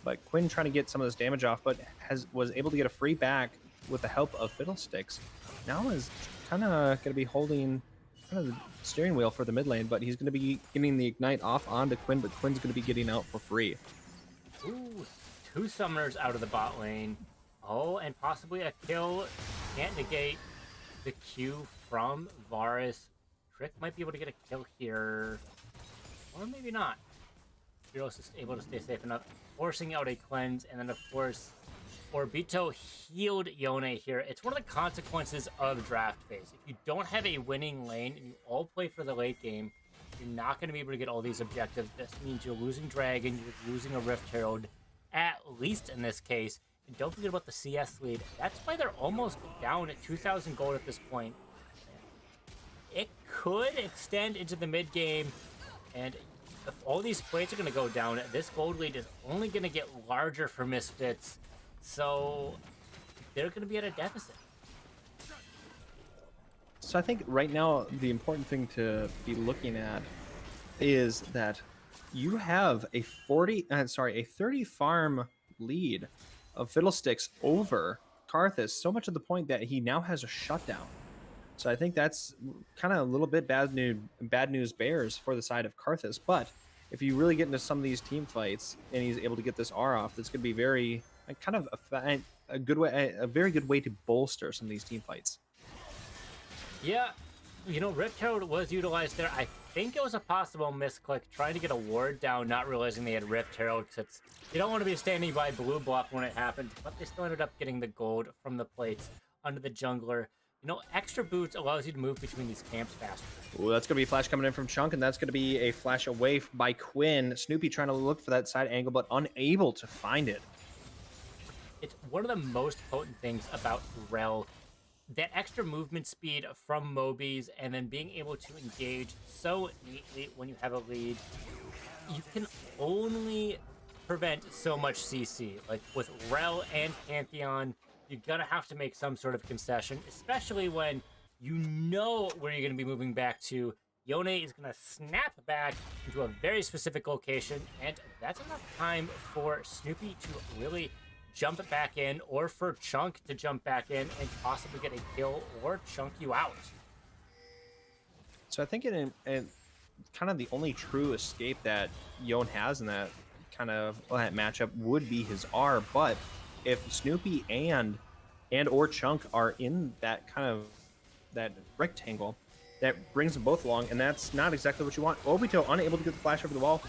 But Quinn trying to get some of this damage off, but was able to get a free back with the help of Fiddlesticks. Now is kind of going to be holding kind of the steering wheel for the mid lane, but he's going to be getting the Ignite off onto Quinn, but Quinn's going to be getting out for free. Ooh, 2 summoners out of the bot lane. Oh, and possibly a kill. Can't negate. the Q from Varus. Trick might be able to get a kill here, or maybe not. Fearless is able to stay safe enough, forcing out a cleanse, and then of course, Orbito healed Yone here. It's one of the consequences of draft phase. If you don't have a winning lane and you all play for the late game, you're not going to be able to get all these objectives. This means you're losing Dragon, you're losing a Rift Herald, at least in this case. And don't forget about the CS lead. That's why they're almost down at 2,000 gold at this point. It could extend into the mid game, and if all these plates are going to go down, this gold lead is only going to get larger for Misfits. So they're going to be at a deficit. So I think right now the important thing to be looking at is that you have a 30 farm lead of Fiddlesticks over Karthus, so much to the point that he now has a shutdown. So I think that's kind of a little bit bad news bears for the side of Karthus. But if you really get into some of these team fights and he's able to get this R off, that's going to be very kind of a good way, a very good way to bolster some of these team fights. Yeah, you know, Rift Herald was utilized there. I think it was a possible misclick, trying to get a ward down, not realizing they had Rift Herald, because you don't want to be standing by blue buff when it happens, but they still ended up getting the gold from the plates under the jungler. You know, extra boots allows you to move between these camps faster. Ooh, that's going to be a flash coming in from Chunk, and that's going to be a flash away by Quinn. Snoopy trying to look for that side angle, but unable to find it. It's one of the most potent things about Rel. That extra movement speed from Mobies, and then being able to engage so neatly when you have a lead. You can only prevent so much CC. Like with Rel and Pantheon, you're gonna have to make some sort of concession, especially when you know where you're gonna be moving back to. Yone is gonna snap back into a very specific location, and that's enough time for Snoopy to really jump back in, or for Chunk to jump back in and possibly get a kill or chunk you out. So I think in kind of the only true escape that Yone has in that kind of that matchup would be his R, but if Snoopy and or Chunk are in that kind of that rectangle, that brings them both along, and that's not exactly what you want. Obito unable to get the flash over the wall.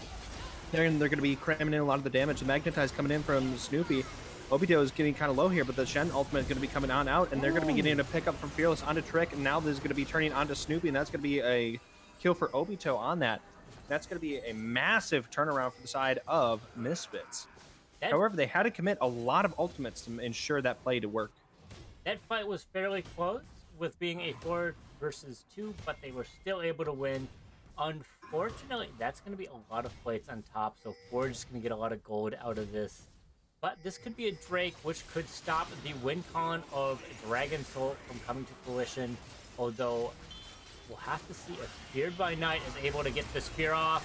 They're going to be cramming in a lot of the damage. The Magnetize coming in from Snoopy. Obito is getting kind of low here, but the Shen ultimate is going to be coming on out, and they're going to be getting a pick up from Fearless onto Trick, and now this is going to be turning onto Snoopy, and that's going to be a kill for Obito on that. That's going to be a massive turnaround for the side of Misfits. However, they had to commit a lot of ultimates to ensure that play to work. That fight was fairly close, with being a 4 versus 2, but they were still able to win. Unfortunately, that's going to be a lot of plates on top, so Forge is going to get a lot of gold out of this. But this could be a Drake, which could stop the win con of Dragon Soul from coming to fruition. Although, we'll have to see if Feared by Night is able to get the spear off.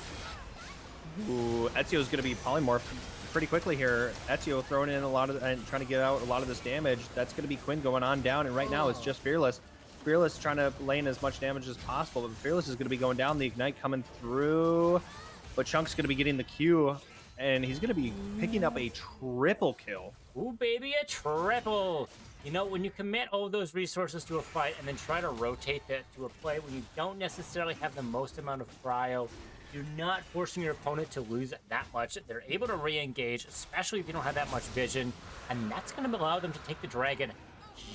Ooh, Ezio's going to be polymorphed pretty quickly here. Ezio throwing in a lot of and trying to get out a lot of this damage. That's going to be Quinn going on down, and right now it's just Fearless. Fearless trying to lay in as much damage as possible, but Fearless is going to be going down. The Ignite coming through, but Chunk's going to be getting the Q, and he's going to be picking up a triple kill. Ooh, baby, a triple! You know, when you commit all of those resources to a fight and then try to rotate that to a play when you don't necessarily have the most amount of cryo, you're not forcing your opponent to lose that much. They're able to re-engage, especially if you don't have that much vision, and that's going to allow them to take the dragon,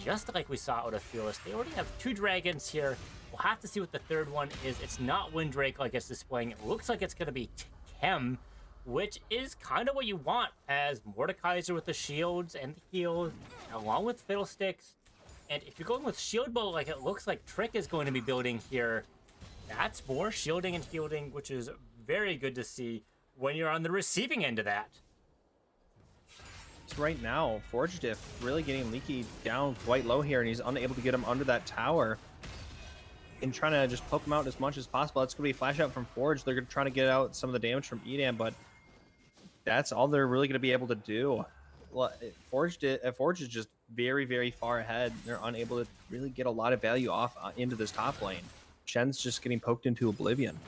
just like we saw out of Fearless. They already have 2 dragons here. We'll have to see what the third one is. It's not Windrake like it's displaying. It looks like it's going to be Tem, which is kind of what you want, as Mordekaiser with the shields and the heals, along with Fiddlesticks. And if you're going with Shield Bow like it looks like Trick is going to be building here, that's more shielding and healing, which is very good to see when you're on the receiving end of that. So right now, Forge Diff really getting Leaky down quite low here, and he's unable to get him under that tower. And trying to just poke him out as much as possible. That's going to be a flash out from Forge. They're going to try to get out some of the damage from Edam, but that's all they're really going to be able to do. Forge is just very, very far ahead. They're unable to really get a lot of value off into this top lane. Shen's just getting poked into oblivion.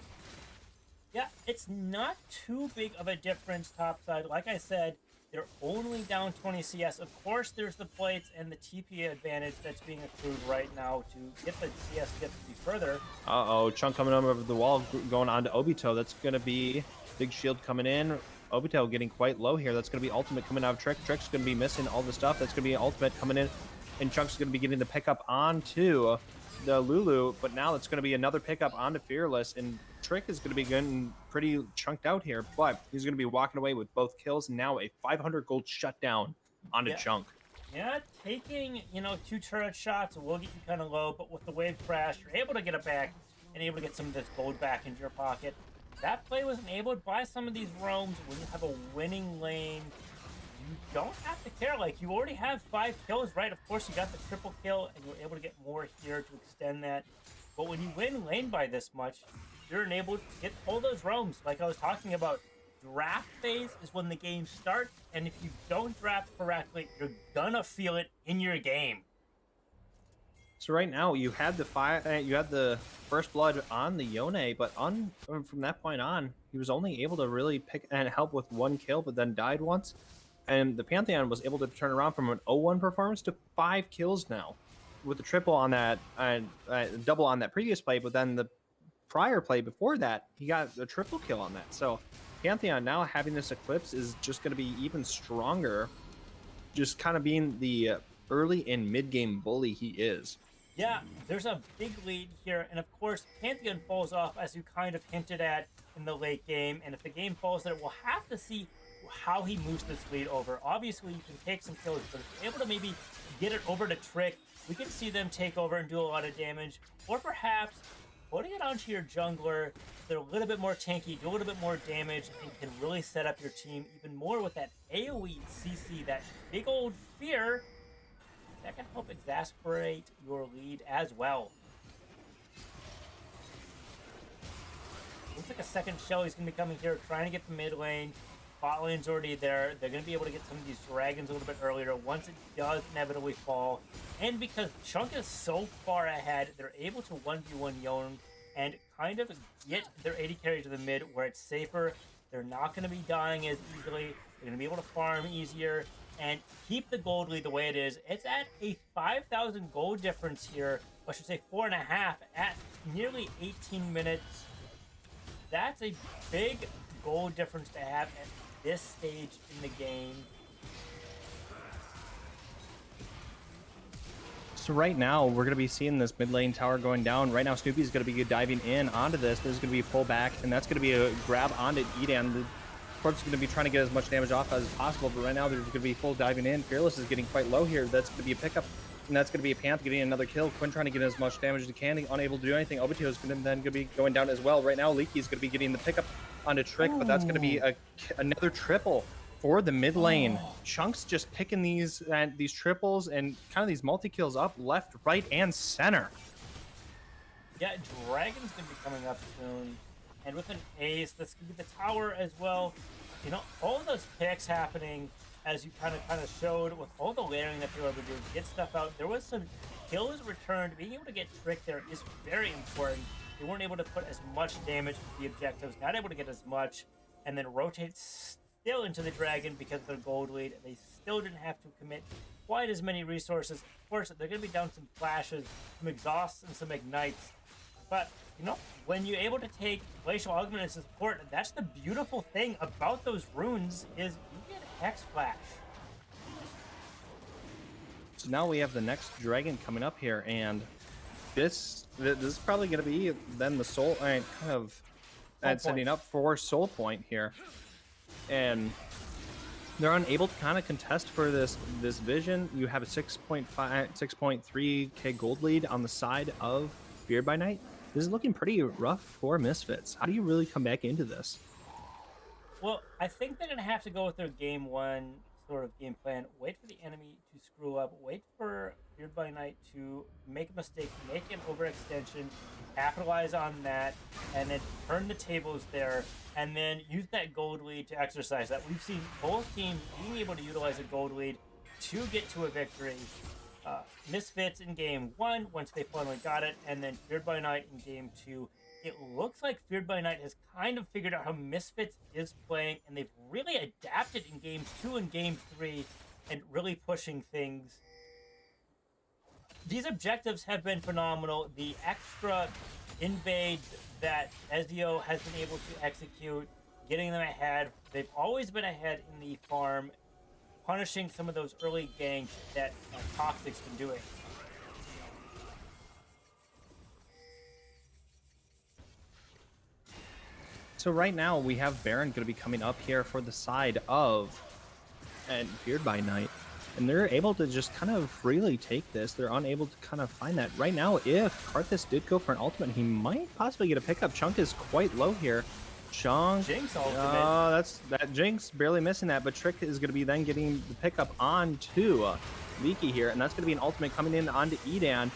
Yeah, it's not too big of a difference topside. Like I said, They're only down 20 CS. Of course, there's the plates and the TP advantage that's being accrued right now to get the CS get to be further. Uh-oh, Chunk coming over the wall, going on to Obito. That's going to be big shield coming in. Obito getting quite low here. That's going to be ultimate coming out of Trick. Trick's going to be missing all the stuff. That's going to be ultimate coming in. And Chunk's going to be getting the pickup onto the Lulu. But now it's going to be another pickup onto Fearless. And Trick is going to be getting pretty chunked out here. But he's going to be walking away with both kills. And now a 500 gold shutdown onto Chunk. Yeah, taking, 2 turret shots will get you kind of low. But with the wave crash, you're able to get it back and able to get some of this gold back into your pocket. That play was enabled by some of these roams. When you have a winning lane, you don't have to care. Like, you already have 5 kills, right? Of course, you got the triple kill, and you're able to get more here to extend that. But when you win lane by this much, you're enabled to get all those roams. Like I was talking about, draft phase is when the game starts, and if you don't draft correctly, you're gonna feel it in your game. So right now you had the first blood on the Yone, but from that point on, he was only able to really pick and help with 1 kill, but then died once. And the Pantheon was able to turn around from an 0-1 performance to 5 kills now, with the triple on that and double on that previous play. But then the prior play before that, he got a triple kill on that. So Pantheon now having this eclipse is just going to be even stronger, just kind of being the early and mid game bully he is. Yeah, there's a big lead here, and of course, Pantheon falls off, as you kind of hinted at in the late game, and if the game falls there, we'll have to see how he moves this lead over. Obviously, you can take some kills, but if you're able to maybe get it over to Trick, we can see them take over and do a lot of damage, or perhaps putting it onto your jungler, they're a little bit more tanky, do a little bit more damage, and can really set up your team even more with that AoE CC, that big old fear. That can help exasperate your lead as well. Looks like a second Shelly's going to be coming here, trying to get the mid lane. Bot lane's already there. They're going to be able to get some of these dragons a little bit earlier once it does inevitably fall. And because Chunk is so far ahead, they're able to 1v1 Yone and kind of get their AD carry to the mid where it's safer. They're not going to be dying as easily. They're going to be able to farm easier and keep the gold lead the way it is. It's at a 5,000 gold difference here. I should say 4.5 at nearly 18 minutes. That's a big gold difference to have at this stage in the game. So right now, we're going to be seeing this mid lane tower going down. Right now, Snoopy's going to be diving in onto this. This is going to be a pull back, and that's going to be a grab onto Edan. The Court's going to be trying to get as much damage off as possible, but right now they're going to be full diving in. Fearless is getting quite low here. That's going to be a pickup, and that's going to be a Panth getting another kill. Quinn trying to get as much damage as he can, unable to do anything. Obito is then going to be going down as well. Right now, Leaky's going to be getting the pickup onto Trick, but that's going to be another triple for the mid lane. Chunks just picking these triples and kind of these multi-kills up left, right, and center. Yeah, Dragon's going to be coming up soon. And with an ace, that's going to be the tower as well. All of those picks happening, as you kind of showed, with all the layering that they were able to do, get stuff out. There was some kills returned. Being able to get Trick there is very important. They weren't able to put as much damage to the objectives, not able to get as much, and then rotate still into the Dragon because of their gold lead. They still didn't have to commit quite as many resources. Of course, they're going to be down some flashes, some exhausts, and some ignites. But, when you're able to take Glacial Augment as support, that's the beautiful thing about those runes is you get Hex Flash. So now we have the next dragon coming up here, and this is probably going to be then the soul, setting up for Soul Point here. And they're unable to kind of contest for this vision. You have a 6.3k gold lead on the side of Feared by Night. This is looking pretty rough for Misfits. How do you really come back into this? Well, I think they're going to have to go with their game one sort of game plan. Wait for the enemy to screw up. Wait for Feared by Night to make a mistake, make an overextension, capitalize on that, and then turn the tables there, and then use that gold lead to exercise that. We've seen both teams being able to utilize a gold lead to get to a victory. Misfits in game one, once they finally got it, and then Feared by Night in game two. it looks like Feared by Night has kind of figured out how Misfits is playing, and they've really adapted in Games 2 and Game 3 and really pushing things. These objectives have been phenomenal. The extra invades that Ezio has been able to execute, getting them ahead. They've always been ahead in the farm, punishing some of those early ganks that Toxic's been doing. So right now we have Baron going to be coming up here for the side of and Feared by Night, and they're able to just kind of freely take this. They're unable to kind of find that. Right now, if Karthus did go for an ultimate, he might possibly get a pickup. Chunk is quite low here. Chunk, Jinx ultimate. that's that Jinx barely missing that, but Trick is going to be then getting the pickup onto Leaky here, and that's going to be an ultimate coming in onto Edan.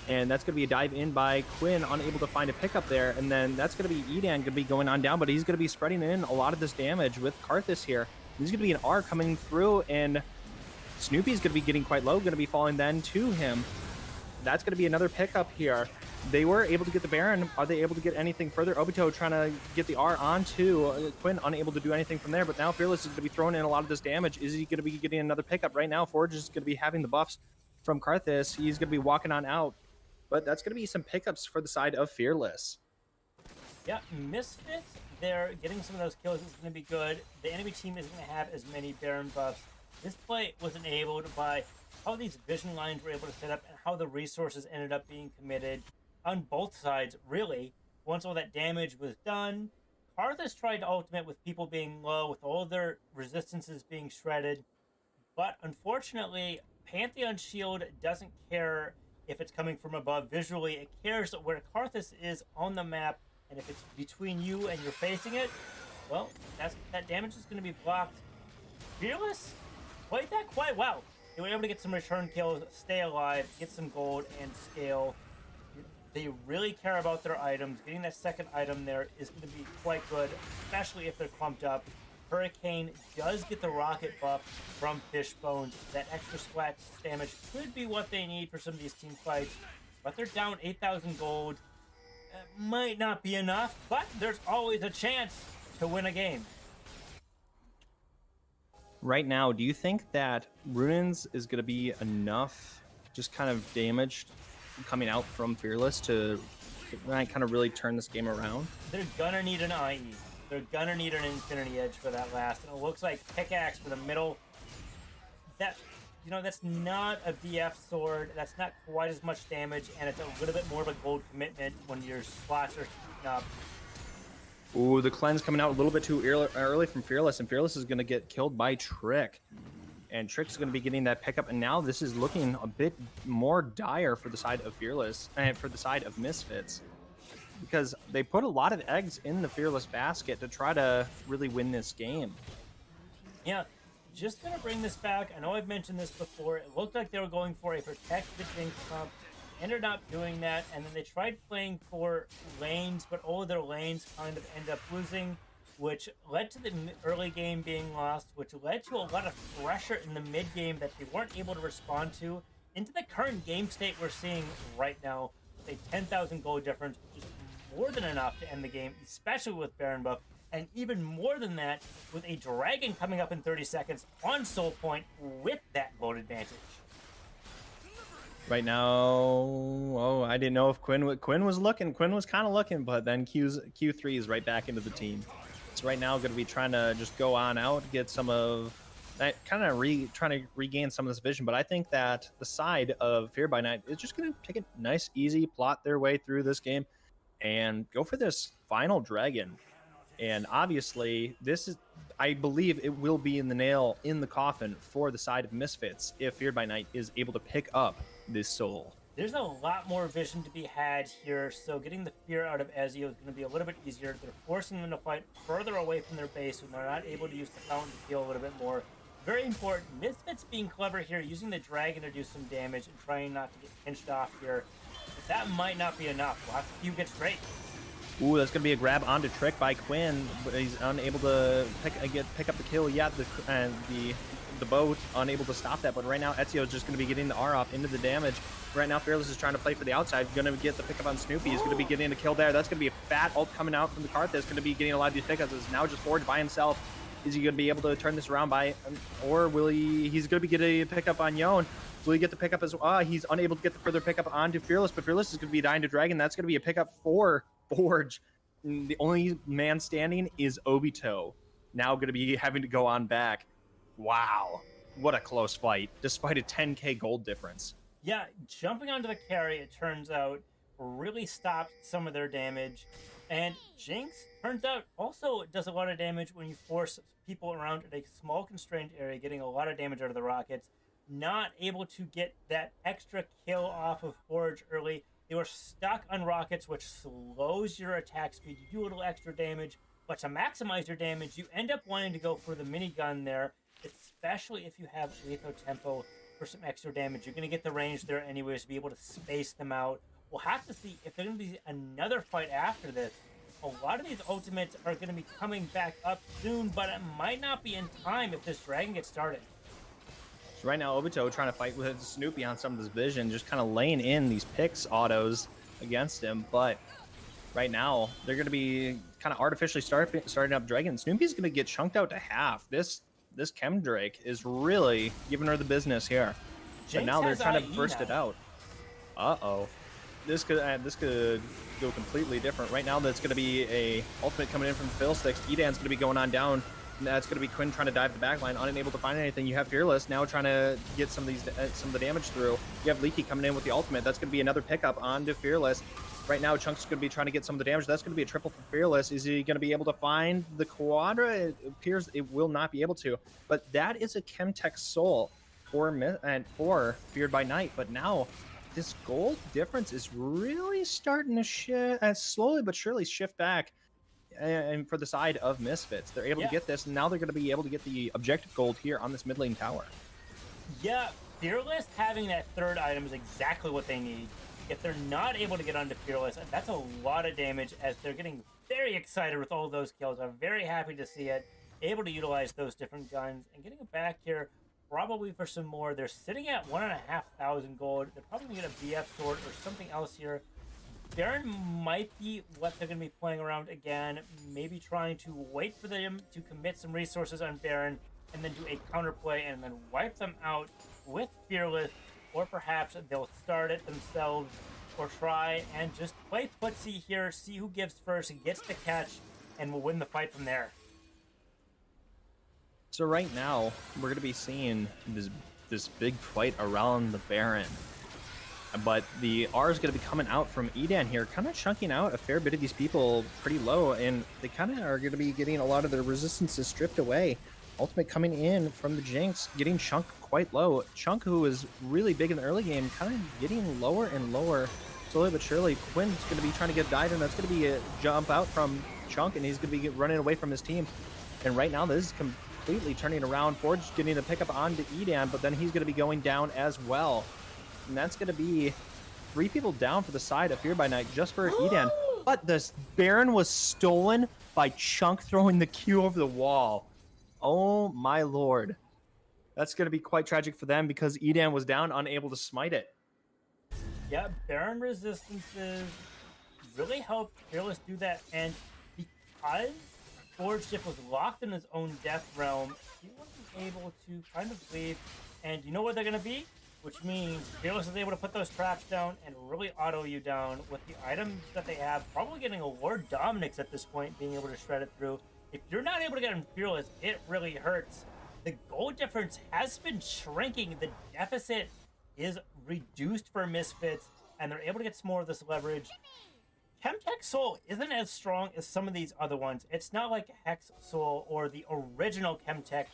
And that's going to be a dive in by Quinn, unable to find a pickup there. And then that's going to be Edan going to be going on down, but he's going to be spreading in a lot of this damage with Karthus here. There's going to be an R coming through, and Snoopy's going to be getting quite low, going to be falling then to him. That's going to be another pickup here. They were able to get the Baron. Are they able to get anything further? Obito trying to get the R onto Quinn, unable to do anything from there. But now Fearless is going to be throwing in a lot of this damage. Is he going to be getting another pickup? Right now, Forge is going to be having the buffs from Karthus. He's going to be walking on out. But that's going to be some pickups for the side of Fearless. Yeah, Misfits, they're getting some of those kills. It's going to be good. The enemy team isn't going to have as many Baron buffs. This play was enabled by how these vision lines were able to set up and how the resources ended up being committed on both sides, really. Once all that damage was done, Karthus tried to ultimate with people being low, with all their resistances being shredded. But unfortunately, Pantheon Shield doesn't care if it's coming from above visually. It cares where Karthus is on the map, and if it's between you and you're facing it, well, that damage is going to be blocked. Fearless played that quite well. They were able to get some return kills, stay alive, get some gold, and scale. They really care about their items. Getting that second item there is going to be quite good, especially if they're clumped up. Hurricane does get the rocket buff from Fishbones. That extra splash damage could be what they need for some of these team fights, but they're down 8,000 gold. Might not be enough, but there's always a chance to win a game. Right now, do you think that Ruins is going to be enough just kind of damaged coming out from Fearless to kind of really turn this game around? They're gonna need an IE. They're gonna need an Infinity Edge for that last, and it looks like Pickaxe for the middle. That, that's not a BF sword. That's not quite as much damage, and it's a little bit more of a gold commitment when your slots are heating up. Ooh, the cleanse coming out a little bit too early from Fearless, and Fearless is going to get killed by Trick. And Trick's going to be getting that pickup, and now this is looking a bit more dire for the side of Fearless, and for the side of Misfits. Because they put a lot of eggs in the Fearless basket to try to really win this game. Yeah, just going to bring this back. I know I've mentioned this before. It looked like they were going for a Protect the Jinx comp. Ended up doing that, and then they tried playing for lanes, but all of their lanes kind of end up losing, which led to the early game being lost, which led to a lot of pressure in the mid game that they weren't able to respond to, into the current game state we're seeing right now, with a 10,000 gold difference, which is more than enough to end the game, especially with Baron buff, and even more than that, with a dragon coming up in 30 seconds on Soul Point with that gold advantage. Right now, I didn't know if Quinn was looking. Quinn was kind of looking, but then Q3 is right back into the team. So right now, going to be trying to just go on out, get some of that, kind of trying to regain some of this vision. But I think that the side of Fear by Night is just going to take it nice, easy, plot their way through this game, and go for this final dragon. And obviously, this is, I believe it will be in the nail in the coffin for the side of Misfits if Feared by Night is able to pick up this soul. There's a lot more vision to be had here, so getting the fear out of Ezio is going to be a little bit easier. They're forcing them to fight further away from their base, and they're not able to use the fountain to heal a little bit more. Very important. Misfits being clever here, using the dragon to do some damage and trying not to get pinched off here. But that might not be enough. We'll have to few get straight. Ooh, that's going to be a grab onto Trick by Quinn, but he's unable to pick up the kill yet. The the boat, unable to stop that. But right now, Ezio is just going to be getting the R off into the damage. Right now, Fearless is trying to play for the outside. Going to get the pickup on Snoopy. He's going to be getting a kill there. That's going to be a fat ult coming out from the Karthus. Going to be getting a lot of these pickups. It's now just Forge by himself. Is he going to be able to turn this around or will he? He's going to be getting a pickup on Yone. Will he get the pickup as well? He's unable to get the further pickup onto Fearless, but Fearless is going to be dying to Dragon. That's going to be a pickup for Forge. The only man standing is Obito. Now going to be having to go on back. Wow. What a close fight, despite a 10k gold difference. Yeah, jumping onto the carry, it turns out, really stopped some of their damage. And Jinx, turns out, also does a lot of damage when you force people around in a small constrained area, getting a lot of damage out of the rockets. Not able to get that extra kill off of Forge early. They were stuck on rockets, which slows your attack speed. You do a little extra damage, but to maximize your damage, you end up wanting to go for the minigun there, especially if you have Litho Tempo for some extra damage. You're going to get the range there anyways to be able to space them out. We'll have to see if there's going to be another fight after this. A lot of these ultimates are going to be coming back up soon, but it might not be in time if this dragon gets started. So right now, Obito trying to fight with Snoopy on some of this vision, just kind of laying in these picks autos against him. But right now, they're going to be kind of artificially starting up Dragon. Snoopy's going to get chunked out to half. This Chemdrake is really giving her the business here. But now they're trying to burst it out. Uh-oh. This could go completely different. Right now, that's going to be a ultimate coming in from Fiddlesticks. Edan's going to be going on down. That's going to be Quinn trying to dive the backline, unable to find anything. You have Fearless now trying to get some of the damage through. You have Leaky coming in with the ultimate. That's going to be another pickup onto Fearless. Right now, Chunk's going to be trying to get some of the damage. That's going to be a triple for Fearless. Is he going to be able to find the Quadra? It appears it will not be able to. But that is a Chemtech Soul for Feared by Night. But now, this gold difference is really starting to slowly but surely shift back. And for the side of Misfits, they're able to get this, and now they're going to be able to get the objective gold here on this mid lane tower. Yeah, Fearless having that third item is exactly what they need. If they're not able to get onto Fearless, that's a lot of damage as they're getting very excited with all those kills. I'm very happy to see it, able to utilize those different guns, and getting it back here probably for some more. They're sitting at 1,500 gold. They're probably going to get a BF sword or something else here. Baron might be what they're going to be playing around again, maybe trying to wait for them to commit some resources on Baron and then do a counterplay and then wipe them out with Fearless, or perhaps they'll start it themselves or try and just play footsie here, see who gives first and gets the catch, and will win the fight from there. So right now, we're going to be seeing this big fight around the Baron. But the R is going to be coming out from Edan here, kind of chunking out a fair bit of these people pretty low, and they kind of are going to be getting a lot of their resistances stripped away. Ultimate coming in from the Jinx, getting Chunk quite low. Chunk, who was really big in the early game, kind of getting lower and lower, slowly but surely. Quinn's going to be trying to get died, and that's going to be a jump out from Chunk, and he's going to be running away from his team. And right now, this is completely turning around. Forge getting the pickup onto Edan, but then he's going to be going down as well. And that's going to be 3 people down for the side of Fear by Night just for Edan. But this Baron was stolen by Chunk throwing the Q over the wall. Oh my lord. That's going to be quite tragic for them because Edan was down, unable to smite it. Yeah, Baron resistances really helped Fearless do that. And because Forge Shift was locked in his own death realm, he wasn't able to kind of leave. And you know what they're going to be? Which means Fearless is able to put those traps down and really auto you down with the items that they have. Probably getting a Lord Dominix at this point, being able to shred it through. If you're not able to get on Fearless, it really hurts. The gold difference has been shrinking. The deficit is reduced for Misfits, and they're able to get some more of this leverage. Chemtech Soul isn't as strong as some of these other ones. It's not like Hex Soul or the original Chemtech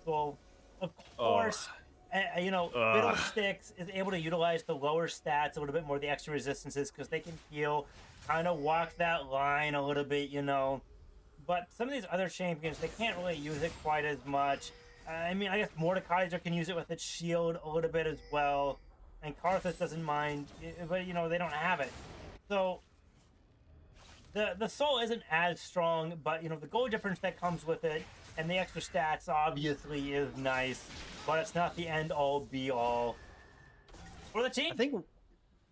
Soul. Of course... Fiddlesticks is able to utilize the lower stats a little bit more, the extra resistances, because they can heal, kind of walk that line a little bit, But some of these other champions, they can't really use it quite as much. I mean, I guess Mordekaiser can use it with its shield a little bit as well, and Karthus doesn't mind, but, they don't have it. So, the soul isn't as strong, but, the gold difference that comes with it, and the extra stats obviously is nice. but it's not the end all be all for the team.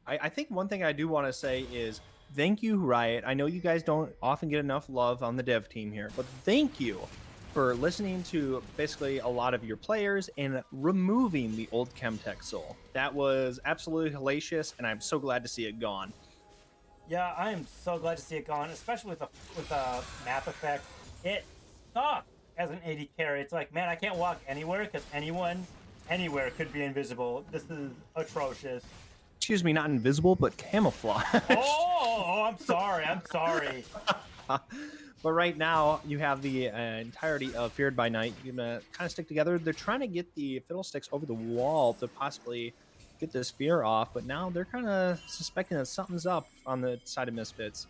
I think one thing I do want to say is thank you, Riot. I know you guys don't often get enough love on the dev team here, but thank you for listening to basically a lot of your players and removing the old Chemtech soul. That was absolutely hellacious, and I'm so glad to see it gone. Yeah, I am so glad to see it gone, especially with a map effect. It sucks as an AD carry. It's like, man, I can't walk anywhere because anyone, anywhere could be invisible. This is atrocious. Excuse me, not invisible, but camouflage. I'm sorry. I'm sorry. But right now, you have the entirety of Feared by Night. You're gonna kind of stick together. They're trying to get the Fiddlesticks over the wall to possibly get this fear off, but now they're kind of suspecting that something's up on the side of Misfits.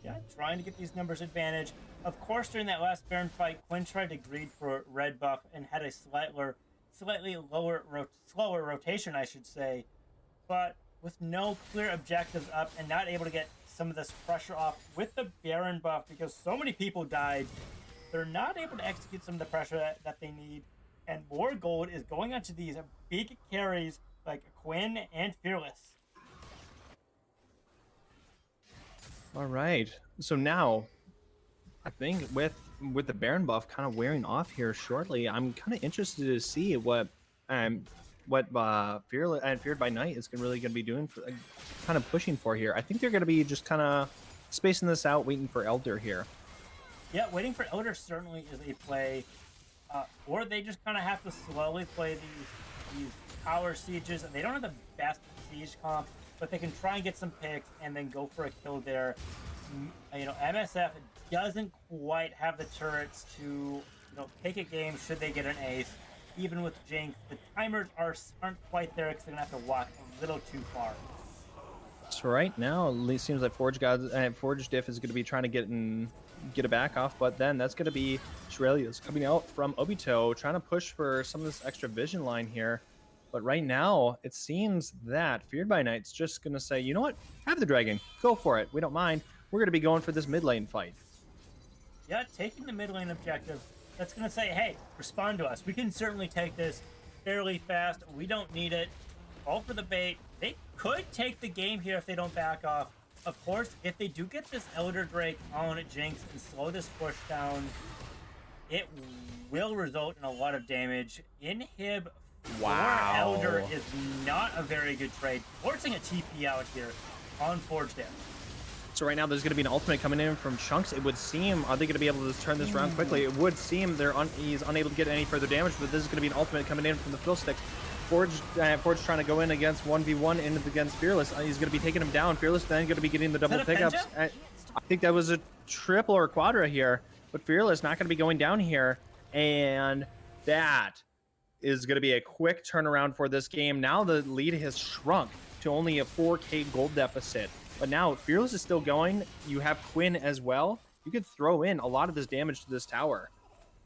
Yeah, trying to get these numbers advantage. Of course, during that last Baron fight, Quinn tried to greed for red buff and had a slightly slower rotation, I should say. But with no clear objectives up and not able to get some of this pressure off with the Baron buff because so many people died, they're not able to execute some of the pressure that they need. And more gold is going onto these big carries like Quinn and Fearless. All right. So now, I think with the Baron buff kind of wearing off here shortly, I'm kind of interested to see what Fearless and Feared by Night is really going to be doing for kind of pushing for here. I think they're going to be just kind of spacing this out, waiting for Elder here. Yeah, waiting for Elder certainly is a play. Or they just kind of have to slowly play these power sieges. They don't have the best siege comp, but they can try and get some picks and then go for a kill there. You know, MSF doesn't quite have the turrets to take a game should they get an ace. Even with Jinx, the timers aren't quite there because they're gonna have to walk a little too far. So right now, it seems like Forge Diff is going to be trying to get it back off, but then that's going to be Shurelia's coming out from Obito, trying to push for some of this extra vision line here. But right now, it seems that Feared by Night's just going to say, you know what, have the dragon, go for it, we don't mind. We're going to be going for this mid lane fight. Yeah, taking the mid lane objective, that's going to say, hey, respond to us. We can certainly take this fairly fast. We don't need it. All for the bait. They could take the game here if they don't back off. Of course, if they do get this Elder Drake on Jinx and slow this push down, it will result in a lot of damage. Inhib for Elder is not a very good trade. Forcing a TP out here on Forge Diff. So right now there's going to be an ultimate coming in from Chunks. It would seem, are they going to be able to turn this around quickly? It would seem he's unable to get any further damage, but this is going to be an ultimate coming in from the Fiddlesticks. Forge trying to go in against 1v1 against Fearless. He's going to be taking him down. Fearless then going to be getting the double pickups. I think that was a triple or quadra here, but Fearless not going to be going down here. And that is going to be a quick turnaround for this game. Now the lead has shrunk to only a 4k gold deficit. But now Fearless is still going. You have Quinn as well. You could throw in a lot of this damage to this tower.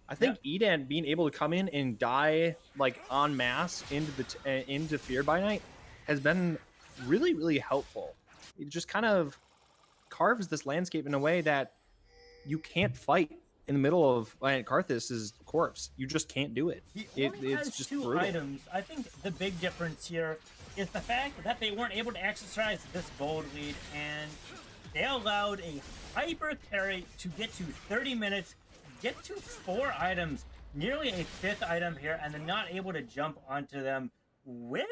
I think Eden being able to come in and die like en masse into Feared by Night has been really, really helpful. It just kind of carves this landscape in a way that you can't fight in the middle of Karthus' corpse. You just can't do it. It's just two brutal. items. I think the big difference here is the fact that they weren't able to exercise this gold lead, and they allowed a hyper carry to get to 30 minutes, get to 4 items, nearly a 5th item here, and then not able to jump onto them with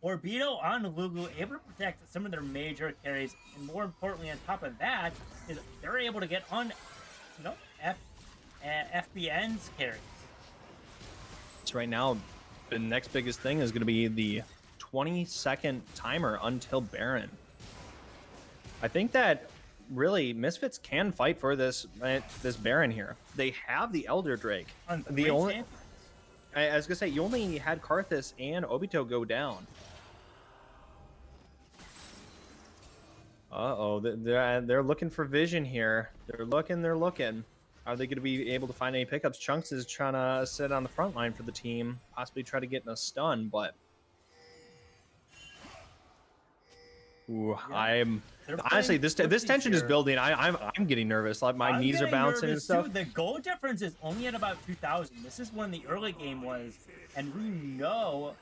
Orbido on Lulu, able to protect some of their major carries, and more importantly, on top of that, is they're able to get on, FBN's carries. So right now, the next biggest thing is going to be the 20-second timer until Baron. I think that really Misfits can fight for this Baron here. They have the Elder Drake. I was gonna say, you only had Karthus and Obito go down. They're looking for vision here. They're looking. Are they going to be able to find any pickups? Chunks is trying to sit on the front line for the team, possibly try to get in a stun, but Ooh, Yeah. I'm They're honestly playing this footsie tension is here. building. I'm getting nervous. Like my I'm knees are getting bouncing and nervous, stuff. too. The goal difference is only at about 2,000. This is when the early game was, and we know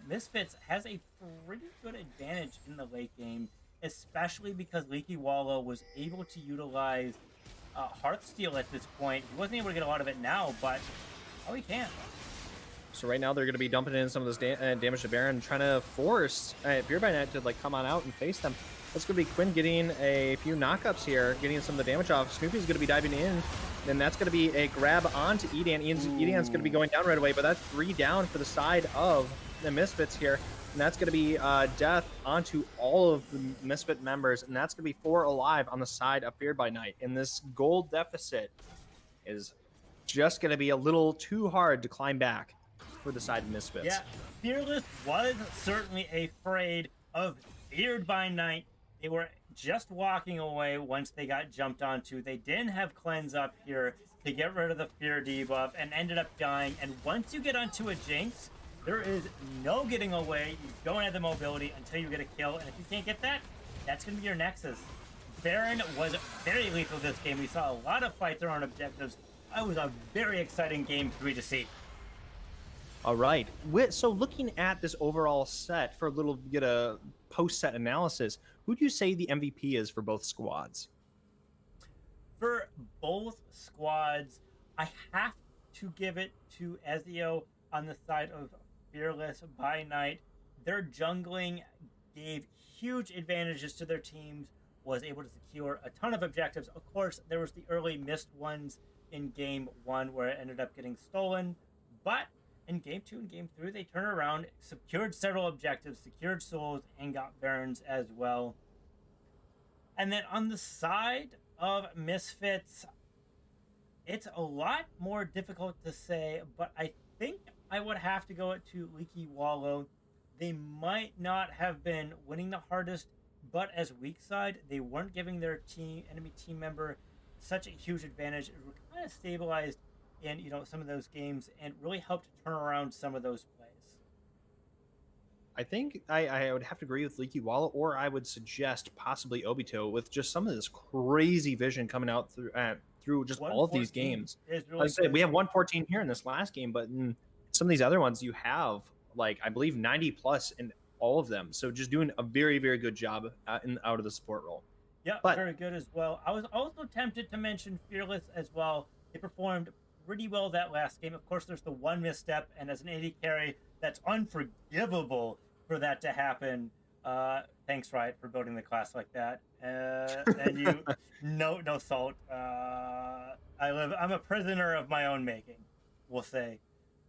Misfits has a pretty good advantage in the late game, especially because Leaky Wallow was able to utilize Hearthsteel at this point. He wasn't able to get a lot of it now, but he can. So right now they're going to be dumping in some of this damage to Baron, trying to force Fear by Night to like come on out and face them. That's going to be Quinn getting a few knockups here, getting some of the damage off. Snoopy's going to be diving in, and that's going to be a grab onto Edan. Edan's going to be going down right away, but that's 3 down for the side of the Misfits here. And that's going to be death onto all of the Misfit members, and that's going to be 4 alive on the side of Feared by Night. And this gold deficit is just going to be a little too hard to climb back for the side of Misfits. Yeah, Fearless was certainly afraid of Feared by Night. They were just walking away once they got jumped onto. They didn't have Cleanse up here to get rid of the Fear debuff and ended up dying. And once you get onto a Jinx, there is no getting away. You don't have the mobility until you get a kill. And if you can't get that, that's going to be your Nexus. Baron was very lethal this game. We saw a lot of fights around objectives. It was a very exciting game 3 to see. All right. So looking at this overall set for a little get a post-set analysis, who do you say the MVP is for both squads? For both squads, I have to give it to Ezio on the side of Fearless by Night. Their jungling gave huge advantages to their teams, was able to secure a ton of objectives. Of course, there was the early missed ones in Game 1 where it ended up getting stolen, but in Game 2 and Game 3, they turned around, secured several objectives, secured souls, and got Barons as well. And then on the side of Misfits, it's a lot more difficult to say, but I think I would have to go to Leaky Wallow. They might not have been winning the hardest, but as weak side, they weren't giving their enemy team member such a huge advantage. It kind of stabilized in some of those games and really helped turn around some of those plays. I think I would have to agree with Leaky Wallow, or I would suggest possibly Obito with just some of this crazy vision coming out through just all of these games. Really like I said, we have 114 here in this last game, but in some of these other ones you have like I believe 90 plus in all of them. So just doing a very, very good job out of the support role. Yeah, but very good as well. I was also tempted to mention Fearless as well. They performed pretty well that last game. Of course, there's the one misstep, and as an AD carry, that's unforgivable for that to happen. Thanks, Riot, for building the class like that. And you, no salt. I'm a prisoner of my own making, we'll say.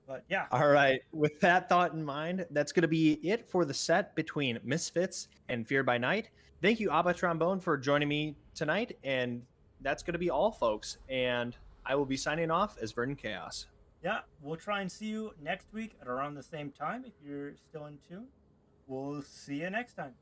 But yeah. All right. With that thought in mind, that's going to be it for the set between Misfits and Feared by Night. Thank you, Abba Trombone, for joining me tonight. And that's going to be all, folks. And I will be signing off as Verdant Chaos. Yeah, we'll try and see you next week at around the same time if you're still in tune. We'll see you next time.